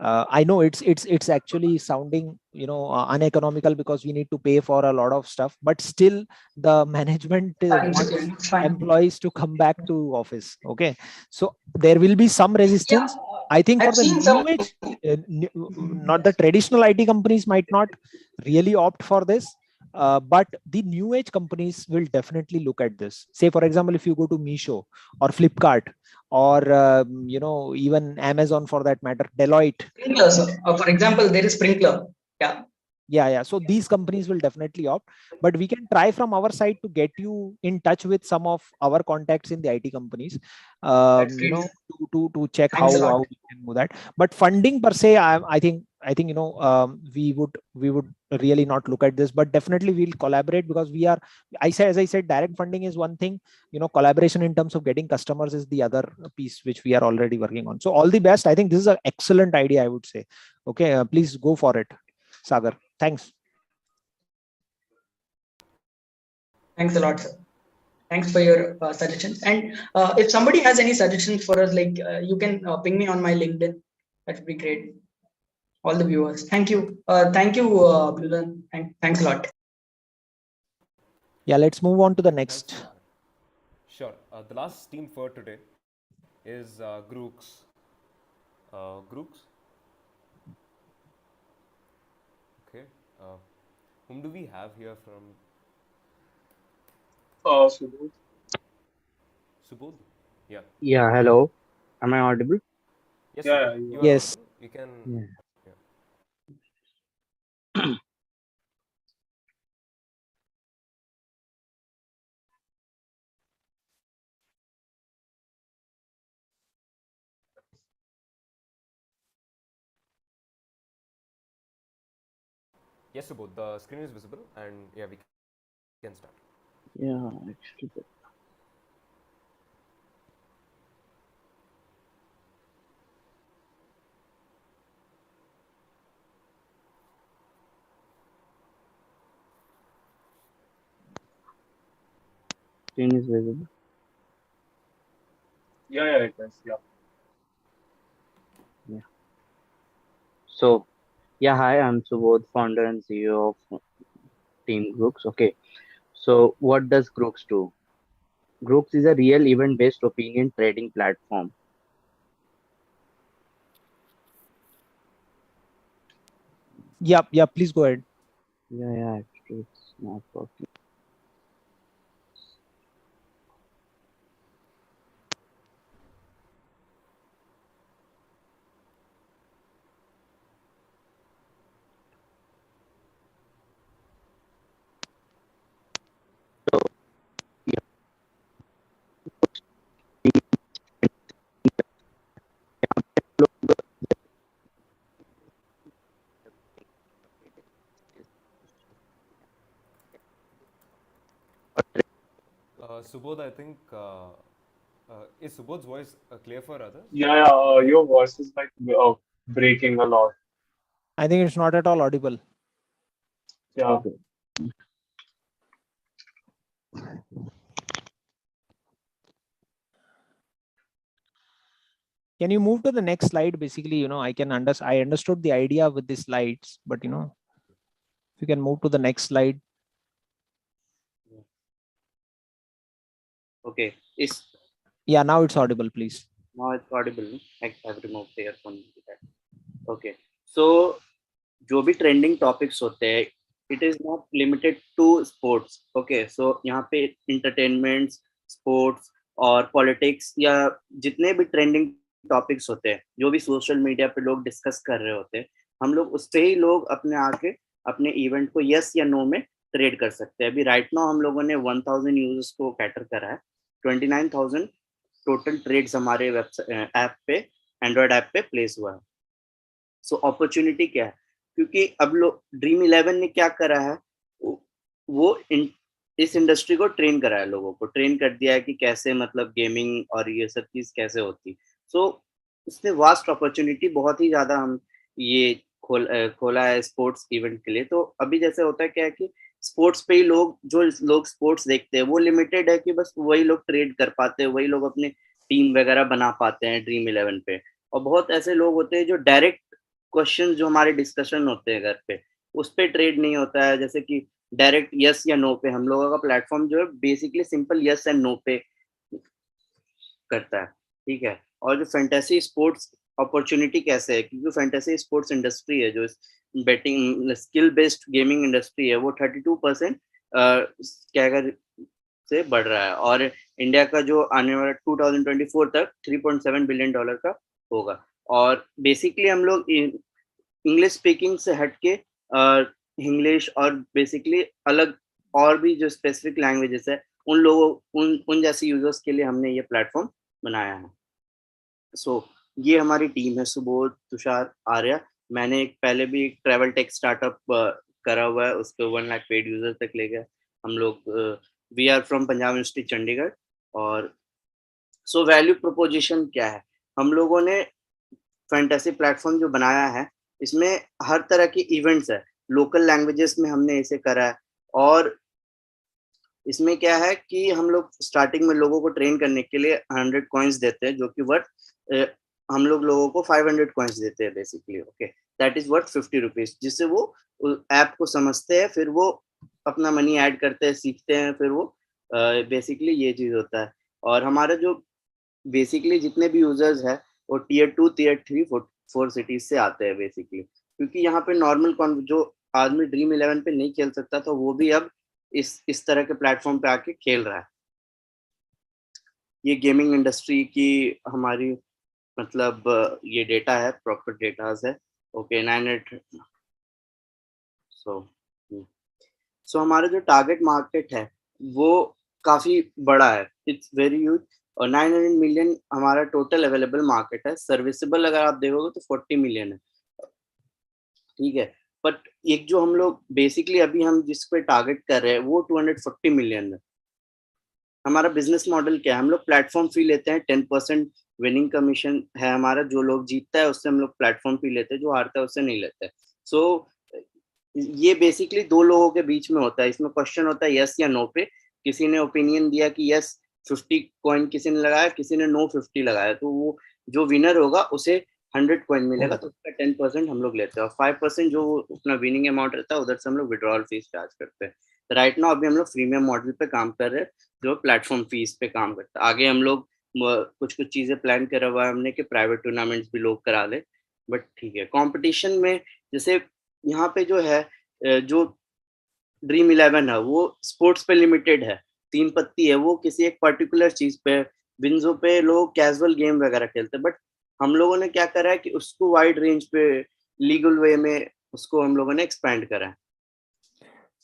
I know it's actually sounding uneconomical, because we need to pay for a lot of stuff, but still the management wants employees to come back to office. Okay, so there will be some resistance. I think for I've the seen new some. age, not the traditional IT companies might not really opt for this. But the new age companies will definitely look at this. Say, for example, if you go to Meesho or Flipkart, or even Amazon for that matter, Deloitte. Sprinkler, sir. For example, there is Sprinkler. Yeah. So these companies will definitely opt, but we can try from our side to get you in touch with some of our contacts in the IT companies, That's great. to check Thanks a how lot. we can move that. But funding per se, I think we would really not look at this, but definitely we'll collaborate, because as I said, direct funding is one thing. Collaboration in terms of getting customers is the other piece, which we are already working on. So all the best. I think this is an excellent idea, I would say. Okay, please go for it, Sagar. Thanks. Thanks a lot, sir. Thanks for your suggestions. And if somebody has any suggestions for us, like you can ping me on my LinkedIn. That would be great. All the viewers. Thank you. Thank you, BlueLearn. Thanks a lot. Yeah, let's move on to the next. Sure. The last team for today is Grooks. Grooks? Okay. Whom do we have here from? Subodh. Subodh? Yeah. Yeah, hello. Am I audible? Yes, Yeah, Subodh, you are yes. audible. You can. Yeah. Yes, Subodh, the screen is visible, and yeah, we can start. Yeah, actually. Screen is visible. Yeah, it is. Yeah. Yeah. So, yeah, hi, I'm Subodh, founder and CEO of Team Grooks. Okay. So, what does Grooks do? Grooks is a real event-based opinion trading platform. Yeah, please go ahead. Yeah, actually, it's not working. So, yeah. Subodh, I think is Subodh's voice clear for others? Yeah, your voice is like breaking a lot. I think it's not at all audible. Yeah. Okay. Can you move to the next slide? Basically, I understood the idea with the slides, but if you can move to the next slide. Okay. Yeah, now it's audible, please. Now it's audible. I've removed the earphone. Okay. So, जो भी trending topics होते हैं it is not limited to sports. Okay, so यहाँ पे entertainments, sports और politics या जितने भी ट्रेंडिंग टॉपिक्स होते हैं, जो भी सोशल मीडिया पे लोग डिस्कस कर रहे होते हैं, हम लोग उस पे ही लोग अपने आके अपने इवेंट को यस या नो में ट्रेड कर सकते हैं। अभी राइट नाउ हम लोगों ने 1000 यूजर्स को कैटर करा है, 29,000 टोटल ट्रेड्स हमारे वेबसाइट ऐप पे, एंड्रॉयड ऐप पे प्लेस हुआ है। सो अपॉर्चुनिटी क्या है, क्योंकि अब लोग ड्रीम 11 ने क्या करा है, वो इस इंडस्ट्री को ट्रेन करा है, लोगों को ट्रेन कर दिया है कि कैसे मतलब गेमिंग और ये सब चीज कैसे होती। सो उसने वास्ट अपॉर्चुनिटी बहुत ही ज्यादा हम ये खोला है स्पोर्ट्स इवेंट के लिए। तो अभी जैसे होता है क्या है कि स्पोर्ट्स पे ही जो लोग स्पोर्ट्स देखते हैं वो लिमिटेड है कि बस वही लोग ट्रेड कर पाते हैं, वही लोग अपने टीम वगैरह बना पाते हैं ड्रीम 11 पे। और बहुत ऐसे लोग होते हैं जो डायरेक्ट क्वेश्चन जो हमारे डिस्कशन होते हैं घर पे, उस पे ट्रेड नहीं होता है। जैसे कि डायरेक्ट यस या नो पे हम लोगों का प्लेटफॉर्म जो है basically simple yes and no पे करता है, ठीक है। और जो फैंटेसी स्पोर्ट्स अपॉर्चुनिटी कैसे है, क्योंकि फैंटेसी स्पोर्ट्स इंडस्ट्री है जो betting skill based gaming industry है, वो 32% कैगर से बढ़ रहा है। और इंडिया का जो आने वाला 2024 तक $3.7 बिलियन का होगा। और बेसिकली हम लोग इंग्लिश स्पीकिंग से हटके इंग्लिश और बेसिकली अलग और भी जो स्पेसिफिक लैंग्वेजेस है उन लोगों उन जैसे यूजर्स के लिए हमने ये प्लेटफॉर्म बनाया है। सो ये हमारी टीम है, सुबोध, तुषार, आर्या। मैंने पहले भी एक ट्रैवल टेक स्टार्टअप करा हुआ है, उसको 1 लाख पेड यूजर तक ले गया हम लोग। We are from Punjab university Chandigarh. और सो वैल्यू प्रोपोजिशन क्या है, हम लोगों ने फैंटेसी प्लेटफॉर्म जो बनाया है इसमें हर तरह की इवेंट्स है, लोकल लैंग्वेजेस में हमने इसे करा है। और इसमें क्या है कि हम लोग स्टार्टिंग में लोगों को ट्रेन करने के लिए 100 कॉइन्स देते हैं, जो कि वर्थ हम लोग लोगों को 500 कॉइन्स देते हैं basically. Okay, that is worth 50 rupees, जिससे वो ऐप को समझते हैं, फिर वो अपना मनी ऐड करते हैं, सीखते हैं, फिर वो बेसिकली ये चीज होता है। और हमारा जो बेसिकली जितने भी यूजर्स है वो टीयर 2, टीयर 3, 4 सिटीज से आते हैं बेसिकली, क्योंकि यहाँ पे नॉर्मल जो आदमी ड्रीम 11 पे नहीं खेल सकता था वो भी अब इस तरह के प्लेटफॉर्म पे आके खेल रहा है। ये गेमिंग इंडस्ट्री की हमारी मतलब ये डेटा है, प्रॉपर डेटास है। ओके, 900। सो हमारा जो टारगेट मार्केट है वो काफी बड़ा है, इट्स वेरी ह्यूज। और 900 मिलियन हमारा टोटल अवेलेबल मार्केट है। सर्विसेबल अगर आप देखोगे तो 40 मिलियन है, ठीक है। बट एक जो हम लोग बेसिकली अभी हम जिस पे टारगेट कर रहे हैं वो 240 मिलियन है। हमारा बिजनेस मॉडल क्या है, हम लोग प्लेटफॉर्म फी लेते हैं, 10% विनिंग कमीशन है हमारा। जो लोग जीतता है उससे हम लोग प्लेटफॉर्म फी लेते हैं, जो हारता है उससे नहीं लेते। सो ये बेसिकली दो लोगों के बीच में होता है। इसमें क्वेश्चन होता है यस या नो पे। किसी ने ओपिनियन दिया कि यस 50 कॉइन किसी ने लगाया, किसी ने नो 50 लगाया, तो वो जो विनर होगा उसे 100 कॉइन मिलेगा, तो उसका 10% हम लोग लेते हैं। और 5% जो अपना विनिंग अमाउंट रहता है उधर से हम लोग विड्रॉल फीस चार्ज करते हैं। राइट नाउ अभी हम लोग फ्रीमियम मॉडल पे काम कर रहे हैं, जो प्लेटफॉर्म फीस पे काम करता है। आगे हम लोग कुछ चीजें प्लान करा हुआ है हमने कि प्राइवेट टूर्नामेंट्स भी लोग करा ले। बट ठीक है, कंपटीशन में जैसे यहाँ पे जो है जो ड्रीम 11 है वो स्पोर्ट्स पे लिमिटेड है, 3 पत्ती है, वो किसी एक पर्टिकुलर चीज पे, विंजो पे लोग कैजुअल गेम वगैरह खेलते हैं। बट हम लोगों ने क्या करा है कि उसको वाइड रेंज पे लीगल वे में उसको हम लोगों ने एक्सपैंड करा है।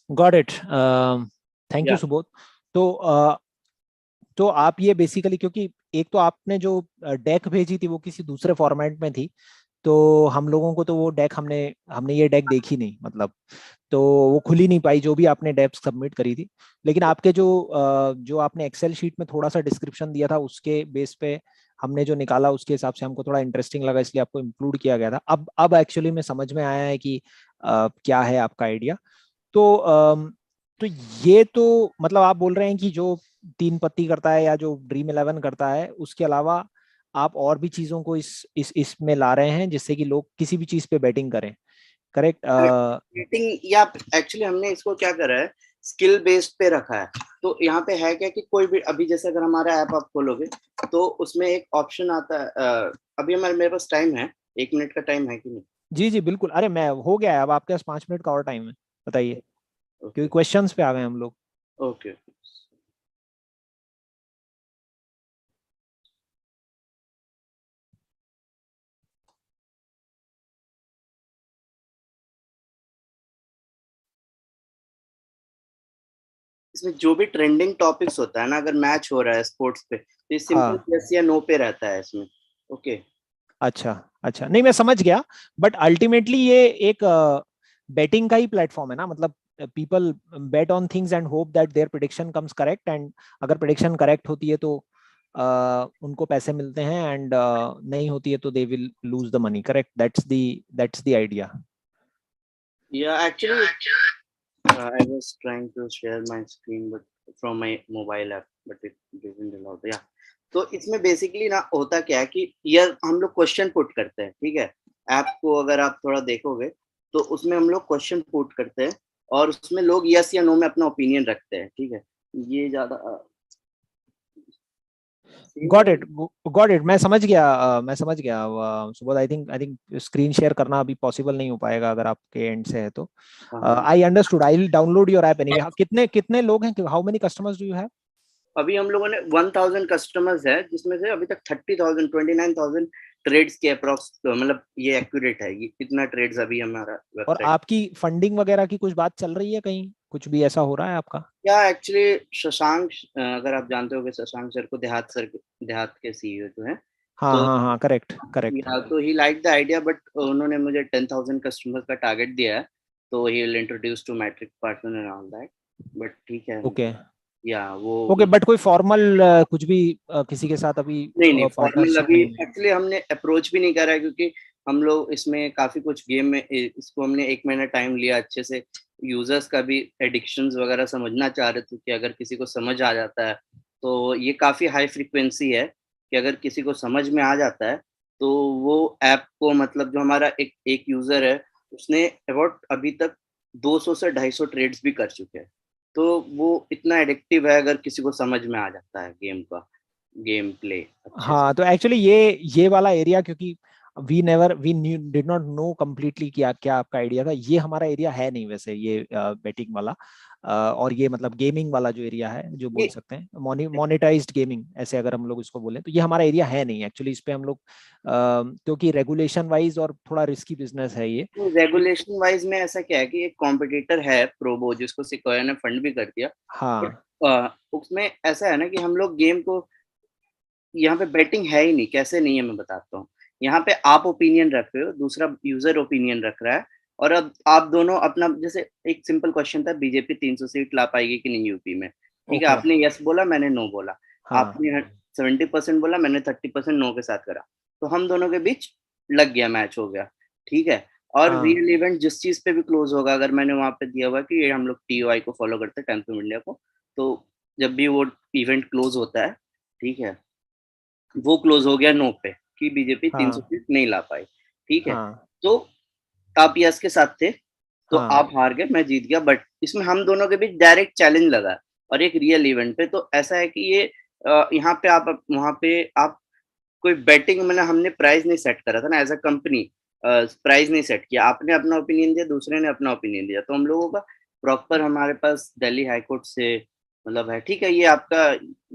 Got it, thank you Subodh. तो आप ये बेसिकली, क्योंकि एक तो आपने जो डेक भेजी थी वो किसी दूसरे फॉर्मेट में थी, तो हम लोगों को तो वो डेक हमने ये डेक देखी नहीं, मतलब तो वो खुली नहीं पाई जो भी आपने डेक सबमिट करी थी। लेकिन आपके जो आपने एक्सेल शीट में थोड़ा सा डिस्क्रिप्शन दिया था उसके बेस पे हमने जो निकाला उसके हिसाब से हमको थोड़ा इंटरेस्टिंग लगा, इसलिए आपको इंक्लूड किया गया था। अब एक्चुअली में समझ में आया है कि क्या है आपका आइडिया। तो ये तो मतलब आप बोल रहे हैं कि जो 3 पत्ती करता है या जो ड्रीम 11 करता है उसके अलावा आप और भी चीजों को इसमें ला रहे हैं जिससे कि लोग किसी भी चीज पे बैटिंग करें, करेक्ट? बैटिंग या एक्चुअली हमने इसको क्या करा है, स्किल बेस्ड पे रखा है। तो यहाँ पे है क्या कि कोई भी अभी जैसे अगर हमारा ऐप आप खोलोगे तो उसमें एक ऑप्शन आता है। अभी मेरे पास टाइम है, 1 मिनट का टाइम है कि नहीं? जी जी बिल्कुल, अरे मैं हो गया है, अब आपके पास 5 मिनट का और टाइम है, बताइए, क्योंकि क्वेश्चंस पे आ गए हम लोग। ओके। इसमें जो भी ट्रेंडिंग टॉपिक्स होता है ना, अगर मैच हो रहा है स्पोर्ट्स पे तो ये सिंपल यस या नो पे रहता है इसमें। ओके अच्छा अच्छा, नहीं मैं समझ गया, बट अल्टीमेटली ये एक बेटिंग का ही प्लेटफॉर्म है ना, मतलब people bet on things and hope that their prediction comes correct, एंड अगर प्रेडिक्शन करेक्ट होती है तो उनको पैसे मिलते हैं, एंड नहीं होती है तो they will lose the money, correct? That's the idea. या actually I was trying to share my screen but from my mobile app but it didn't allow. Yeah. तो इसमें बेसिकली ना होता क्या है कि यार हम लोग क्वेश्चन पुट करते हैं, ठीक है? ऐप को अगर आप थोड़ा देखोगे तो उसमें हम लोग क्वेश्चन पुट करते हैं और उसमें लोग यस या नो में अपना ओपिनियन रखते हैं, ठीक है? ये ज्यादा गॉट इट, मैं समझ गया Subodh. I think screen share करना अभी पॉसिबल नहीं हो पाएगा अगर आपके एंड से है तो। I understood, I will download your app anyway. कितने लोग हैं, how many customers do you have? अभी हम लोगों ने 1000 कस्टमर्स है जिसमें से अभी तक 30,000 29,000 ट्रेड्स के अप्रॉक्स, मतलब ये एक्यूरेट है, ये कितना ट्रेड्स अभी हमारा और वेबसाइट। आपकी फंडिंग वगैरह की कुछ बात चल रही है, कहीं कुछ भी ऐसा हो रहा है आपका? क्या एक्चुअली शशांक, अगर आप जानते होगे शशांक सर को, देहात के सीईओ जो है, हाँ तो हाँ हाँ, करेक्ट करेक्ट। या तो he like the idea but उन्होंने मुझे 10,000 कस्टमर्स का टारगेट दिया है, तो he will introduce to metric partner and all that, but ठीक है। ओके या वो ओके, बट कोई फॉर्मल कुछ भी किसी के साथ अभी नहीं फॉर्मल पार्टनरशिप अभी नहीं? एक्चुअली हमने अप्रोच भी नहीं करा है क्योंकि हम लोग इसमें काफी कुछ गेम में इसको हमने 1 महीना टाइम लिया अच्छे से, यूजर्स का भी एडिक्शंस वगैरह समझना चाह रहे थे कि अगर किसी को समझ आ जाता है तो ये काफी हाई फ्रीक्वेंसी है कि अगर किसी को समझ में आ जाता है तो वो ऐप को, मतलब जो हमारा एक यूजर है उसने अबाउट अभी तक 200 से 250 ट्रेड्स भी कर चुके हैं, तो वो इतना एडिक्टिव है अगर किसी को समझ में आ जाता है गेम प्ले अच्छे से। हाँ, तो एक्चुअली ये वाला एरिया, क्योंकि we did not know completely क्या क्या आपका आइडिया था, ये हमारा एरिया है नहीं वैसे, ये बेटिंग वाला और ये मतलब गेमिंग वाला जो एरिया है, जो बोल सकते हैं मोनेटाइज्ड गेमिंग, ऐसे अगर हम लोग इसको बोलें तो ये हमारा एरिया है नहीं एक्चुअली। इस पे हम लोग क्योंकि रेगुलेशन वाइज और थोड़ा रिस्की बिजनेस है ये। रेगुलेशन वाइज में ऐसा क्या है कि एक कॉम्पिटिटर है प्रोबो, जिसको सिक्वायर ने फंड भी कर दिया। हाँ, उसमें ऐसा है ना कि हम लोग गेम को, यहाँ पे बेटिंग है ही नहीं, कैसे नहीं है मैं बताता हूँ। यहाँ पे आप ओपिनियन रख रहे हो, दूसरा यूजर ओपिनियन रख रहा है, और अब आप दोनों अपना, जैसे एक सिंपल क्वेश्चन था, बीजेपी 300 सीट ला पाएगी कि नहीं यूपी में, ठीक है? आपने यस बोला, मैंने नो बोला। आपने 70% बोला, मैंने 30% नो के साथ करा, तो हम दोनों के बीच लग गया, मैच हो गया, ठीक है? और रियल इवेंट जिस चीज पे भी क्लोज होगा, अगर मैंने वहां पे दिया हुआ कि ये हम लोग TOI को फॉलो करते हैं, टाइम्स ऑफ इंडिया को, तो जब भी वो इवेंट क्लोज होता है, ठीक है, वो क्लोज हो गया नो पे कि बीजेपी 300 सीट नहीं ला पाई, ठीक है? तो आप यस के साथ थे तो आप हार गए, मैं जीत गया, बट इसमें हम दोनों के बीच डायरेक्ट चैलेंज लगा और एक रियल इवेंट पे। तो ऐसा है कि ये यहाँ पे आप, वहाँ पे आप कोई बेटिंग, मैंने हमने प्राइस नहीं सेट करा था ना एज अ कंपनी, प्राइस नहीं सेट किया, आपने अपना ओपिनियन दिया, दूसरे ने अपना ओपिनियन दिया, तो हम लोगों का प्रॉपर, हमारे पास दिल्ली हाई कोर्ट से मतलब है, ठीक है? ये आपका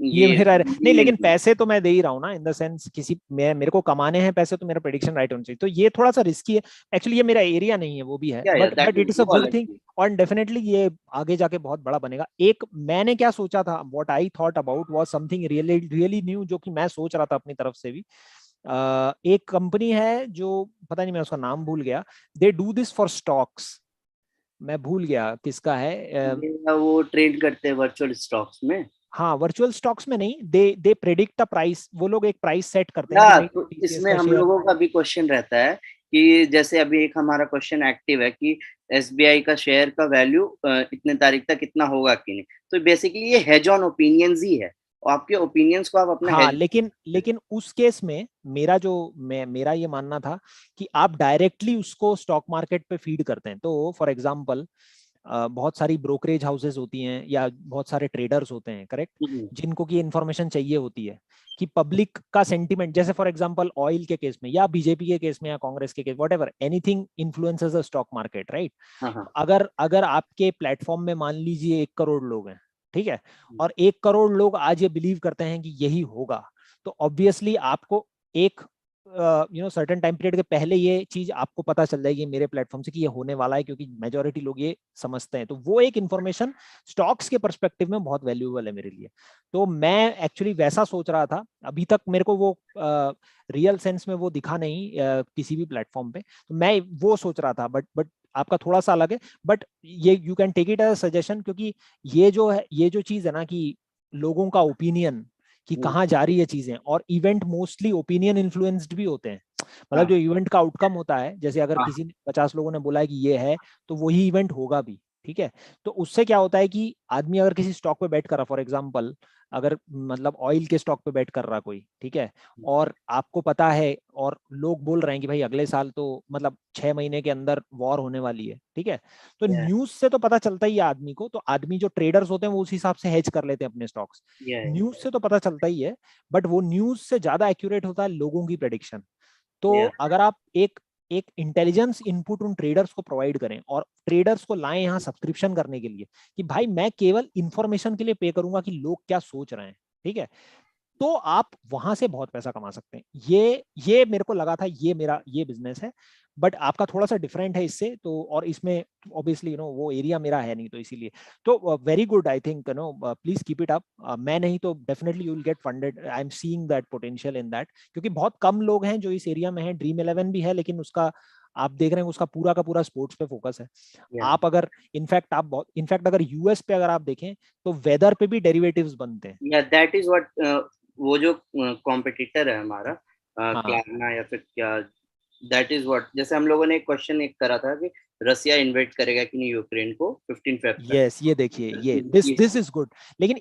ये मेरा नहीं, लेकिन पैसे तो मैं दे ही रहा हूँ ना, इन द सेंस किसी मेरे को कमाने हैं पैसे, तो मेरा प्रेडिक्शन राइट होना चाहिए। तो ये थोड़ा सा रिस्की है एक्चुअली, ये मेरा एरिया नहीं है, वो भी है, but it is a good thing, और डेफिनेटली ये आगे जाके बहुत बड़ा बनेगा। एक मैंने क्या सोचा था, what I thought about was something really really new, जो कि मैं सोच रहा था अपनी तरफ से भी। एक कंपनी है जो, पता नहीं मैं उसका नाम भूल गया, they do this for stocks, मैं भूल गया किसका है। वो ट्रेड करते हैं वर्चुअल स्टॉक्स में। हाँ, वर्चुअल स्टॉक्स में नहीं, दे प्रेडिक्ट अ प्राइस, वो लोग एक प्राइस सेट करते हैं। तो इसमें हम लोगों का भी क्वेश्चन रहता है कि जैसे अभी एक हमारा क्वेश्चन एक्टिव है कि SBI का शेयर का वैल्यू इतने तारीख तक कितना होगा कि नहीं, तो बेसिकली ये हेज ऑन ओपिनियंस ही है, और आपके ओपिनियंस को आप अपना हाँ, लेकिन उस केस में मेरा ये मानना था कि आप डायरेक्टली उसको स्टॉक मार्केट पे फीड करते हैं। तो फॉर एग्जांपल बहुत सारी ब्रोकरेज हाउसेज होती हैं या बहुत सारे ट्रेडर्स होते हैं, करेक्ट, जिनको की इंफॉर्मेशन चाहिए होती है कि पब्लिक का सेंटीमेंट, जैसे फॉर एग्जांपल ऑयल के केस में या बीजेपी के केस में या कांग्रेस के case, whatever, anything influences the stock market, right? अगर आपके प्लेटफॉर्म में मान लीजिए 1 करोड़ लोग हैं, ठीक है, और 1 करोड़ लोग आज ये बिलीव करते हैं कि यही होगा, तो ऑब्वियसली आपको एक सर्टेन टाइम पीरियड के पहले ये चीज आपको पता चल जाएगी मेरे प्लेटफॉर्म से कि ये होने वाला है, क्योंकि मेजोरिटी लोग ये समझते हैं। तो वो एक इन्फॉर्मेशन स्टॉक्स के पर्सपेक्टिव में बहुत वैल्यूएबल है मेरे लिए। तो मैं एक्चुअली वैसा सोच रहा था, अभी तक मेरे को वो रियल सेंस में वो दिखा नहीं किसी भी प्लेटफॉर्म पे, तो मैं वो सोच रहा था। बट आपका थोड़ा सा अलग है, बट ये you can take it as a suggestion, क्योंकि ये जो चीज है ना कि लोगों का ओपिनियन कि कहाँ जा रही है चीजें, और इवेंट मोस्टली ओपिनियन इन्फ्लुएंस्ड भी होते हैं। मतलब जो इवेंट का आउटकम होता है, जैसे अगर किसी ने 50 लोगों ने बोला है कि ये है, तो वही इवेंट होगा भी, ठीक है। तो उससे क्या होता है कि आदमी अगर किसी स्टॉक पे बैठ कर रहा, फॉर एग्जांपल अगर मतलब ऑयल के स्टॉक पे बैठ कर रहा कोई, ठीक है, और आपको पता है और लोग बोल रहे हैं कि भाई अगले साल तो मतलब 6 महीने के अंदर वॉर होने वाली है, ठीक है, तो न्यूज से तो पता चलता ही है आदमी को। तो आदमी जो ट्रेडर्स होते हैं वो उस हिसाब से हेज कर लेते हैं अपने स्टॉक्स, न्यूज से तो पता चलता ही है। बट वो न्यूज से ज्यादा एक्यूरेट होता है लोगों की प्रेडिक्शन। तो अगर आप एक एक इंटेलिजेंस इनपुट उन ट्रेडर्स को प्रोवाइड करें और ट्रेडर्स को लाएं यहाँ सब्सक्रिप्शन करने के लिए कि भाई मैं केवल इंफॉर्मेशन के लिए पे करूंगा कि लोग क्या सोच रहे हैं, ठीक है, तो आप वहां से बहुत पैसा कमा सकते हैं। ये मेरे को लगा था ये मेरा ये बिजनेस है। बट आपका थोड़ा सा डिफरेंट है इससे, तो और इसमें ऑब्वियसली वो एरिया मेरा है नहीं, तो इसीलिए तो very good, I think please keep it up. मैं नहीं तो definitely you will get funded, I am seeing that potential in that, क्योंकि बहुत कम लोग हैं जो इस एरिया में हैं। ड्रीम 11 भी है, लेकिन उसका आप देख रहे हैं उसका पूरा का पूरा स्पोर्ट्स पे फोकस है। आप अगर इनफैक्ट अगर यूएस पे अगर आप देखें तो वेदर पे भी डेरिवेटिव्स बनते हैं। दैट इज व्हाट वो जो कॉम्पिटिटर है हमारा क्लारना या फिर क्या, दैट इज व्हाट, जैसे हम लोगों ने एक क्वेश्चन एक करा था कि रसिया इन्वेट करेगा कि नहीं यूक्रेन को 15 फेब तक। यस, ये देखिए ये दिस इज गुड। लेकिन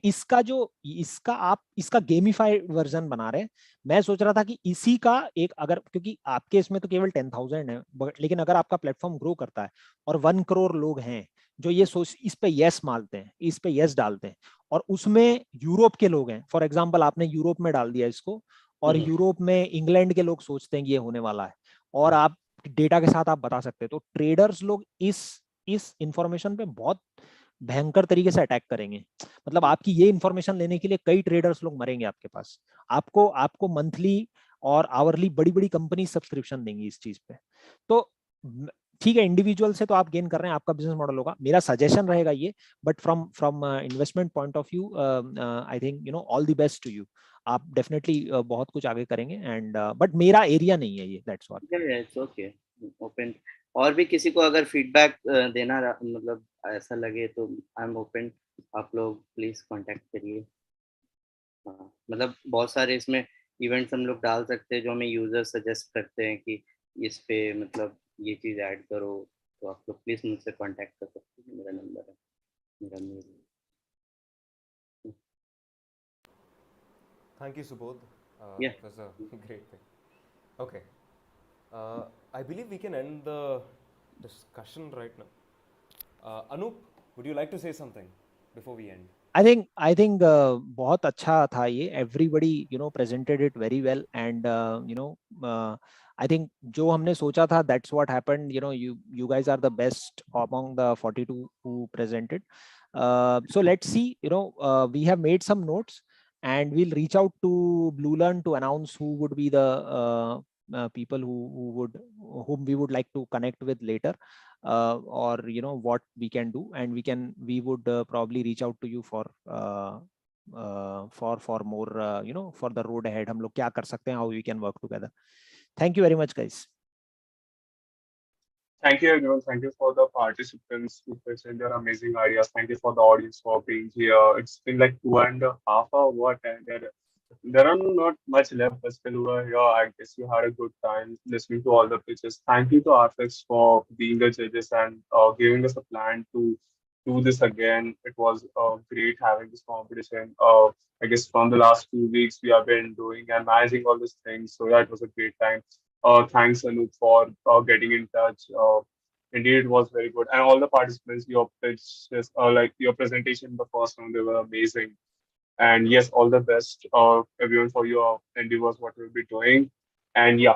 आप इसका गेमिफाइड वर्जन बना रहे हैं। मैं सोच रहा था कि इसी का एक, अगर क्योंकि आपके इसमें तो केवल 10,000 है, लेकिन अगर आपका प्लेटफॉर्म ग्रो करता है और 1 करोड़ लोग हैं जो ये सोच इस पे यस मारते हैं, इस पे यस डालते हैं, और उसमें यूरोप के लोग हैं, फॉर एग्जाम्पल आपने यूरोप में डाल दिया इसको, और यूरोप में इंग्लैंड के लोग सोचते हैं कि ये होने वाला है, और आप डेटा के साथ आप बता सकते हैं, तो ट्रेडर्स लोग इस इंफॉर्मेशन पे बहुत भयंकर तरीके से अटैक करेंगे। मतलब आपकी ये इंफॉर्मेशन लेने के लिए कई ट्रेडर्स लोग मरेंगे आपके पास। आपको मंथली और आवरली बड़ी बड़ी कंपनी सब्सक्रिप्शन देंगी इस चीज पे। तो ठीक है, इंडिविजुअल से तो आप गेन कर रहे हैं, आपका बिजनेस मॉडल होगा। मेरा सजेशन रहेगा ये, but from investment point of view I think all the best to you. आप डेफिनेटली बहुत कुछ आगे करेंगे, एंड बट मेरा एरिया नहीं है ये, that's all. It's okay, open. और भी किसी को अगर फीडबैक देना मतलब ऐसा लगे तो आई एम ओपन, आप लोग प्लीज कांटेक्ट करिए। हाँ, मतलब बहुत सारे इसमें इवेंट्स हम लोग डाल सकते हैं जो हमें यूजर सजेस्ट करते हैं कि इस पे मतलब ये चीज़ ऐड करो, तो आप लोग प्लीज मुझसे कांटेक्ट कर सकते हैं, मेरा नंबर है, मेरा मेल है। Thank you, Subodh. Yeah. It was a great thing. Okay. I believe we can end the discussion right now. Anup, would you like to say something before we end? I think बहुत अच्छा था ये. Everybody presented it very well, and I think जो हमने सोचा था, that's what happened. You guys are the best among the 42 who presented. So let's see. We have made some notes, and we'll reach out to BlueLearn to announce who would be the people whom we would like to connect with later, or what we can do, and we would probably reach out to you for more for the road ahead. हम लोग क्या कर सकते हैं, how we can work together. Thank you very much, guys. Thank you, everyone. Thank you for the participants who presented their amazing ideas. Thank you for the audience for being here. It's been like 2.5 hours, what, and there are not much left, but still over here. I guess you had a good time listening to all the pitches. Thank you to Artex for being the judges and giving us a plan to do this again. It was great having this competition. I guess from the last 2 weeks we have been doing and managing all these things. So yeah, it was a great time. Thanks, Anup, for getting in touch. Indeed, it was very good. And all the participants, your pitches, like your presentation, the first one, they were amazing. And yes, all the best, everyone, for your endeavors, what you'll be doing. And yeah,